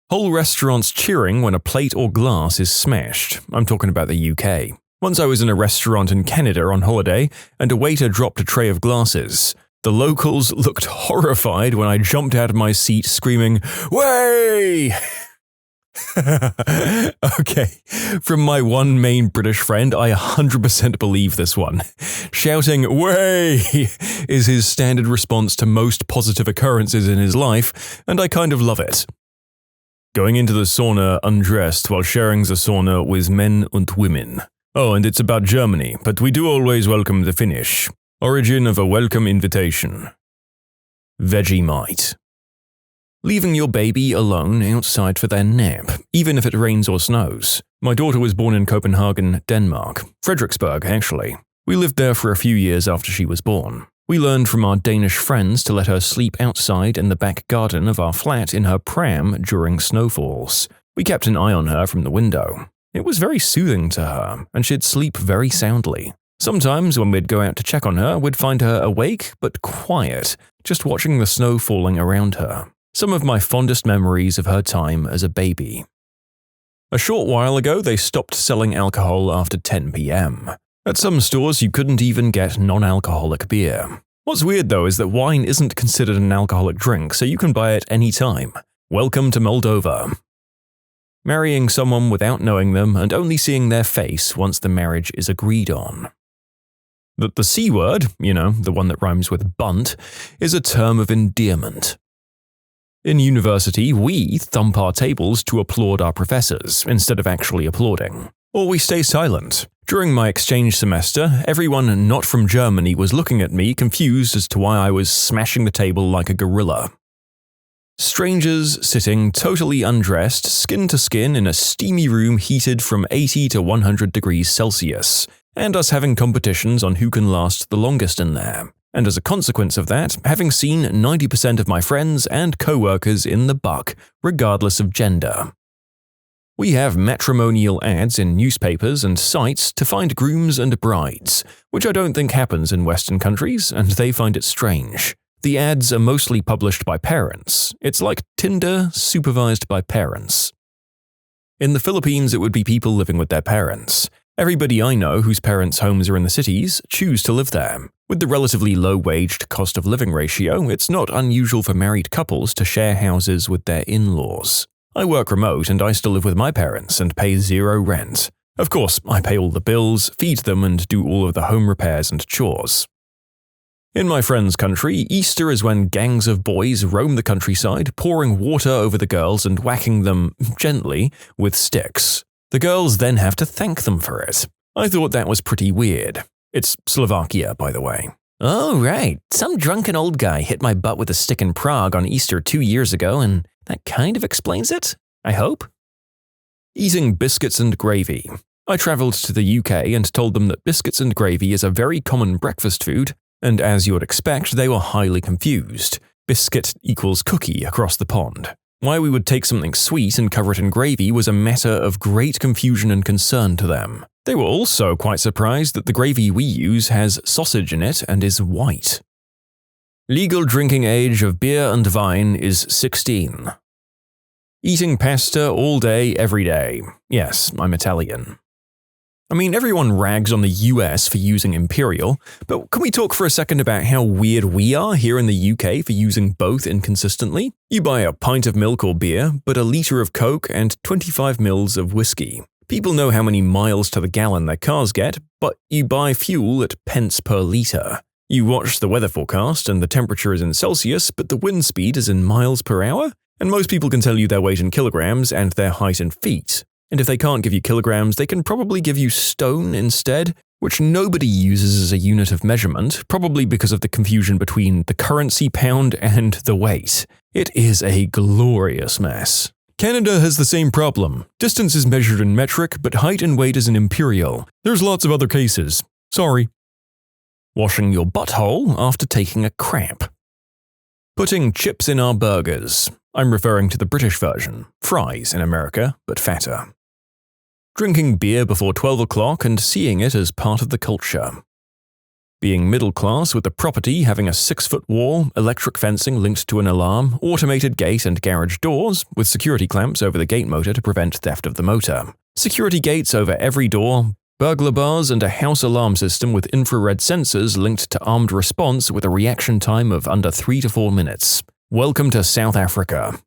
Whole restaurants cheering when a plate or glass is smashed. I'm talking about the UK. Once I was in a restaurant in Canada on holiday, and a waiter dropped a tray of glasses. The locals looked horrified when I jumped out of my seat screaming, "Way!" Okay, from my one main British friend, I 100% believe this one. Shouting, "Way!" is his standard response to most positive occurrences in his life, and I kind of love it. Going into the sauna undressed while sharing the sauna with men and women. Oh, and it's about Germany, but we do always welcome the Finnish. Origin of a welcome invitation. Vegemite. Leaving your baby alone outside for their nap, even if it rains or snows. My daughter was born in Copenhagen, Denmark. Frederiksberg, actually. We lived there for a few years after she was born. We learned from our Danish friends to let her sleep outside in the back garden of our flat in her pram during snowfalls. We kept an eye on her from the window. It was very soothing to her, and she'd sleep very soundly. Sometimes when we'd go out to check on her, we'd find her awake but quiet, just watching the snow falling around her. Some of my fondest memories of her time as a baby. A short while ago, they stopped selling alcohol after 10 p.m. At some stores, you couldn't even get non-alcoholic beer. What's weird though is that wine isn't considered an alcoholic drink, so you can buy it any time. Welcome to Moldova. Marrying someone without knowing them and only seeing their face once the marriage is agreed on. That the C word, the one that rhymes with bunt, is a term of endearment. In university, we thump our tables to applaud our professors instead of actually applauding. Or we stay silent. During my exchange semester, everyone not from Germany was looking at me confused as to why I was smashing the table like a gorilla. Strangers sitting totally undressed, skin to skin in a steamy room heated from 80 to 100 degrees Celsius, and us having competitions on who can last the longest in there. And as a consequence of that, having seen 90% of my friends and co-workers in the buck, regardless of gender. We have matrimonial ads in newspapers and sites to find grooms and brides, which I don't think happens in Western countries, and they find it strange. The ads are mostly published by parents. It's like Tinder supervised by parents. In the Philippines, it would be people living with their parents. Everybody I know whose parents' homes are in the cities choose to live there. With the relatively low-waged cost of living ratio, it's not unusual for married couples to share houses with their in-laws. I work remote and I still live with my parents and pay zero rent. Of course, I pay all the bills, feed them, and do all of the home repairs and chores. In my friend's country, Easter is when gangs of boys roam the countryside, pouring water over the girls and whacking them, gently, with sticks. The girls then have to thank them for it. I thought that was pretty weird. It's Slovakia, by the way. Oh, right. Some drunken old guy hit my butt with a stick in Prague on Easter 2 years ago, and that kind of explains it, I hope. Eating biscuits and gravy. I travelled to the UK and told them that biscuits and gravy is a very common breakfast food, and as you would expect, they were highly confused. Biscuit equals cookie across the pond. Why we would take something sweet and cover it in gravy was a matter of great confusion and concern to them. They were also quite surprised that the gravy we use has sausage in it and is white. Legal drinking age of beer and wine is 16. Eating pasta all day, every day. Yes, I'm Italian. I mean, everyone rags on the US for using imperial, but can we talk for a second about how weird we are here in the UK for using both inconsistently? You buy a pint of milk or beer, but a litre of Coke and 25 mils of whiskey. People know how many miles to the gallon their cars get, but you buy fuel at pence per litre. You watch the weather forecast and the temperature is in Celsius, but the wind speed is in miles per hour, and most people can tell you their weight in kilograms and their height in feet. And if they can't give you kilograms, they can probably give you stone instead, which nobody uses as a unit of measurement, probably because of the confusion between the currency pound and the weight. It is a glorious mess. Canada has the same problem. Distance is measured in metric, but height and weight is in imperial. There's lots of other cases. Sorry. Washing your butthole after taking a crap. Putting chips in our burgers. I'm referring to the British version. Fries in America, but fatter. Drinking beer before 12 o'clock and seeing it as part of the culture. Being middle class with a property having a 6-foot wall, electric fencing linked to an alarm, automated gate and garage doors, with security clamps over the gate motor to prevent theft of the motor. Security gates over every door, burglar bars and a house alarm system with infrared sensors linked to armed response with a reaction time of under 3 to 4 minutes. Welcome to South Africa.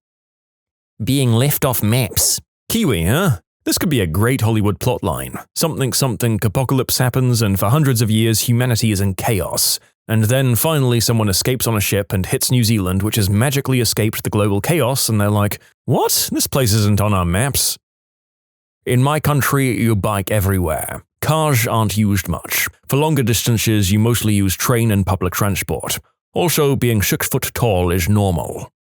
Being left off maps. Kiwi, huh? This could be a great Hollywood plotline. Something, apocalypse happens, and for hundreds of years humanity is in chaos. And then finally someone escapes on a ship and hits New Zealand, which has magically escaped the global chaos, and they're like, what? This place isn't on our maps. In my country, you bike everywhere. Cars aren't used much. For longer distances, you mostly use train and public transport. Also, being 6 foot tall is normal.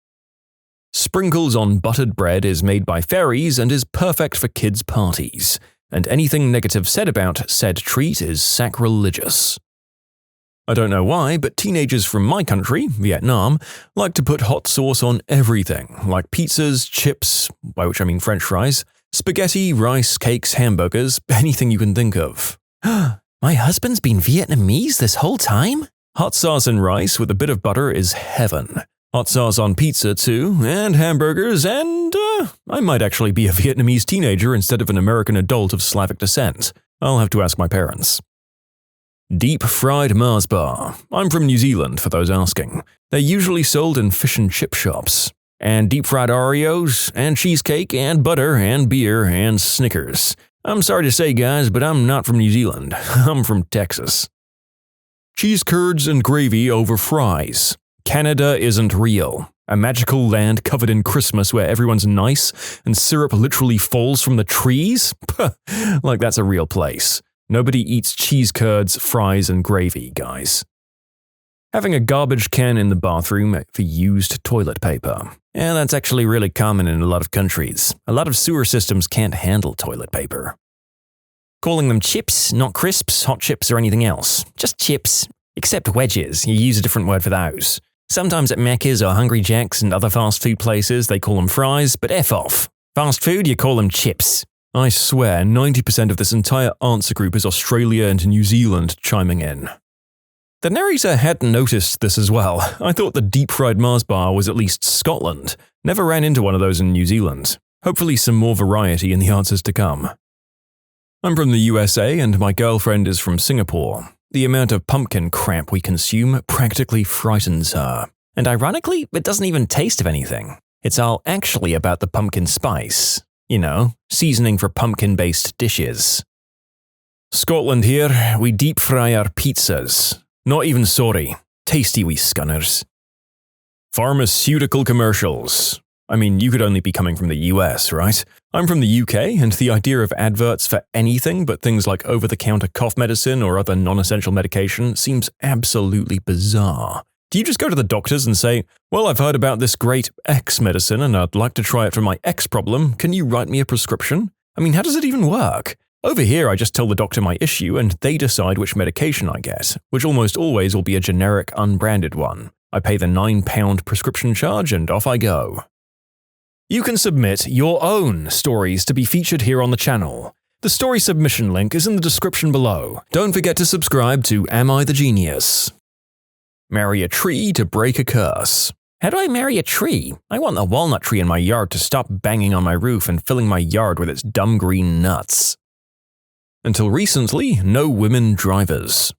Sprinkles on buttered bread is made by fairies and is perfect for kids' parties, and anything negative said about said treat is sacrilegious. I don't know why, but teenagers from my country, Vietnam, like to put hot sauce on everything, like pizzas, chips, by which I mean French fries, spaghetti, rice, cakes, hamburgers, anything you can think of. My husband's been Vietnamese this whole time? Hot sauce and rice with a bit of butter is heaven. Hot sauce on pizza too, and hamburgers, and I might actually be a Vietnamese teenager instead of an American adult of Slavic descent. I'll have to ask my parents. Deep fried Mars bar. I'm from New Zealand, for those asking. They're usually sold in fish and chip shops. And deep fried Oreos, and cheesecake, and butter, and beer, and Snickers. I'm sorry to say, guys, but I'm not from New Zealand. I'm from Texas. Cheese curds and gravy over fries. Canada isn't real. A magical land covered in Christmas where everyone's nice and syrup literally falls from the trees? Like that's a real place. Nobody eats cheese curds, fries, and gravy, guys. Having a garbage can in the bathroom for used toilet paper. Yeah, that's actually really common in a lot of countries. A lot of sewer systems can't handle toilet paper. Calling them chips, not crisps, hot chips, or anything else. Just chips. Except wedges, you use a different word for those. Sometimes at Macca's or Hungry Jack's and other fast food places they call them fries, but F off. Fast food, you call them chips. I swear 90% of this entire answer group is Australia and New Zealand chiming in. The narrator hadn't noticed this as well. I thought the deep-fried Mars bar was at least Scotland. Never ran into one of those in New Zealand. Hopefully some more variety in the answers to come. I'm from the USA and my girlfriend is from Singapore. The amount of pumpkin crap we consume practically frightens her. And ironically, it doesn't even taste of anything. It's all actually about the pumpkin spice. You know, seasoning for pumpkin-based dishes. Scotland here, we deep fry our pizzas. Not even sorry. Tasty wee scunners. Pharmaceutical commercials. I mean, you could only be coming from the US, right? I'm from the UK, and the idea of adverts for anything but things like over-the-counter cough medicine or other non-essential medication seems absolutely bizarre. Do you just go to the doctors and say, well, I've heard about this great X medicine and I'd like to try it for my X problem, can you write me a prescription? I mean, how does it even work? Over here, I just tell the doctor my issue and they decide which medication I get, which almost always will be a generic, unbranded one. I pay the £9 prescription charge and off I go. You can submit your own stories to be featured here on the channel. The story submission link is in the description below. Don't forget to subscribe to Am I the Genius? Marry a tree to break a curse. How do I marry a tree? I want the walnut tree in my yard to stop banging on my roof and filling my yard with its dumb green nuts. Until recently, no women drivers.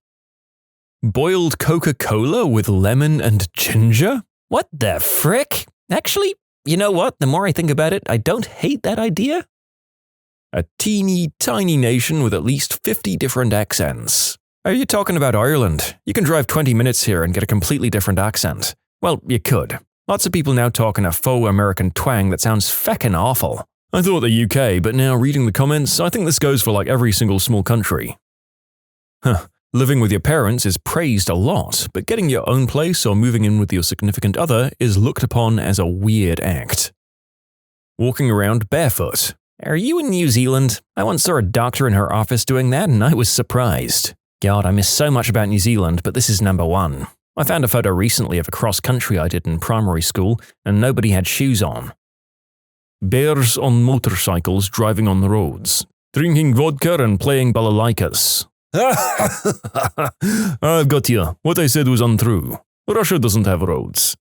Boiled Coca-Cola with lemon and ginger? What the frick? Actually, you know what? The more I think about it, I don't hate that idea. A teeny tiny nation with at least 50 different accents. Are you talking about Ireland? You can drive 20 minutes here and get a completely different accent. Well, you could. Lots of people now talk in a faux American twang that sounds feckin' awful. I thought the UK, but now reading the comments, I think this goes for like every single small country. Living with your parents is praised a lot, but getting your own place or moving in with your significant other is looked upon as a weird act. Walking around barefoot. Are you in New Zealand? I once saw a doctor in her office doing that and I was surprised. God, I miss so much about New Zealand, but this is number one. I found a photo recently of a cross-country I did in primary school, and nobody had shoes on. Bears on motorcycles driving on the roads, drinking vodka and playing balalaikas. I've got you. What I said was untrue. Russia doesn't have roads.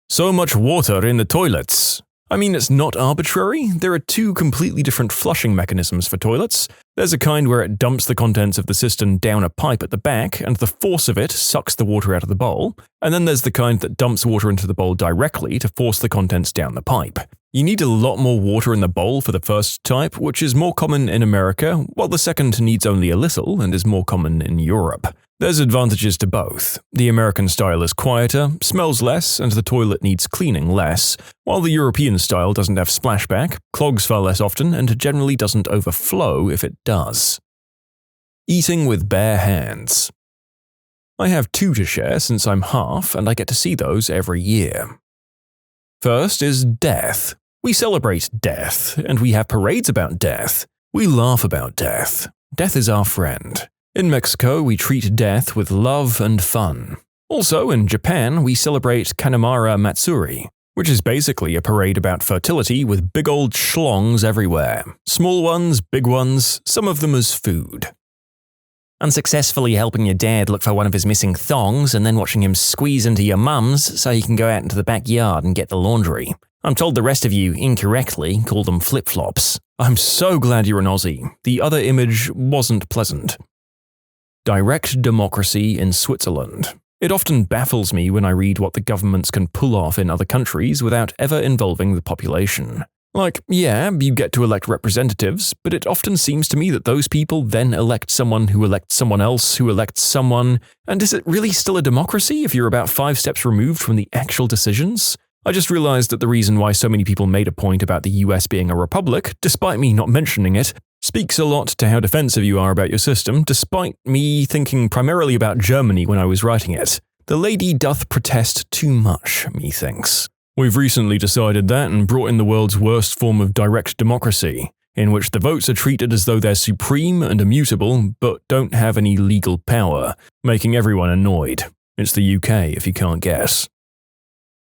So much water in the toilets. I mean, it's not arbitrary. There are two completely different flushing mechanisms for toilets. There's a kind where it dumps the contents of the cistern down a pipe at the back, and the force of it sucks the water out of the bowl. And then there's the kind that dumps water into the bowl directly to force the contents down the pipe. You need a lot more water in the bowl for the first type, which is more common in America, while the second needs only a little and is more common in Europe. There's advantages to both. The American style is quieter, smells less, and the toilet needs cleaning less, while the European style doesn't have splashback, clogs far less often, and generally doesn't overflow if it does. Eating with bare hands. I have two to share since I'm half, and I get to see those every year. First is death. We celebrate death, and we have parades about death. We laugh about death. Death is our friend. In Mexico, we treat death with love and fun. Also, in Japan, we celebrate Kanemaru Matsuri, which is basically a parade about fertility with big old schlongs everywhere. Small ones, big ones, some of them as food. Unsuccessfully helping your dad look for one of his missing thongs and then watching him squeeze into your mum's so you can go out into the backyard and get the laundry. I'm told the rest of you, incorrectly, call them flip-flops. I'm so glad you're an Aussie. The other image wasn't pleasant. Direct democracy in Switzerland. It often baffles me when I read what the governments can pull off in other countries without ever involving the population. Like, yeah, you get to elect representatives, but it often seems to me that those people then elect someone who elects someone else who elects someone, and is it really still a democracy if you're about 5 steps removed from the actual decisions? I just realized that the reason why so many people made a point about the US being a republic, despite me not mentioning it, speaks a lot to how defensive you are about your system, despite me thinking primarily about Germany when I was writing it. The lady doth protest too much, methinks. We've recently decided that and brought in the world's worst form of direct democracy, in which the votes are treated as though they're supreme and immutable, but don't have any legal power, making everyone annoyed. It's the UK, if you can't guess.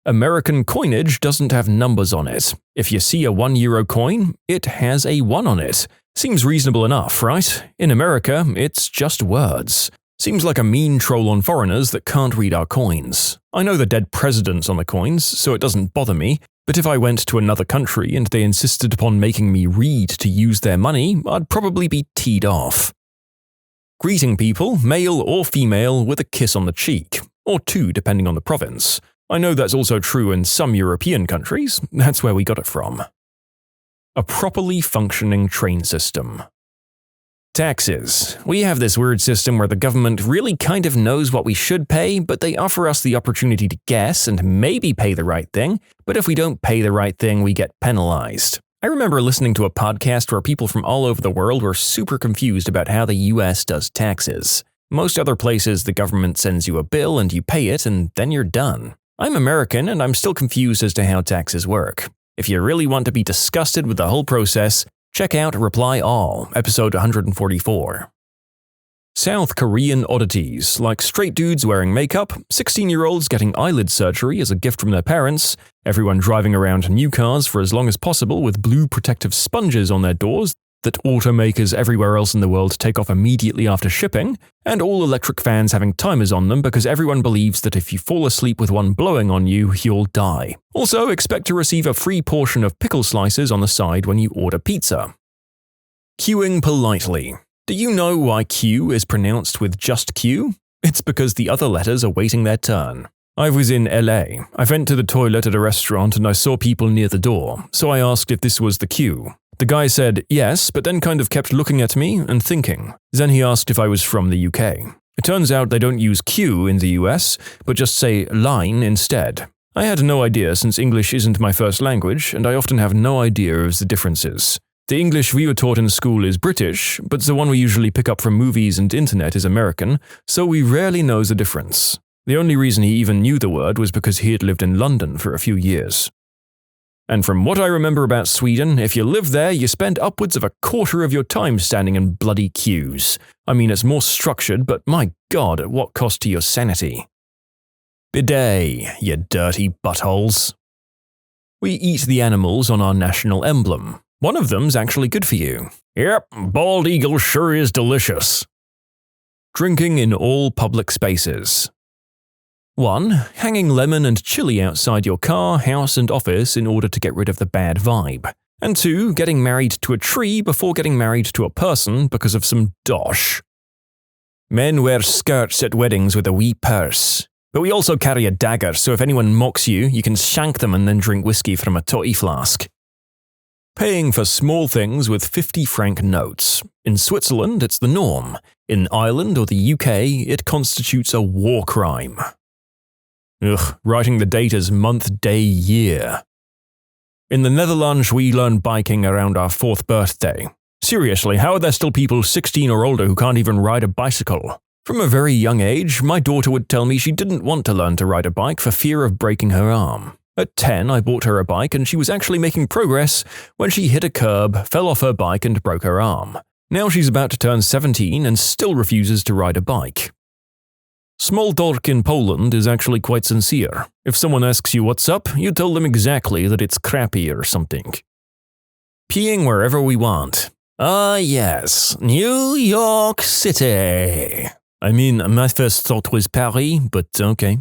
American coinage doesn't have numbers on it. If you see a €1 coin, it has a 1 on it. Seems reasonable enough, right? In America, it's just words. Seems like a mean troll on foreigners that can't read our coins. I know the dead presidents on the coins, so it doesn't bother me, But if I went to another country and they insisted upon making me read to use their money, I'd probably be teed off. Greeting people, male or female, with a kiss on the cheek, or two depending on the province. I know that's also true in some European countries, that's where we got it from. A properly functioning train system. Taxes. We have this weird system where the government really kind of knows what we should pay, but they offer us the opportunity to guess and maybe pay the right thing, but if we don't pay the right thing, we get penalized. I remember listening to a podcast where people from all over the world were super confused about how the US does taxes. Most other places, the government sends you a bill and you pay it and then you're done. I'm American and I'm still confused as to how taxes work. If you really want to be disgusted with the whole process, check out Reply All, episode 144. South Korean oddities, like straight dudes wearing makeup, 16-year-olds getting eyelid surgery as a gift from their parents, everyone driving around new cars for as long as possible with blue protective sponges on their doors that automakers everywhere else in the world take off immediately after shipping, and all electric fans having timers on them because everyone believes that if you fall asleep with one blowing on you, you'll die. Also, expect to receive a free portion of pickle slices on the side when you order pizza. Queuing politely. Do you know why Q is pronounced with just Q? It's because the other letters are waiting their turn. I was in LA. I went to the toilet at a restaurant and I saw people near the door, so I asked if this was the queue. The guy said yes, but then kind of kept looking at me and thinking. Then he asked if I was from the UK. It turns out they don't use queue in the US, but just say line instead. I had no idea since English isn't my first language, and I often have no idea of the differences. The English we were taught in school is British, but the one we usually pick up from movies and internet is American, so we rarely know the difference. The only reason he even knew the word was because he had lived in London for a few years. And from what I remember about Sweden, if you live there, you spend upwards of a quarter of your time standing in bloody queues. I mean, it's more structured, but my god, at what cost to your sanity? Bidet, you dirty buttholes. We eat the animals on our national emblem. One of them's actually good for you. Yep, bald eagle sure is delicious. Drinking in all public spaces. 1. Hanging lemon and chili outside your car, house, and office in order to get rid of the bad vibe. And 2. Getting married to a tree before getting married to a person because of some dosh. Men wear skirts at weddings with a wee purse. But we also carry a dagger, so if anyone mocks you, you can shank them and then drink whiskey from a toddy flask. Paying for small things with 50-franc notes. In Switzerland, it's the norm. In Ireland or the UK, it constitutes a war crime. Ugh, writing the date as month, day, year. In the Netherlands, we learn biking around our 4th birthday. Seriously, how are there still people 16 or older who can't even ride a bicycle? From a very young age, my daughter would tell me she didn't want to learn to ride a bike for fear of breaking her arm. At 10, I bought her a bike and she was actually making progress when she hit a curb, fell off her bike and broke her arm. Now she's about to turn 17 and still refuses to ride a bike. Small talk in Poland is actually quite sincere. If someone asks you what's up, you tell them exactly that it's crappy or something. Peeing wherever we want. Ah yes, New York City. I mean, my first thought was Paris, but okay.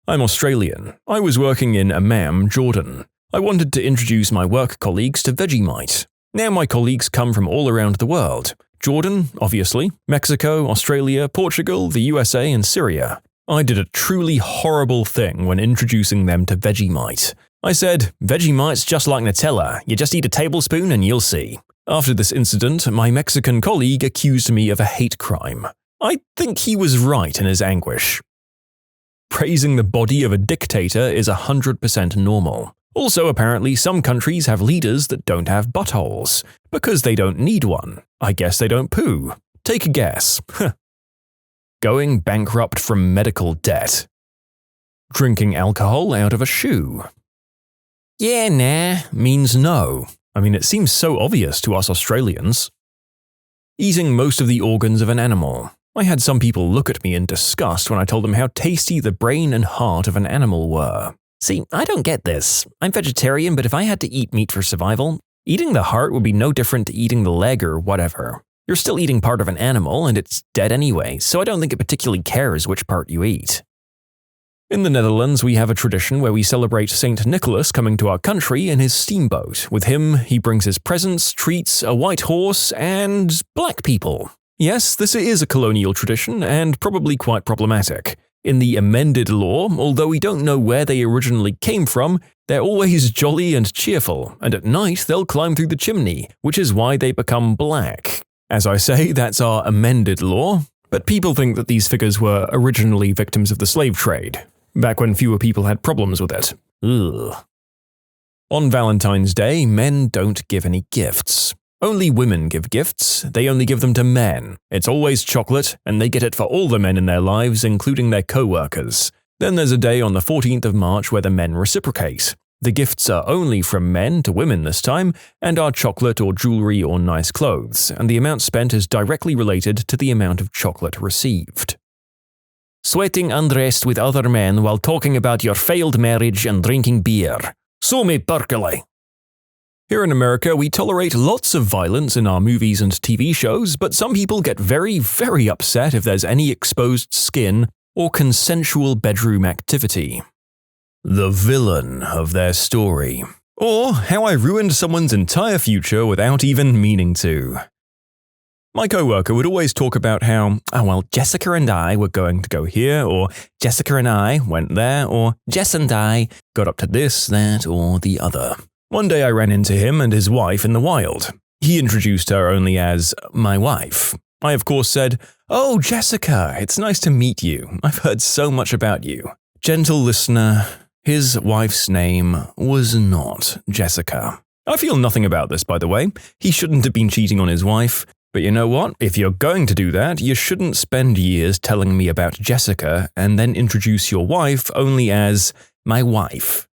I'm Australian. I was working in Amman, Jordan. I wanted to introduce my work colleagues to Vegemite. Now my colleagues come from all around the world. Jordan, obviously, Mexico, Australia, Portugal, the USA, and Syria. I did a truly horrible thing when introducing them to Vegemite. I said, Vegemite's just like Nutella, you just eat a tablespoon and you'll see. After this incident, my Mexican colleague accused me of a hate crime. I think he was right in his anguish. Praising the body of a dictator is 100% normal. Also, apparently, some countries have leaders that don't have buttholes. Because they don't need one. I guess they don't poo. Take a guess. Going bankrupt from medical debt. Drinking alcohol out of a shoe. Yeah, nah, means no. I mean, it seems so obvious to us Australians. Eating most of the organs of an animal. I had some people look at me in disgust when I told them how tasty the brain and heart of an animal were. See, I don't get this. I'm vegetarian, but if I had to eat meat for survival, eating the heart would be no different to eating the leg or whatever. You're still eating part of an animal, and it's dead anyway, so I don't think it particularly cares which part you eat. In the Netherlands, we have a tradition where we celebrate St. Nicholas coming to our country in his steamboat. With him, he brings his presents, treats, a white horse, and black people. Yes, this is a colonial tradition and probably quite problematic. In the amended law, although we don't know where they originally came from, they're always jolly and cheerful, and at night they'll climb through the chimney, which is why they become black. As I say, that's our amended law, but people think that these figures were originally victims of the slave trade, back when fewer people had problems with it. Ugh. On Valentine's Day, men don't give any gifts. Only women give gifts, they only give them to men. It's always chocolate, and they get it for all the men in their lives, including their co-workers. Then there's a day on the 14th of March where the men reciprocate. The gifts are only from men to women this time, and are chocolate or jewelry or nice clothes, and the amount spent is directly related to the amount of chocolate received. Sweating undressed with other men while talking about your failed marriage and drinking beer. Suomi perkele. Here in America, we tolerate lots of violence in our movies and TV shows, but some people get very, very upset if there's any exposed skin or consensual bedroom activity. The villain of their story. Or how I ruined someone's entire future without even meaning to. My coworker would always talk about how, Jessica and I were going to go here, or Jessica and I went there, or Jess and I got up to this, that, or the other. One day I ran into him and his wife in the wild. He introduced her only as my wife. I of course said, "Oh, Jessica, it's nice to meet you. I've heard so much about you." Gentle listener, his wife's name was not Jessica. I feel nothing about this, by the way. He shouldn't have been cheating on his wife. But you know what? If you're going to do that, you shouldn't spend years telling me about Jessica and then introduce your wife only as my wife.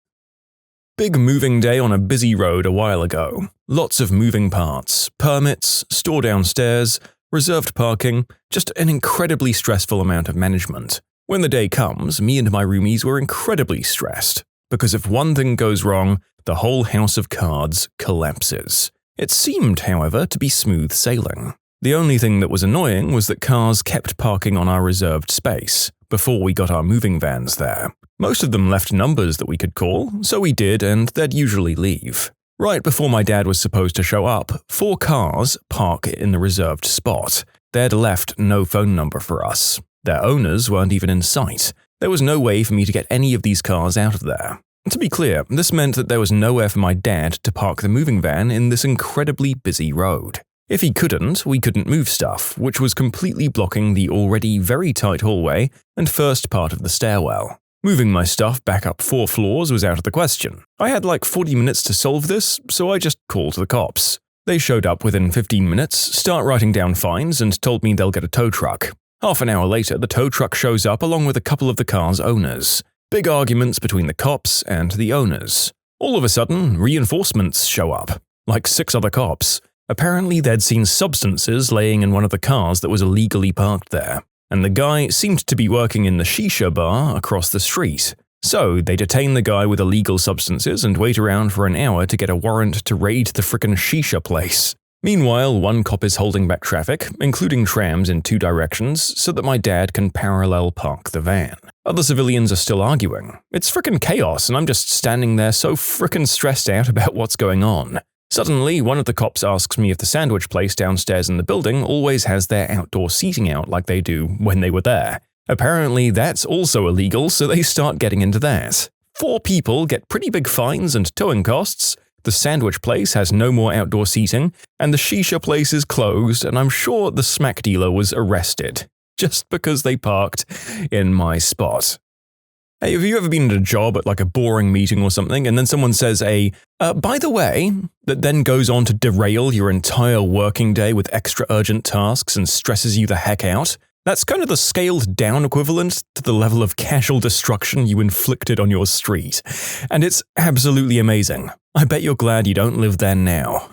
Big moving day on a busy road a while ago. Lots of moving parts, permits, store downstairs, reserved parking, just an incredibly stressful amount of management. When the day comes, me and my roomies were incredibly stressed, because if one thing goes wrong, the whole house of cards collapses. It seemed, however, to be smooth sailing. The only thing that was annoying was that cars kept parking on our reserved space before we got our moving vans there. Most of them left numbers that we could call, so we did, and they'd usually leave. Right before my dad was supposed to show up, 4 cars park in the reserved spot. They'd left no phone number for us. Their owners weren't even in sight. There was no way for me to get any of these cars out of there. To be clear, this meant that there was nowhere for my dad to park the moving van in this incredibly busy road. If he couldn't, we couldn't move stuff, which was completely blocking the already very tight hallway and first part of the stairwell. Moving my stuff back up 4 floors was out of the question. I had like 40 minutes to solve this, so I just called the cops. They showed up within 15 minutes, start writing down fines, and told me they'll get a tow truck. Half an hour later, the tow truck shows up along with a couple of the car's owners. Big arguments between the cops and the owners. All of a sudden, reinforcements show up, like 6 other cops. Apparently, they'd seen substances laying in one of the cars that was illegally parked there, and the guy seemed to be working in the shisha bar across the street. So, they detain the guy with illegal substances and wait around for an hour to get a warrant to raid the frickin' shisha place. Meanwhile, one cop is holding back traffic, including trams in 2 directions, so that my dad can parallel park the van. Other civilians are still arguing. It's frickin' chaos, and I'm just standing there so frickin' stressed out about what's going on. Suddenly, one of the cops asks me if the sandwich place downstairs in the building always has their outdoor seating out like they do when they were there. Apparently, that's also illegal, so they start getting into that. 4 people get pretty big fines and towing costs. The sandwich place has no more outdoor seating, and the shisha place is closed, and I'm sure the smack dealer was arrested, just because they parked in my spot. Hey, have you ever been at a job at like a boring meeting or something, and then someone says by the way, that then goes on to derail your entire working day with extra urgent tasks and stresses you the heck out? That's kind of the scaled down equivalent to the level of casual destruction you inflicted on your street. And it's absolutely amazing. I bet you're glad you don't live there now.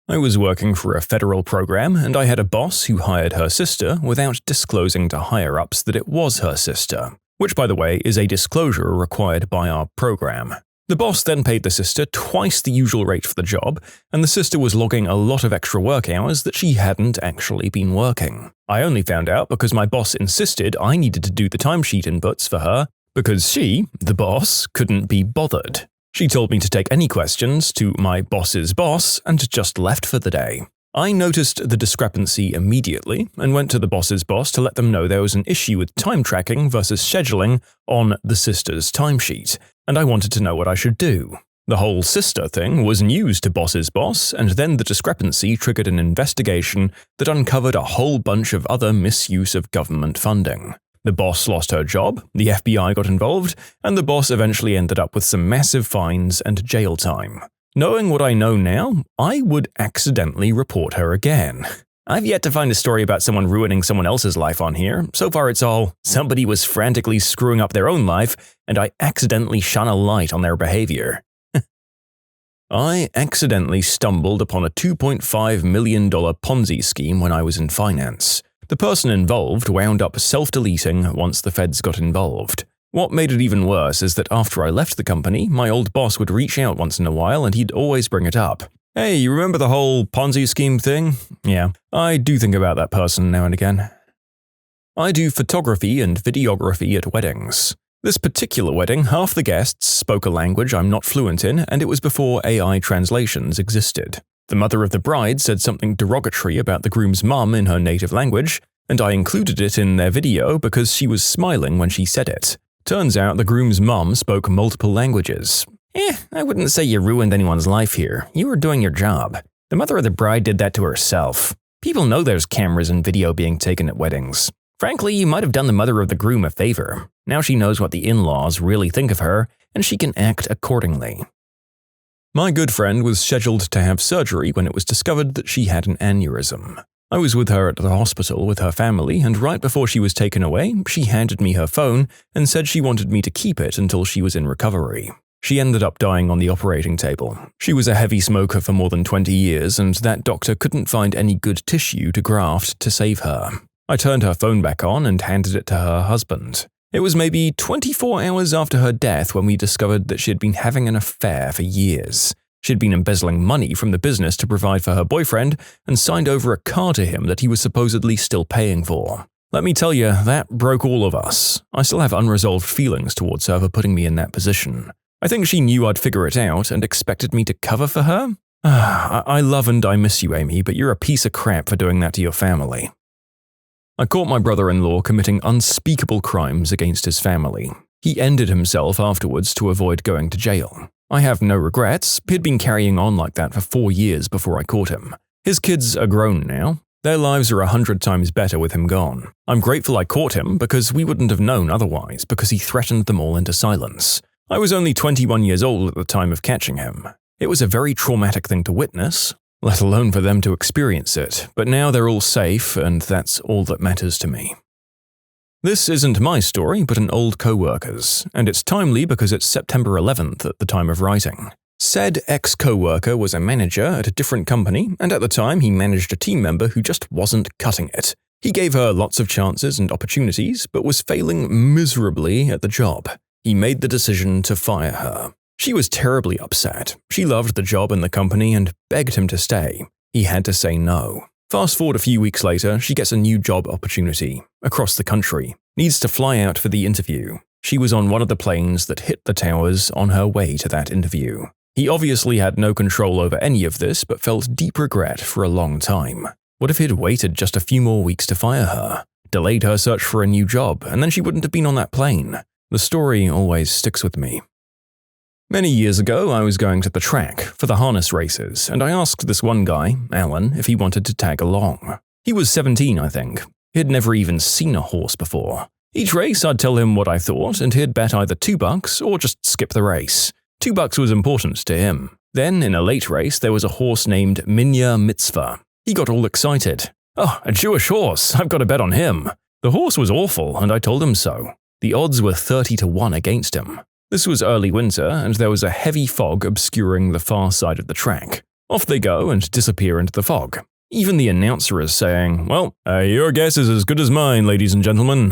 I was working for a federal program, and I had a boss who hired her sister without disclosing to higher-ups that it was her sister, which, by the way, is a disclosure required by our program. The boss then paid the sister twice the usual rate for the job, and the sister was logging a lot of extra work hours that she hadn't actually been working. I only found out because my boss insisted I needed to do the timesheet inputs for her because she, the boss, couldn't be bothered. She told me to take any questions to my boss's boss and just left for the day. I noticed the discrepancy immediately and went to the boss's boss to let them know there was an issue with time tracking versus scheduling on the sister's timesheet, and I wanted to know what I should do. The whole sister thing was news to boss's boss, and then the discrepancy triggered an investigation that uncovered a whole bunch of other misuse of government funding. The boss lost her job, the FBI got involved, and the boss eventually ended up with some massive fines and jail time. Knowing what I know now, I would accidentally report her again. I've yet to find a story about someone ruining someone else's life on here. So far it's all, somebody was frantically screwing up their own life, and I accidentally shone a light on their behavior. I accidentally stumbled upon a $2.5 million Ponzi scheme when I was in finance. The person involved wound up self-deleting once the feds got involved. What made it even worse is that after I left the company, my old boss would reach out once in a while and he'd always bring it up. Hey, you remember the whole Ponzi scheme thing? Yeah, I do think about that person now and again. I do photography and videography at weddings. This particular wedding, half the guests spoke a language I'm not fluent in, and it was before AI translations existed. The mother of the bride said something derogatory about the groom's mum in her native language, and I included it in their video because she was smiling when she said it. Turns out the groom's mum spoke multiple languages. I wouldn't say you ruined anyone's life here. You were doing your job. The mother of the bride did that to herself. People know there's cameras and video being taken at weddings. Frankly, you might have done the mother of the groom a favor. Now she knows what the in-laws really think of her, and she can act accordingly. My good friend was scheduled to have surgery when it was discovered that she had an aneurysm. I was with her at the hospital with her family, and right before she was taken away, she handed me her phone and said she wanted me to keep it until she was in recovery. She ended up dying on the operating table. She was a heavy smoker for more than 20 years, and that doctor couldn't find any good tissue to graft to save her. I turned her phone back on and handed it to her husband. It was maybe 24 hours after her death when we discovered that she had been having an affair for years. She'd been embezzling money from the business to provide for her boyfriend and signed over a car to him that he was supposedly still paying for. Let me tell you, that broke all of us. I still have unresolved feelings towards her for putting me in that position. I think she knew I'd figure it out and expected me to cover for her. I love and I miss you, Amy, but you're a piece of crap for doing that to your family. I caught my brother-in-law committing unspeakable crimes against his family. He ended himself afterwards to avoid going to jail. I have no regrets. He'd been carrying on like that for 4 years before I caught him. His kids are grown now. Their lives are 100 times better with him gone. I'm grateful I caught him because we wouldn't have known otherwise because he threatened them all into silence. I was only 21 years old at the time of catching him. It was a very traumatic thing to witness, let alone for them to experience it, but now they're all safe and that's all that matters to me. This isn't my story, but an old co-worker's, and it's timely because it's September 11th at the time of writing. Said ex-co-worker was a manager at a different company, and at the time he managed a team member who just wasn't cutting it. He gave her lots of chances and opportunities, but was failing miserably at the job. He made the decision to fire her. She was terribly upset. She loved the job and the company and begged him to stay. He had to say no. Fast forward a few weeks later, she gets a new job opportunity, across the country, needs to fly out for the interview. She was on one of the planes that hit the towers on her way to that interview. He obviously had no control over any of this, but felt deep regret for a long time. What if he'd waited just a few more weeks to fire her, delayed her search for a new job, and then she wouldn't have been on that plane? The story always sticks with me. Many years ago, I was going to the track for the harness races, and I asked this one guy, Alan, if he wanted to tag along. He was 17, I think. He had never even seen a horse before. Each race, I'd tell him what I thought, and he'd bet either $2 or just skip the race. $2 was important to him. Then, in a late race, there was a horse named Minya Mitzvah. He got all excited. Oh, a Jewish horse, I've got to bet on him. The horse was awful, and I told him so. The odds were 30-1 against him. This was early winter, and there was a heavy fog obscuring the far side of the track. Off they go and disappear into the fog. Even the announcer is saying, well, your guess is as good as mine, ladies and gentlemen.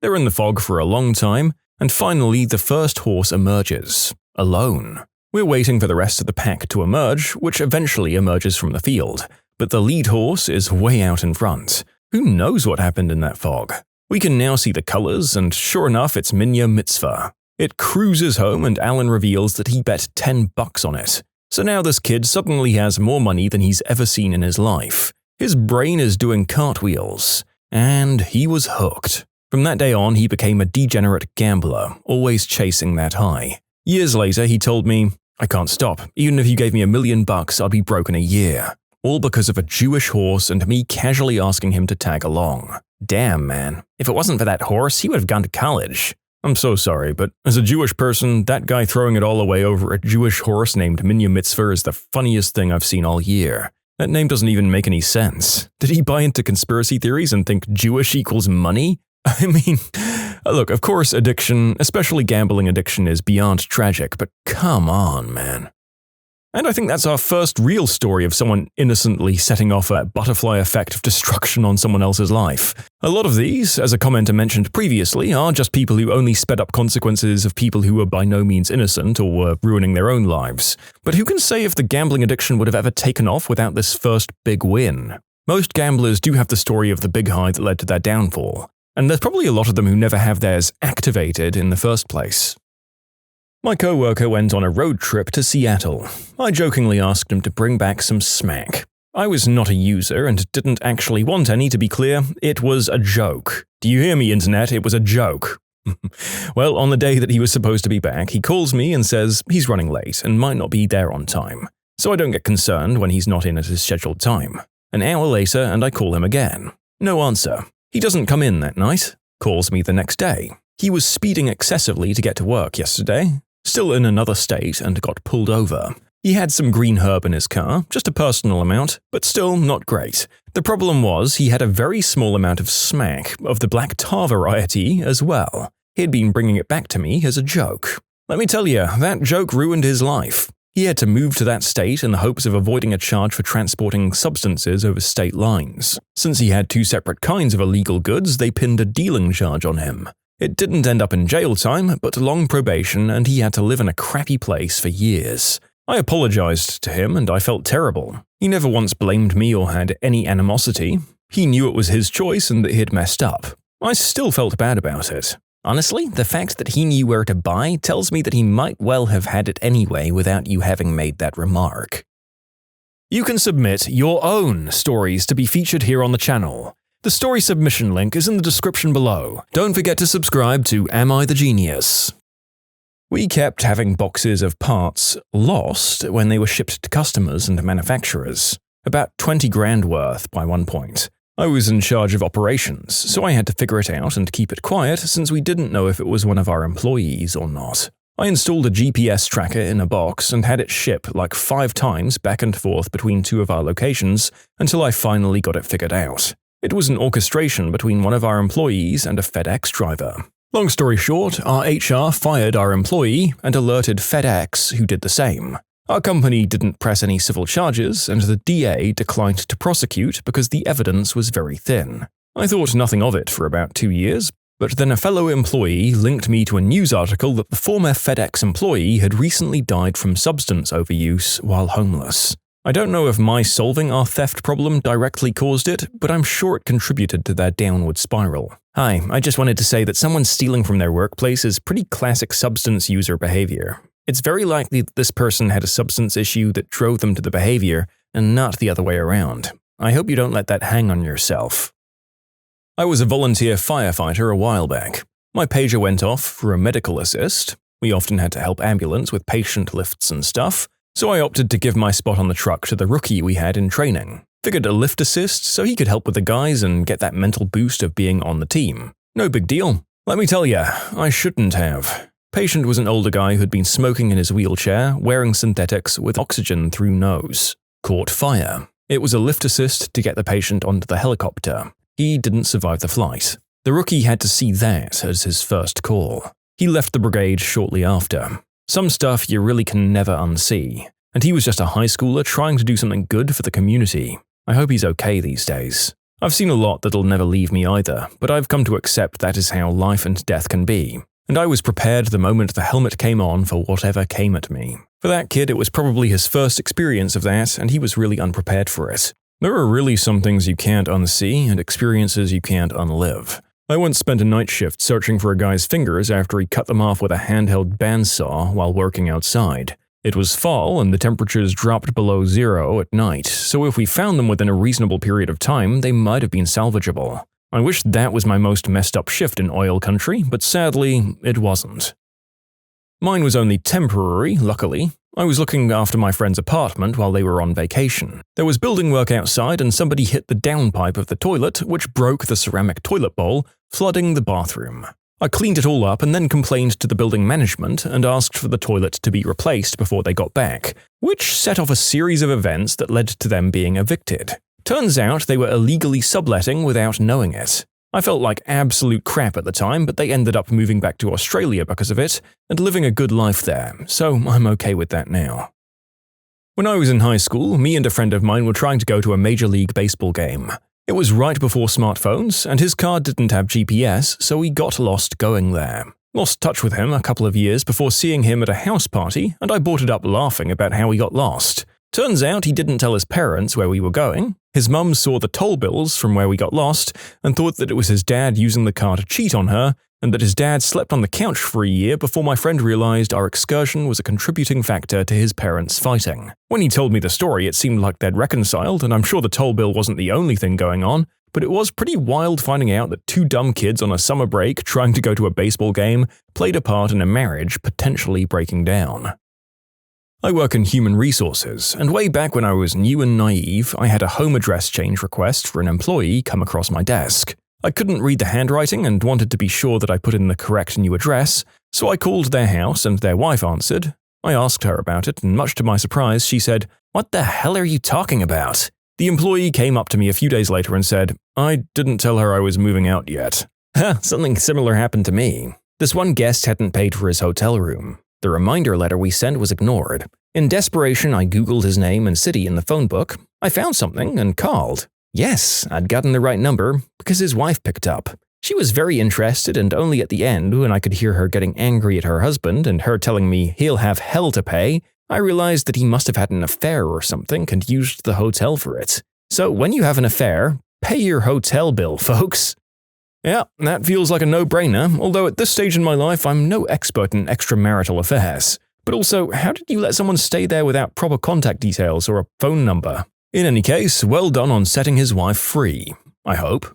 They're in the fog for a long time, and finally the first horse emerges. alone. We're waiting for the rest of the pack to emerge, which eventually emerges from the field, but the lead horse is way out in front. Who knows what happened in that fog? We can now see the colors, and sure enough, it's AmITheA. It cruises home, and Alan reveals that he bet $10 on it. So now this kid suddenly has more money than he's ever seen in his life. His brain is doing cartwheels, and he was hooked. From that day on, he became a degenerate gambler, always chasing that high. Years later, he told me, "I can't stop. Even if you gave me $1 million, I'd be broke in a year." All because of a Jewish horse and me casually asking him to tag along. Damn, man. If it wasn't for that horse, he would have gone to college. I'm so sorry, but as a Jewish person, that guy throwing it all away over a Jewish horse named AmITheA is the funniest thing I've seen all year. That name doesn't even make any sense. Did he buy into conspiracy theories and think Jewish equals money? I mean, look, of course addiction, especially gambling addiction, is beyond tragic, but come on, man. And I think that's our first real story of someone innocently setting off a butterfly effect of destruction on someone else's life. A lot of these, as a commenter mentioned previously, are just people who only sped up consequences of people who were by no means innocent or were ruining their own lives. But who can say if the gambling addiction would have ever taken off without this first big win? Most gamblers do have the story of the big high that led to their downfall, and there's probably a lot of them who never have theirs activated in the first place. My coworker went on a road trip to Seattle. I jokingly asked him to bring back some smack. I was not a user and didn't actually want any, to be clear. It was a joke. Do you hear me, Internet? It was a joke. Well, on the day that he was supposed to be back, he calls me and says he's running late and might not be there on time. So I don't get concerned when he's not in at his scheduled time. An hour later, and I call him again. No answer. He doesn't come in that night. Calls me the next day. He was speeding excessively to get to work yesterday. Still in another state and got pulled over. He had some green herb in his car, just a personal amount, but still not great. The problem was he had a very small amount of smack, of the black tar variety as well. He'd been bringing it back to me as a joke. Let me tell you, that joke ruined his life. He had to move to that state in the hopes of avoiding a charge for transporting substances over state lines. Since he had two separate kinds of illegal goods, they pinned a dealing charge on him. It didn't end up in jail time, but long probation, and he had to live in a crappy place for years. I apologized to him, and I felt terrible. He never once blamed me or had any animosity. He knew it was his choice and that he'd messed up. I still felt bad about it. Honestly, the fact that he knew where to buy tells me that he might well have had it anyway without you having made that remark. You can submit your own stories to be featured here on the channel. The story submission link is in the description below. Don't forget to subscribe to Am I the Genius? We kept having boxes of parts lost when they were shipped to customers and manufacturers. About 20 grand worth by one point. I was in charge of operations, so I had to figure it out and keep it quiet since we didn't know if it was one of our employees or not. I installed a GPS tracker in a box and had it ship like 5 times back and forth between 2 of our locations until I finally got it figured out. It was an orchestration between one of our employees and a FedEx driver. Long story short, our HR fired our employee and alerted FedEx, who did the same. Our company didn't press any civil charges, and the DA declined to prosecute because the evidence was very thin. I thought nothing of it for about 2 years, but then a fellow employee linked me to a news article that the former FedEx employee had recently died from substance overuse while homeless. I don't know if my solving our theft problem directly caused it, but I'm sure it contributed to their downward spiral. Hi, I just wanted to say that someone stealing from their workplace is pretty classic substance user behavior. It's very likely that this person had a substance issue that drove them to the behavior, and not the other way around. I hope you don't let that hang on yourself. I was a volunteer firefighter a while back. My pager went off for a medical assist. We often had to help ambulance with patient lifts and stuff. So I opted to give my spot on the truck to the rookie we had in training. Figured a lift assist so he could help with the guys and get that mental boost of being on the team. No big deal. Let me tell ya, I shouldn't have. Patient was an older guy who'd been smoking in his wheelchair, wearing synthetics with oxygen through nose. Caught fire. It was a lift assist to get the patient onto the helicopter. He didn't survive the flight. The rookie had to see that as his first call. He left the brigade shortly after. Some stuff you really can never unsee, and he was just a high schooler trying to do something good for the community. I hope he's okay these days. I've seen a lot that'll never leave me either, but I've come to accept that is how life and death can be. and I was prepared the moment the helmet came on for whatever came at me. For that kid, it was probably his first experience of that, and he was really unprepared for it. There are really some things you can't unsee and experiences you can't unlive. I once spent a night shift searching for a guy's fingers after he cut them off with a handheld bandsaw while working outside. It was fall and the temperatures dropped below zero at night, so if we found them within a reasonable period of time, they might have been salvageable. I wish that was my most messed up shift in oil country, but sadly, it wasn't. Mine was only temporary, luckily. I was looking after my friend's apartment while they were on vacation. There was building work outside and somebody hit the downpipe of the toilet, which broke the ceramic toilet bowl, flooding the bathroom. I cleaned it all up and then complained to the building management and asked for the toilet to be replaced before they got back, which set off a series of events that led to them being evicted. Turns out they were illegally subletting without knowing it. I felt like absolute crap at the time, but they ended up moving back to Australia because of it and living a good life there, so I'm okay with that now. When I was in high school, me and a friend of mine were trying to go to a Major League Baseball game. It was right before smartphones, and his car didn't have GPS, so we got lost going there. Lost touch with him a couple of years before seeing him at a house party, and I brought it up laughing about how he got lost. Turns out he didn't tell his parents where we were going. His mum saw the toll bills from where we got lost and thought that it was his dad using the car to cheat on her, and that his dad slept on the couch for a year before my friend realized our excursion was a contributing factor to his parents fighting. When he told me the story, it seemed like they'd reconciled, and I'm sure the toll bill wasn't the only thing going on, but it was pretty wild finding out that two dumb kids on a summer break trying to go to a baseball game played a part in a marriage potentially breaking down. I work in human resources, and way back when I was new and naive, I had a home address change request for an employee come across my desk. I couldn't read the handwriting and wanted to be sure that I put in the correct new address, so I called their house and their wife answered. I asked her about it, and much to my surprise, she said, "What the hell are you talking about?" The employee came up to me a few days later and said, "I didn't tell her I was moving out yet." Something similar happened to me. This one guest hadn't paid for his hotel room. The reminder letter we sent was ignored. In desperation, I Googled his name and city in the phone book. I found something and called. Yes, I'd gotten the right number because his wife picked up. She was very interested, and only at the end, when I could hear her getting angry at her husband and her telling me he'll have hell to pay, I realized that he must have had an affair or something and used the hotel for it. So when you have an affair, pay your hotel bill, folks. Yeah, that feels like a no-brainer, although at this stage in my life I'm no expert in extramarital affairs. But also, how did you let someone stay there without proper contact details or a phone number? In any case, well done on setting his wife free, I hope.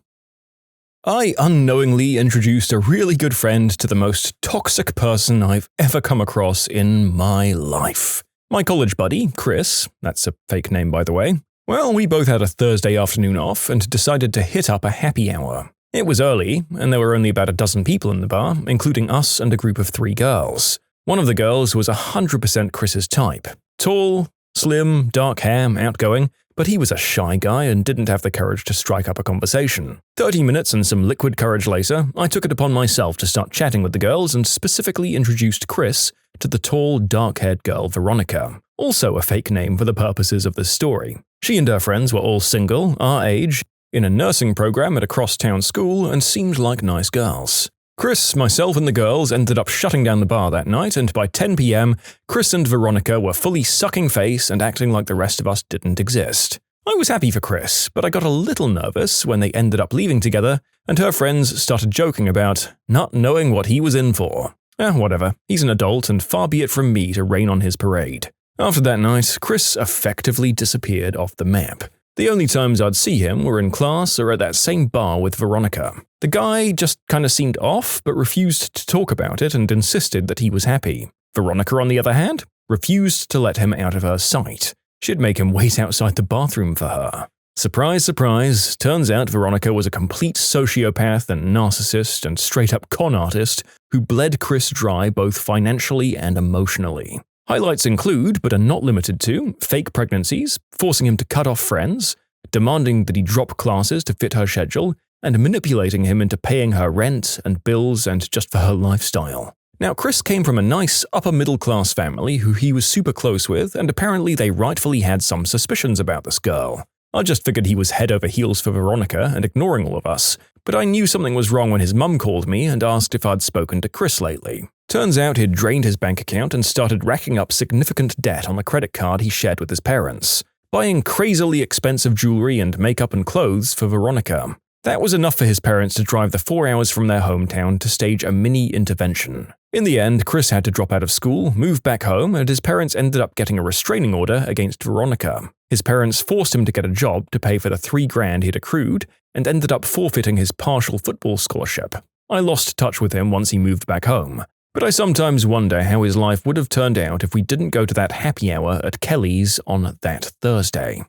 I unknowingly introduced a really good friend to the most toxic person I've ever come across in my life. My college buddy, Chris, that's a fake name by the way, well, we both had a Thursday afternoon off and decided to hit up a happy hour. It was early, and there were only about a dozen people in the bar, including us and a group of 3 girls. One of the girls was 100% Chris's type. Tall, slim, dark hair, outgoing, but he was a shy guy and didn't have the courage to strike up a conversation. 30 minutes and some liquid courage later, I took it upon myself to start chatting with the girls and specifically introduced Chris to the tall, dark-haired girl Veronica, also a fake name for the purposes of this story. She and her friends were all single, our age, in a nursing program at a crosstown school, and seemed like nice girls. Chris, myself, and the girls ended up shutting down the bar that night, and by 10 p.m., Chris and Veronica were fully sucking face and acting like the rest of us didn't exist. I was happy for Chris, but I got a little nervous when they ended up leaving together, and her friends started joking about not knowing what he was in for. Whatever, he's an adult, and far be it from me to rain on his parade. After that night, Chris effectively disappeared off the map. The only times I'd see him were in class or at that same bar with Veronica. The guy just kinda seemed off, but refused to talk about it and insisted that he was happy. Veronica, on the other hand, refused to let him out of her sight. She'd make him wait outside the bathroom for her. Surprise, surprise, turns out Veronica was a complete sociopath and narcissist and straight-up con artist who bled Chris dry both financially and emotionally. Highlights include, but are not limited to, fake pregnancies, forcing him to cut off friends, demanding that he drop classes to fit her schedule, and manipulating him into paying her rent and bills and just for her lifestyle. Now, Chris came from a nice upper-middle-class family who he was super close with, and apparently they rightfully had some suspicions about this girl. I just figured he was head over heels for Veronica and ignoring all of us, but I knew something was wrong when his mum called me and asked if I'd spoken to Chris lately. Turns out he'd drained his bank account and started racking up significant debt on the credit card he shared with his parents, buying crazily expensive jewelry and makeup and clothes for Veronica. That was enough for his parents to drive the 4 hours from their hometown to stage a mini intervention. In the end, Chris had to drop out of school, move back home, and his parents ended up getting a restraining order against Veronica. His parents forced him to get a job to pay for the $3,000 he'd accrued, and ended up forfeiting his partial football scholarship. I lost touch with him once he moved back home, but I sometimes wonder how his life would have turned out if we didn't go to that happy hour at Kelly's on that Thursday.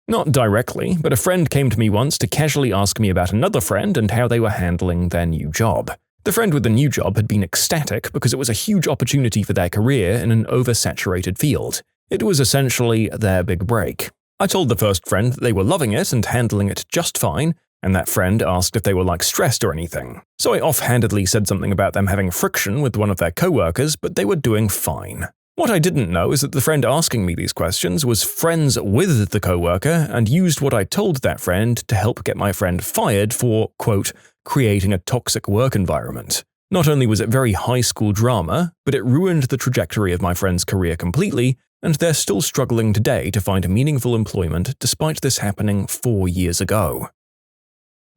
Not directly, but a friend came to me once to casually ask me about another friend and how they were handling their new job. The friend with the new job had been ecstatic because it was a huge opportunity for their career in an oversaturated field. It was essentially their big break. I told the first friend that they were loving it and handling it just fine, and that friend asked if they were stressed or anything. So I offhandedly said something about them having friction with one of their coworkers, but they were doing fine. What I didn't know is that the friend asking me these questions was friends with the coworker and used what I told that friend to help get my friend fired for, quote, creating a toxic work environment. Not only was it very high school drama, but it ruined the trajectory of my friend's career completely, and they're still struggling today to find meaningful employment despite this happening 4 years ago.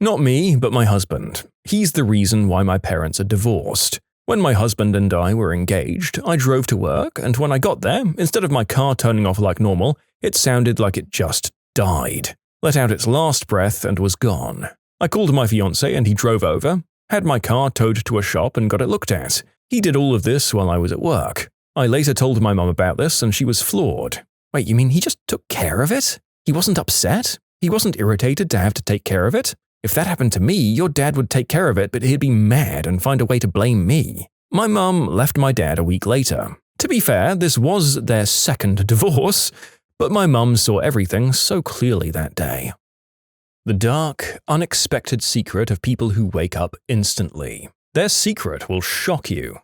Not me, but my husband. He's the reason why my parents are divorced. When my husband and I were engaged, I drove to work, and when I got there, instead of my car turning off like normal, it sounded like it just died, let out its last breath and was gone. I called my fiancé and he drove over, had my car towed to a shop and got it looked at. He did all of this while I was at work. I later told my mum about this and she was floored. Wait, you mean he just took care of it? He wasn't upset? He wasn't irritated to have to take care of it? If that happened to me, your dad would take care of it, but he'd be mad and find a way to blame me. My mum left my dad a week later. To be fair, this was their second divorce, but my mum saw everything so clearly that day. The dark, unexpected secret of people who wake up instantly. Their secret will shock you.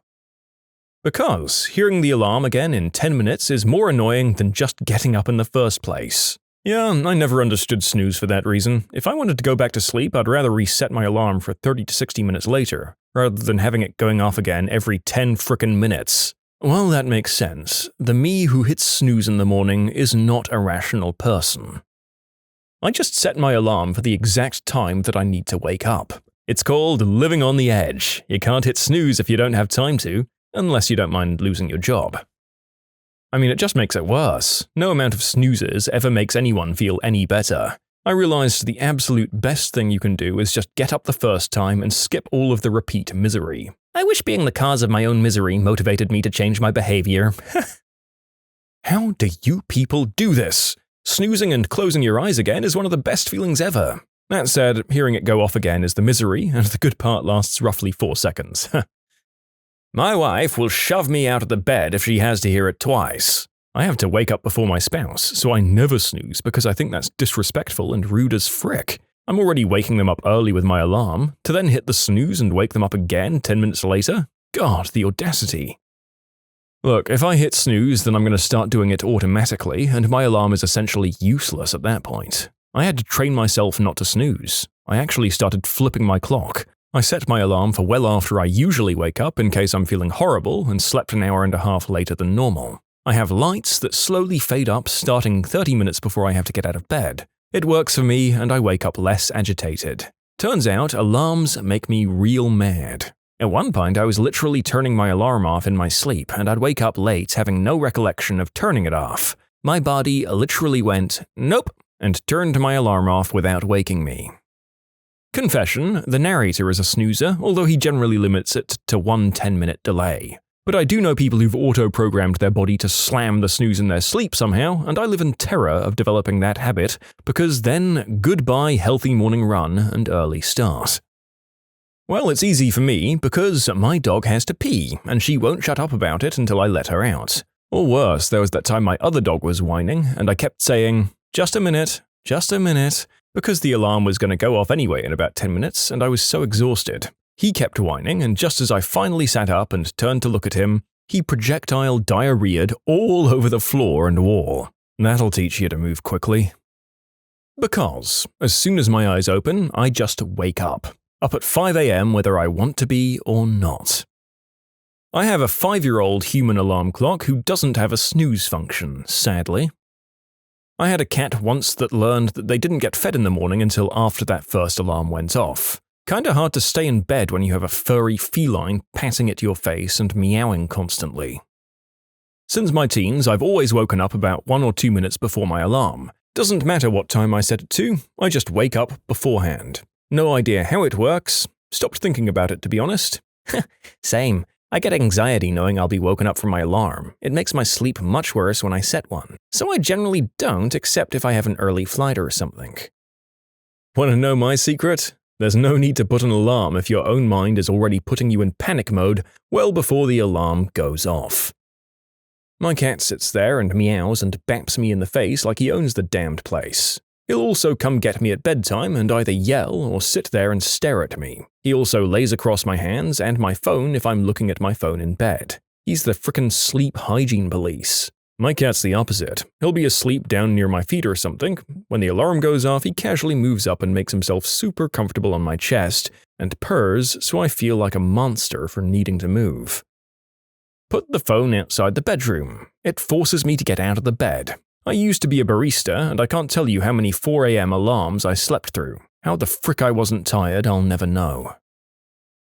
Because hearing the alarm again in 10 minutes is more annoying than just getting up in the first place. Yeah, I never understood snooze for that reason. If I wanted to go back to sleep, I'd rather reset my alarm for 30 to 60 minutes later, rather than having it going off again every 10 frickin' minutes. Well, that makes sense. The me who hits snooze in the morning is not a rational person. I just set my alarm for the exact time that I need to wake up. It's called living on the edge. You can't hit snooze if you don't have time to, unless you don't mind losing your job. I mean, it just makes it worse. No amount of snoozes ever makes anyone feel any better. I realized the absolute best thing you can do is just get up the first time and skip all of the repeat misery. I wish being the cause of my own misery motivated me to change my behavior. How do you people do this? Snoozing and closing your eyes again is one of the best feelings ever. That said, hearing it go off again is the misery, and the good part lasts roughly 4 seconds. My wife will shove me out of the bed if she has to hear it twice. I have to wake up before my spouse, so I never snooze because I think that's disrespectful and rude as frick. I'm already waking them up early with my alarm, to then hit the snooze and wake them up again 10 minutes later? God, the audacity. Look, if I hit snooze, then I'm going to start doing it automatically, and my alarm is essentially useless at that point. I had to train myself not to snooze. I actually started flipping my clock. I set my alarm for well after I usually wake up in case I'm feeling horrible and slept an hour and a half later than normal. I have lights that slowly fade up starting 30 minutes before I have to get out of bed. It works for me and I wake up less agitated. Turns out alarms make me real mad. At one point I was literally turning my alarm off in my sleep and I'd wake up late having no recollection of turning it off. My body literally went, nope, and turned my alarm off without waking me. Confession, the narrator is a snoozer, although he generally limits it to 1 10-minute delay. But I do know people who've auto-programmed their body to slam the snooze in their sleep somehow, and I live in terror of developing that habit, because then goodbye healthy morning run and early start. Well, it's easy for me, because my dog has to pee, and she won't shut up about it until I let her out. Or worse, there was that time my other dog was whining, and I kept saying, just a minute, because the alarm was going to go off anyway in about 10 minutes, and I was so exhausted. He kept whining, and just as I finally sat up and turned to look at him, he projectile diarrheaed all over the floor and wall. That'll teach you to move quickly. Because, as soon as my eyes open, I just wake up at 5 a.m. whether I want to be or not. I have a 5-year-old human alarm clock who doesn't have a snooze function, sadly. I had a cat once that learned that they didn't get fed in the morning until after that first alarm went off. Kinda hard to stay in bed when you have a furry feline patting at your face and meowing constantly. Since my teens, I've always woken up about 1 or 2 minutes before my alarm. Doesn't matter what time I set it to, I just wake up beforehand. No idea how it works. Stopped thinking about it, to be honest. Same. I get anxiety knowing I'll be woken up from my alarm. It makes my sleep much worse when I set one. So I generally don't, except if I have an early flight or something. Want to know my secret? There's no need to put an alarm if your own mind is already putting you in panic mode well before the alarm goes off. My cat sits there and meows and baps me in the face like he owns the damned place. He'll also come get me at bedtime and either yell or sit there and stare at me. He also lays across my hands and my phone if I'm looking at my phone in bed. He's the frickin' sleep hygiene police. My cat's the opposite. He'll be asleep down near my feet or something. When the alarm goes off, he casually moves up and makes himself super comfortable on my chest and purrs so I feel like a monster for needing to move. Put the phone outside the bedroom. It forces me to get out of the bed. I used to be a barista, and I can't tell you how many 4 a.m. alarms I slept through. How the frick I wasn't tired, I'll never know.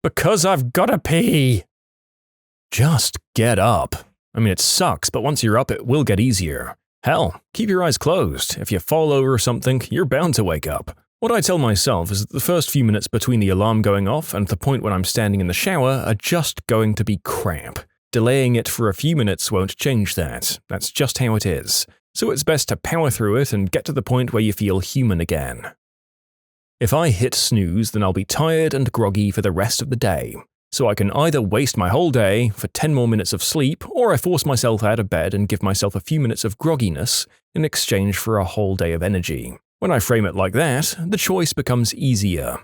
Because I've gotta pee! Just get up. I mean, it sucks, but once you're up, it will get easier. Hell, keep your eyes closed. If you fall over something, you're bound to wake up. What I tell myself is that the first few minutes between the alarm going off and the point when I'm standing in the shower are just going to be crap. Delaying it for a few minutes won't change that. That's just how it is. So it's best to power through it and get to the point where you feel human again. If I hit snooze, then I'll be tired and groggy for the rest of the day. So I can either waste my whole day for 10 more minutes of sleep, or I force myself out of bed and give myself a few minutes of grogginess in exchange for a whole day of energy. When I frame it like that, the choice becomes easier.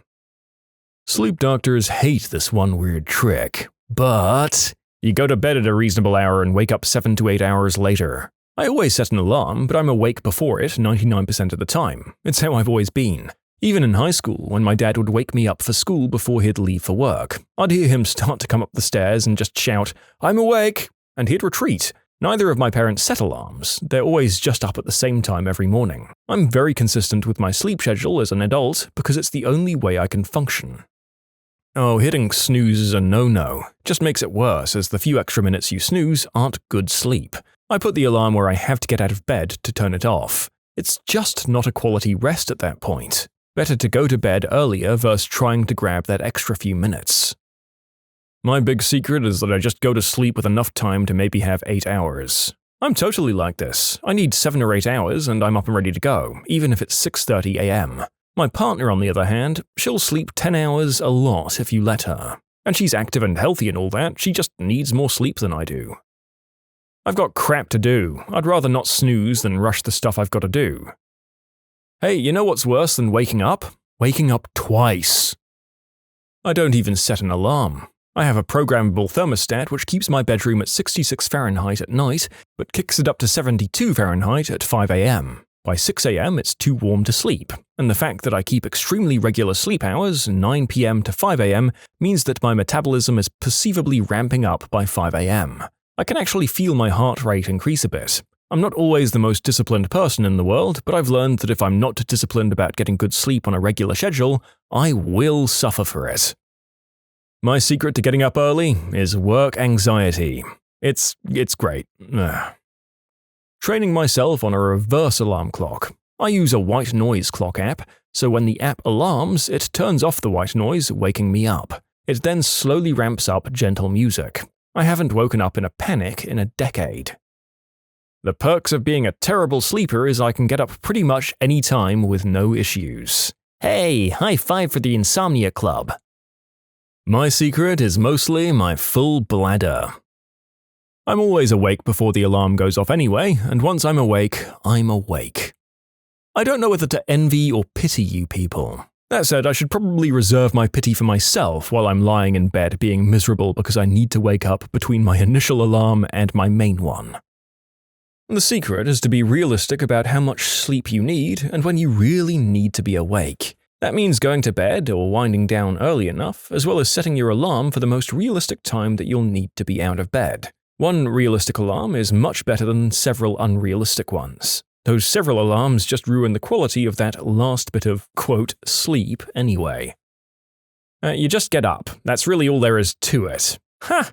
Sleep doctors hate this one weird trick, but you go to bed at a reasonable hour and wake up 7 to 8 hours later. I always set an alarm, but I'm awake before it 99% of the time. It's how I've always been. Even in high school, when my dad would wake me up for school before he'd leave for work, I'd hear him start to come up the stairs and just shout, "I'm awake!" and he'd retreat. Neither of my parents set alarms. They're always just up at the same time every morning. I'm very consistent with my sleep schedule as an adult because it's the only way I can function. Oh, hitting snooze is a no-no. Just makes it worse as the few extra minutes you snooze aren't good sleep. I put the alarm where I have to get out of bed to turn it off. It's just not a quality rest at that point. Better to go to bed earlier versus trying to grab that extra few minutes. My big secret is that I just go to sleep with enough time to maybe have 8 hours. I'm totally like this. I need 7 or 8 hours and I'm up and ready to go, even if it's 6:30 a.m. My partner, on the other hand, she'll sleep 10 hours a lot if you let her. And she's active and healthy and all that, she just needs more sleep than I do. I've got crap to do. I'd rather not snooze than rush the stuff I've got to do. Hey, you know what's worse than waking up? Waking up twice. I don't even set an alarm. I have a programmable thermostat which keeps my bedroom at 66 Fahrenheit at night, but kicks it up to 72 Fahrenheit at 5 a.m. By 6 a.m. it's too warm to sleep, and the fact that I keep extremely regular sleep hours, 9 p.m. to 5 a.m., means that my metabolism is perceivably ramping up by 5 a.m. I can actually feel my heart rate increase a bit. I'm not always the most disciplined person in the world, but I've learned that if I'm not disciplined about getting good sleep on a regular schedule, I will suffer for it. My secret to getting up early is work anxiety. It's great. Ugh. Training myself on a reverse alarm clock. I use a white noise clock app, so when the app alarms, it turns off the white noise, waking me up. It then slowly ramps up gentle music. I haven't woken up in a panic in a decade. The perks of being a terrible sleeper is I can get up pretty much any time with no issues. Hey, high five for the insomnia club. My secret is mostly my full bladder. I'm always awake before the alarm goes off anyway, and once I'm awake, I'm awake. I don't know whether to envy or pity you people. That said, I should probably reserve my pity for myself while I'm lying in bed being miserable because I need to wake up between my initial alarm and my main one. The secret is to be realistic about how much sleep you need and when you really need to be awake. That means going to bed or winding down early enough, as well as setting your alarm for the most realistic time that you'll need to be out of bed. One realistic alarm is much better than several unrealistic ones. Those several alarms just ruin the quality of that last bit of, quote, sleep anyway. You just get up. That's really all there is to it. Ha!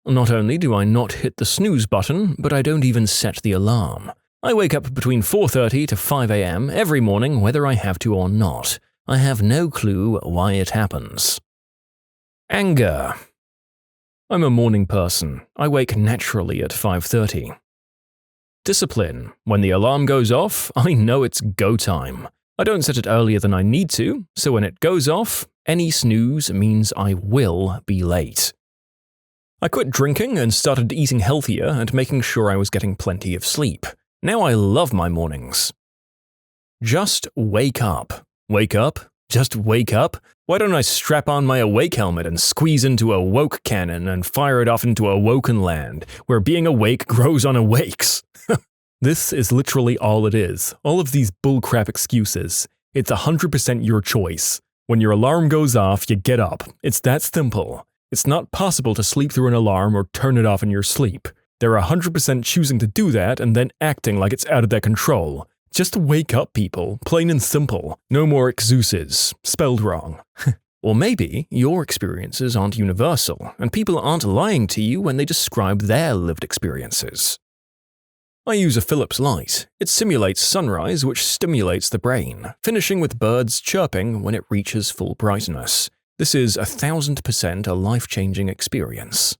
Not only do I not hit the snooze button, but I don't even set the alarm. I wake up between 4:30 to 5 a.m. every morning whether I have to or not. I have no clue why it happens. Anger. I'm a morning person. I wake naturally at 5:30. Discipline. When the alarm goes off, I know it's go time. I don't set it earlier than I need to, so when it goes off, any snooze means I will be late. I quit drinking and started eating healthier and making sure I was getting plenty of sleep. Now I love my mornings. Just wake up. Wake up? Just wake up? Why don't I strap on my awake helmet and squeeze into a woke cannon and fire it off into a woken land, where being awake grows on awakes? This is literally all it is. All of these bullcrap excuses. It's 100% your choice. When your alarm goes off, you get up. It's that simple. It's not possible to sleep through an alarm or turn it off in your sleep. They're 100% choosing to do that and then acting like it's out of their control. Just wake up, people. Plain and simple. No more excuses. Spelled wrong. Or maybe your experiences aren't universal, and people aren't lying to you when they describe their lived experiences. I use a Philips light. It simulates sunrise, which stimulates the brain, finishing with birds chirping when it reaches full brightness. This is 1,000% a life-changing experience.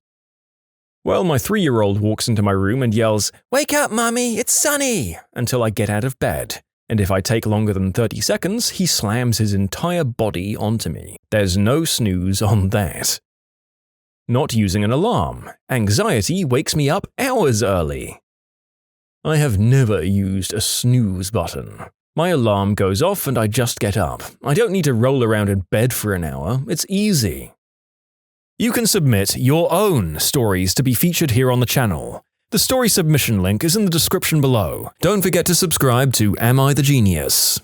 Well, my 3-year-old walks into my room and yells, "Wake up, Mummy, it's sunny!" until I get out of bed. And if I take longer than 30 seconds, he slams his entire body onto me. There's no snooze on that. Not using an alarm. Anxiety wakes me up hours early. I have never used a snooze button. My alarm goes off and I just get up. I don't need to roll around in bed for an hour. It's easy. You can submit your own stories to be featured here on the channel. The story submission link is in the description below. Don't forget to subscribe to Am I the Genius?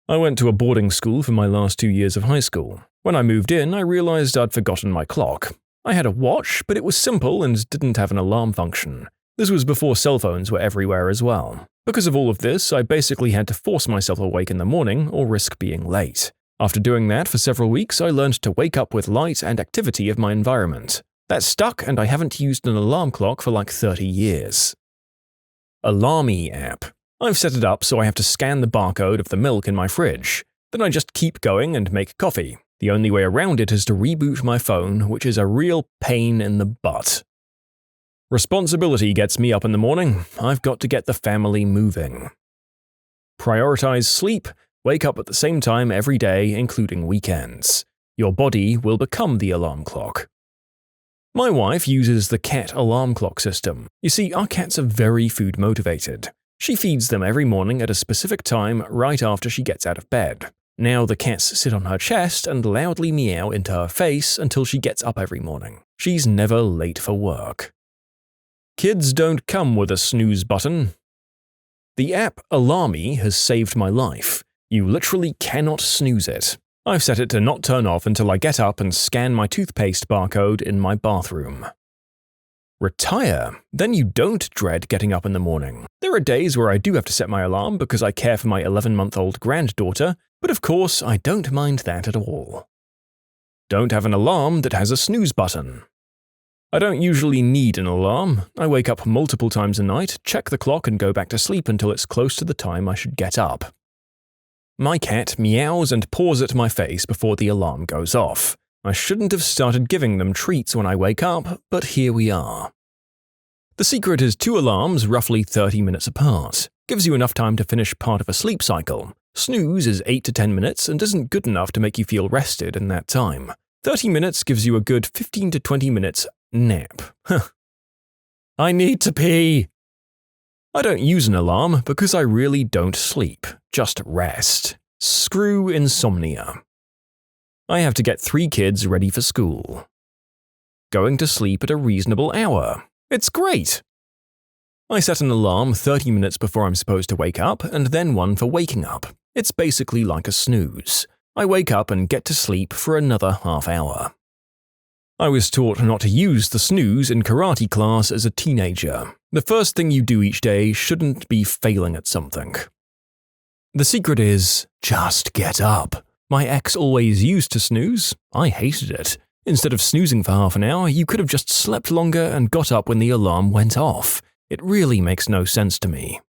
I went to a boarding school for my last 2 years of high school. When I moved in, I realized I'd forgotten my clock. I had a watch, but it was simple and didn't have an alarm function. This was before cell phones were everywhere as well. Because of all of this, I basically had to force myself awake in the morning or risk being late. After doing that for several weeks, I learned to wake up with light and activity of my environment. That stuck, and I haven't used an alarm clock for like 30 years. AmITheA app. I've set it up so I have to scan the barcode of the milk in my fridge. Then I just keep going and make coffee. The only way around it is to reboot my phone, which is a real pain in the butt. Responsibility gets me up in the morning. I've got to get the family moving. Prioritize sleep. Wake up at the same time every day, including weekends. Your body will become the alarm clock. My wife uses the cat alarm clock system. You see, our cats are very food motivated. She feeds them every morning at a specific time right after she gets out of bed. Now the cats sit on her chest and loudly meow into her face until she gets up every morning. She's never late for work. Kids don't come with a snooze button. The app AmITheA has saved my life. You literally cannot snooze it. I've set it to not turn off until I get up and scan my toothpaste barcode in my bathroom. Retire. Then you don't dread getting up in the morning. There are days where I do have to set my alarm because I care for my 11-month-old granddaughter, but of course I don't mind that at all. Don't have an alarm that has a snooze button. I don't usually need an alarm. I wake up multiple times a night, check the clock and go back to sleep until it's close to the time I should get up. My cat meows and paws at my face before the alarm goes off. I shouldn't have started giving them treats when I wake up, but here we are. The secret is 2 alarms roughly 30 minutes apart. Gives you enough time to finish part of a sleep cycle. Snooze is 8 to 10 minutes and isn't good enough to make you feel rested in that time. 30 minutes gives you a good 15 to 20 minutes nap. I need to pee. I don't use an alarm because I really don't sleep, just rest. Screw insomnia. I have to get 3 kids ready for school. Going to sleep at a reasonable hour. It's great. I set an alarm 30 minutes before I'm supposed to wake up, and then one for waking up. It's basically like a snooze. I wake up and get to sleep for another half hour. I was taught not to use the snooze in karate class as a teenager. The first thing you do each day shouldn't be failing at something. The secret is, just get up. My ex always used to snooze. I hated it. Instead of snoozing for half an hour, you could have just slept longer and got up when the alarm went off. It really makes no sense to me.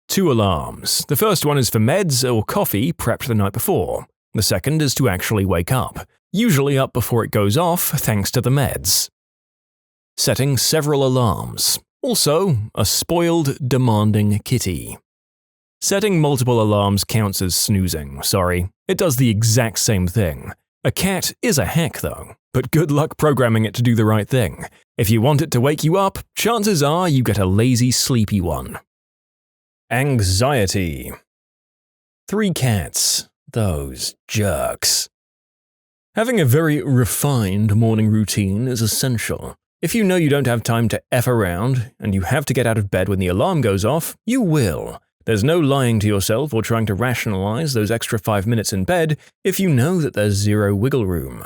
2 alarms. The first one is for meds or coffee prepped the night before. The second is to actually wake up, usually up before it goes off thanks to the meds. Setting several alarms. Also, a spoiled, demanding kitty. Setting multiple alarms counts as snoozing, sorry. It does the exact same thing. A cat is a hack though, but good luck programming it to do the right thing. If you want it to wake you up, chances are you get a lazy, sleepy one. Anxiety. 3 cats. Those jerks. Having a very refined morning routine is essential. If you know you don't have time to F around, and you have to get out of bed when the alarm goes off, you will. There's no lying to yourself or trying to rationalize those extra 5 minutes in bed if you know that there's zero wiggle room.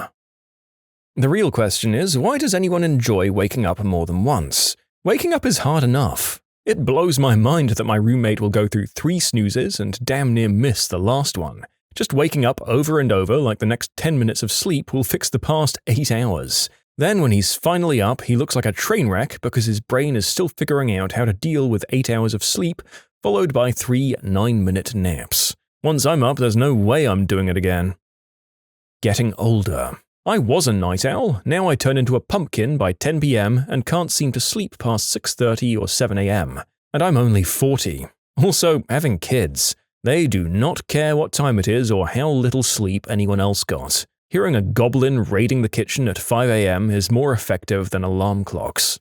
The real question is, why does anyone enjoy waking up more than once? Waking up is hard enough. It blows my mind that my roommate will go through 3 snoozes and damn near miss the last one. Just waking up over and over like the next 10 minutes of sleep will fix the past 8 hours. Then when he's finally up, he looks like a train wreck because his brain is still figuring out how to deal with 8 hours of sleep, followed by 3 9-minute naps. Once I'm up, there's no way I'm doing it again. Getting older. I was a night owl, now I turn into a pumpkin by 10 p.m. and can't seem to sleep past 6:30 or 7 a.m. And I'm only 40. Also, having kids. They do not care what time it is or how little sleep anyone else got. Hearing a goblin raiding the kitchen at 5 a.m. is more effective than alarm clocks.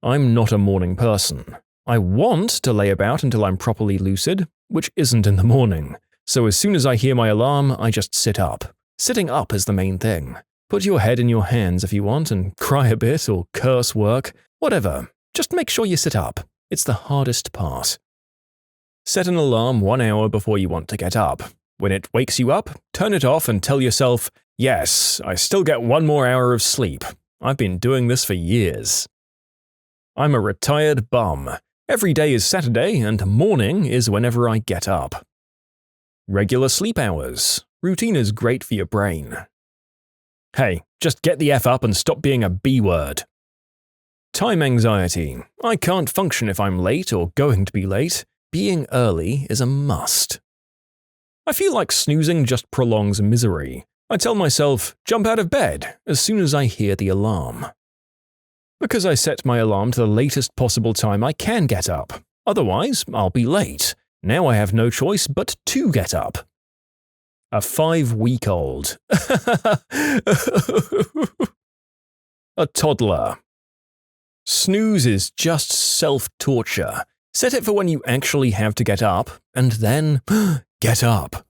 I'm not a morning person. I want to lay about until I'm properly lucid, which isn't in the morning. So as soon as I hear my alarm, I just sit up. Sitting up is the main thing. Put your head in your hands if you want and cry a bit or curse work, whatever. Just make sure you sit up. It's the hardest part. Set an alarm 1 hour before you want to get up. When it wakes you up, turn it off and tell yourself, yes, I still get 1 more hour of sleep. I've been doing this for years. I'm a retired bum. Every day is Saturday and morning is whenever I get up. Regular sleep hours. Routine is great for your brain. Hey, just get the F up and stop being a B word. Time anxiety. I can't function if I'm late or going to be late. Being early is a must. I feel like snoozing just prolongs misery. I tell myself, jump out of bed as soon as I hear the alarm. Because I set my alarm to the latest possible time I can get up. Otherwise, I'll be late. Now I have no choice but to get up. A 5-week-old. A toddler. Snooze is just self-torture. Set it for when you actually have to get up, and then get up.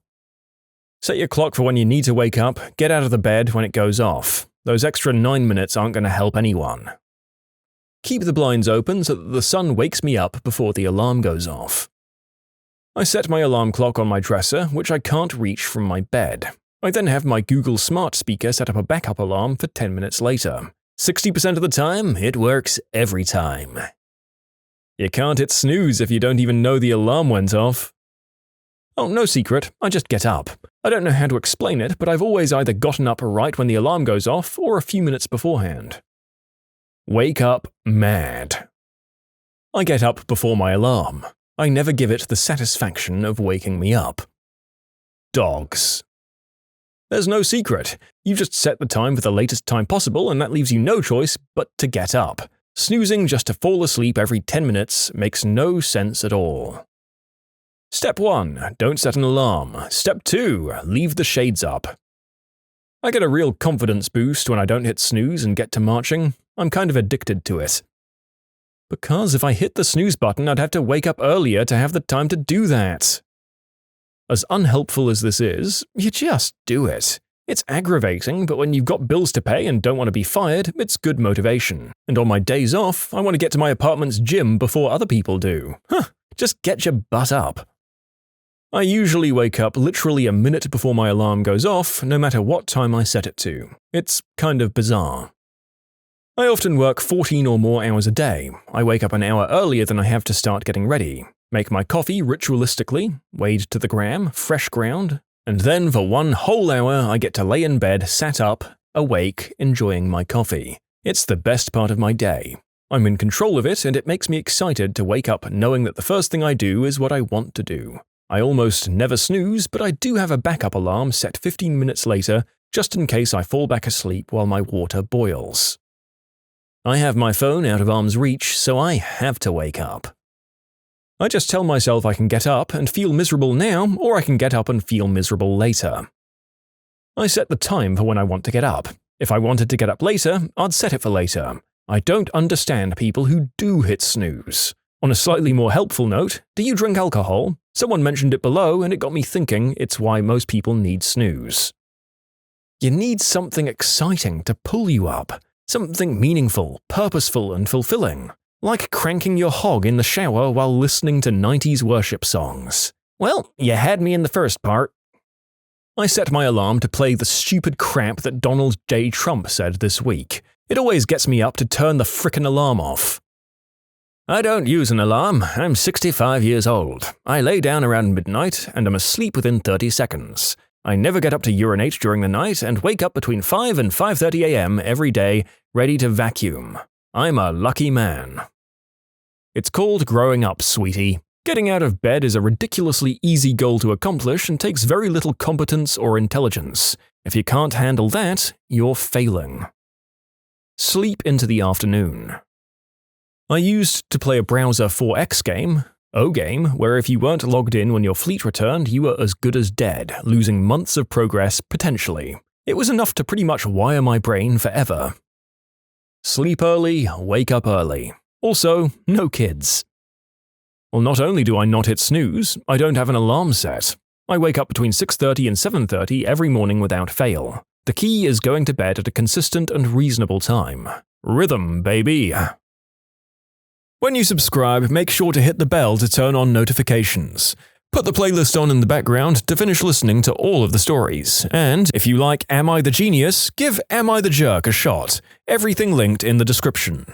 Set your clock for when you need to wake up, get out of the bed when it goes off. Those extra 9 minutes aren't going to help anyone. Keep the blinds open so that the sun wakes me up before the alarm goes off. I set my alarm clock on my dresser, which I can't reach from my bed. I then have my Google smart speaker set up a backup alarm for 10 minutes later. 60% of the time, it works every time. You can't hit snooze if you don't even know the alarm went off. Oh, no secret, I just get up. I don't know how to explain it, but I've always either gotten up right when the alarm goes off or a few minutes beforehand. Wake up mad. I get up before my alarm. I never give it the satisfaction of waking me up. Dogs. There's no secret. You just set the time for the latest time possible and that leaves you no choice but to get up. Snoozing just to fall asleep every 10 minutes makes no sense at all. Step 1. Don't set an alarm. Step 2. Leave the shades up. I get a real confidence boost when I don't hit snooze and get to marching. I'm kind of addicted to it. Because if I hit the snooze button, I'd have to wake up earlier to have the time to do that. As unhelpful as this is, you just do it. It's aggravating, but when you've got bills to pay and don't want to be fired, it's good motivation. And on my days off, I want to get to my apartment's gym before other people do. Just get your butt up. I usually wake up literally a minute before my alarm goes off, no matter what time I set it to. It's kind of bizarre. I often work 14 or more hours a day. I wake up an hour earlier than I have to start getting ready, make my coffee ritualistically, wade to the gram, fresh ground, and then for 1 whole hour I get to lay in bed, sat up, awake, enjoying my coffee. It's the best part of my day. I'm in control of it, and it makes me excited to wake up knowing that the first thing I do is what I want to do. I almost never snooze, but I do have a backup alarm set 15 minutes later, just in case I fall back asleep while my water boils. I have my phone out of arm's reach, so I have to wake up. I just tell myself I can get up and feel miserable now, or I can get up and feel miserable later. I set the time for when I want to get up. If I wanted to get up later, I'd set it for later. I don't understand people who do hit snooze. On a slightly more helpful note, do you drink alcohol? Someone mentioned it below, and it got me thinking it's why most people need snooze. You need something exciting to pull you up. Something meaningful, purposeful, and fulfilling. Like cranking your hog in the shower while listening to 90s worship songs. Well, you had me in the first part. I set my alarm to play the stupid crap that Donald J. Trump said this week. It always gets me up to turn the frickin' alarm off. I don't use an alarm. I'm 65 years old. I lay down around midnight and am asleep within 30 seconds. I never get up to urinate during the night and wake up between 5 and 5:30 a.m. every day, ready to vacuum. I'm a lucky man. It's called growing up, sweetie. Getting out of bed is a ridiculously easy goal to accomplish and takes very little competence or intelligence. If you can't handle that, you're failing. Sleep into the afternoon. I used to play a browser 4X game, O-game, where if you weren't logged in when your fleet returned, you were as good as dead, losing months of progress potentially. It was enough to pretty much wire my brain forever. Sleep early, wake up early. Also, no kids. Well, not only do I not hit snooze, I don't have an alarm set. I wake up between 6:30 and 7:30 every morning without fail. The key is going to bed at a consistent and reasonable time. Rhythm, baby. When you subscribe, make sure to hit the bell to turn on notifications. Put the playlist on in the background to finish listening to all of the stories. And if you like Am I the Genius, give Am I the Jerk a shot. Everything linked in the description.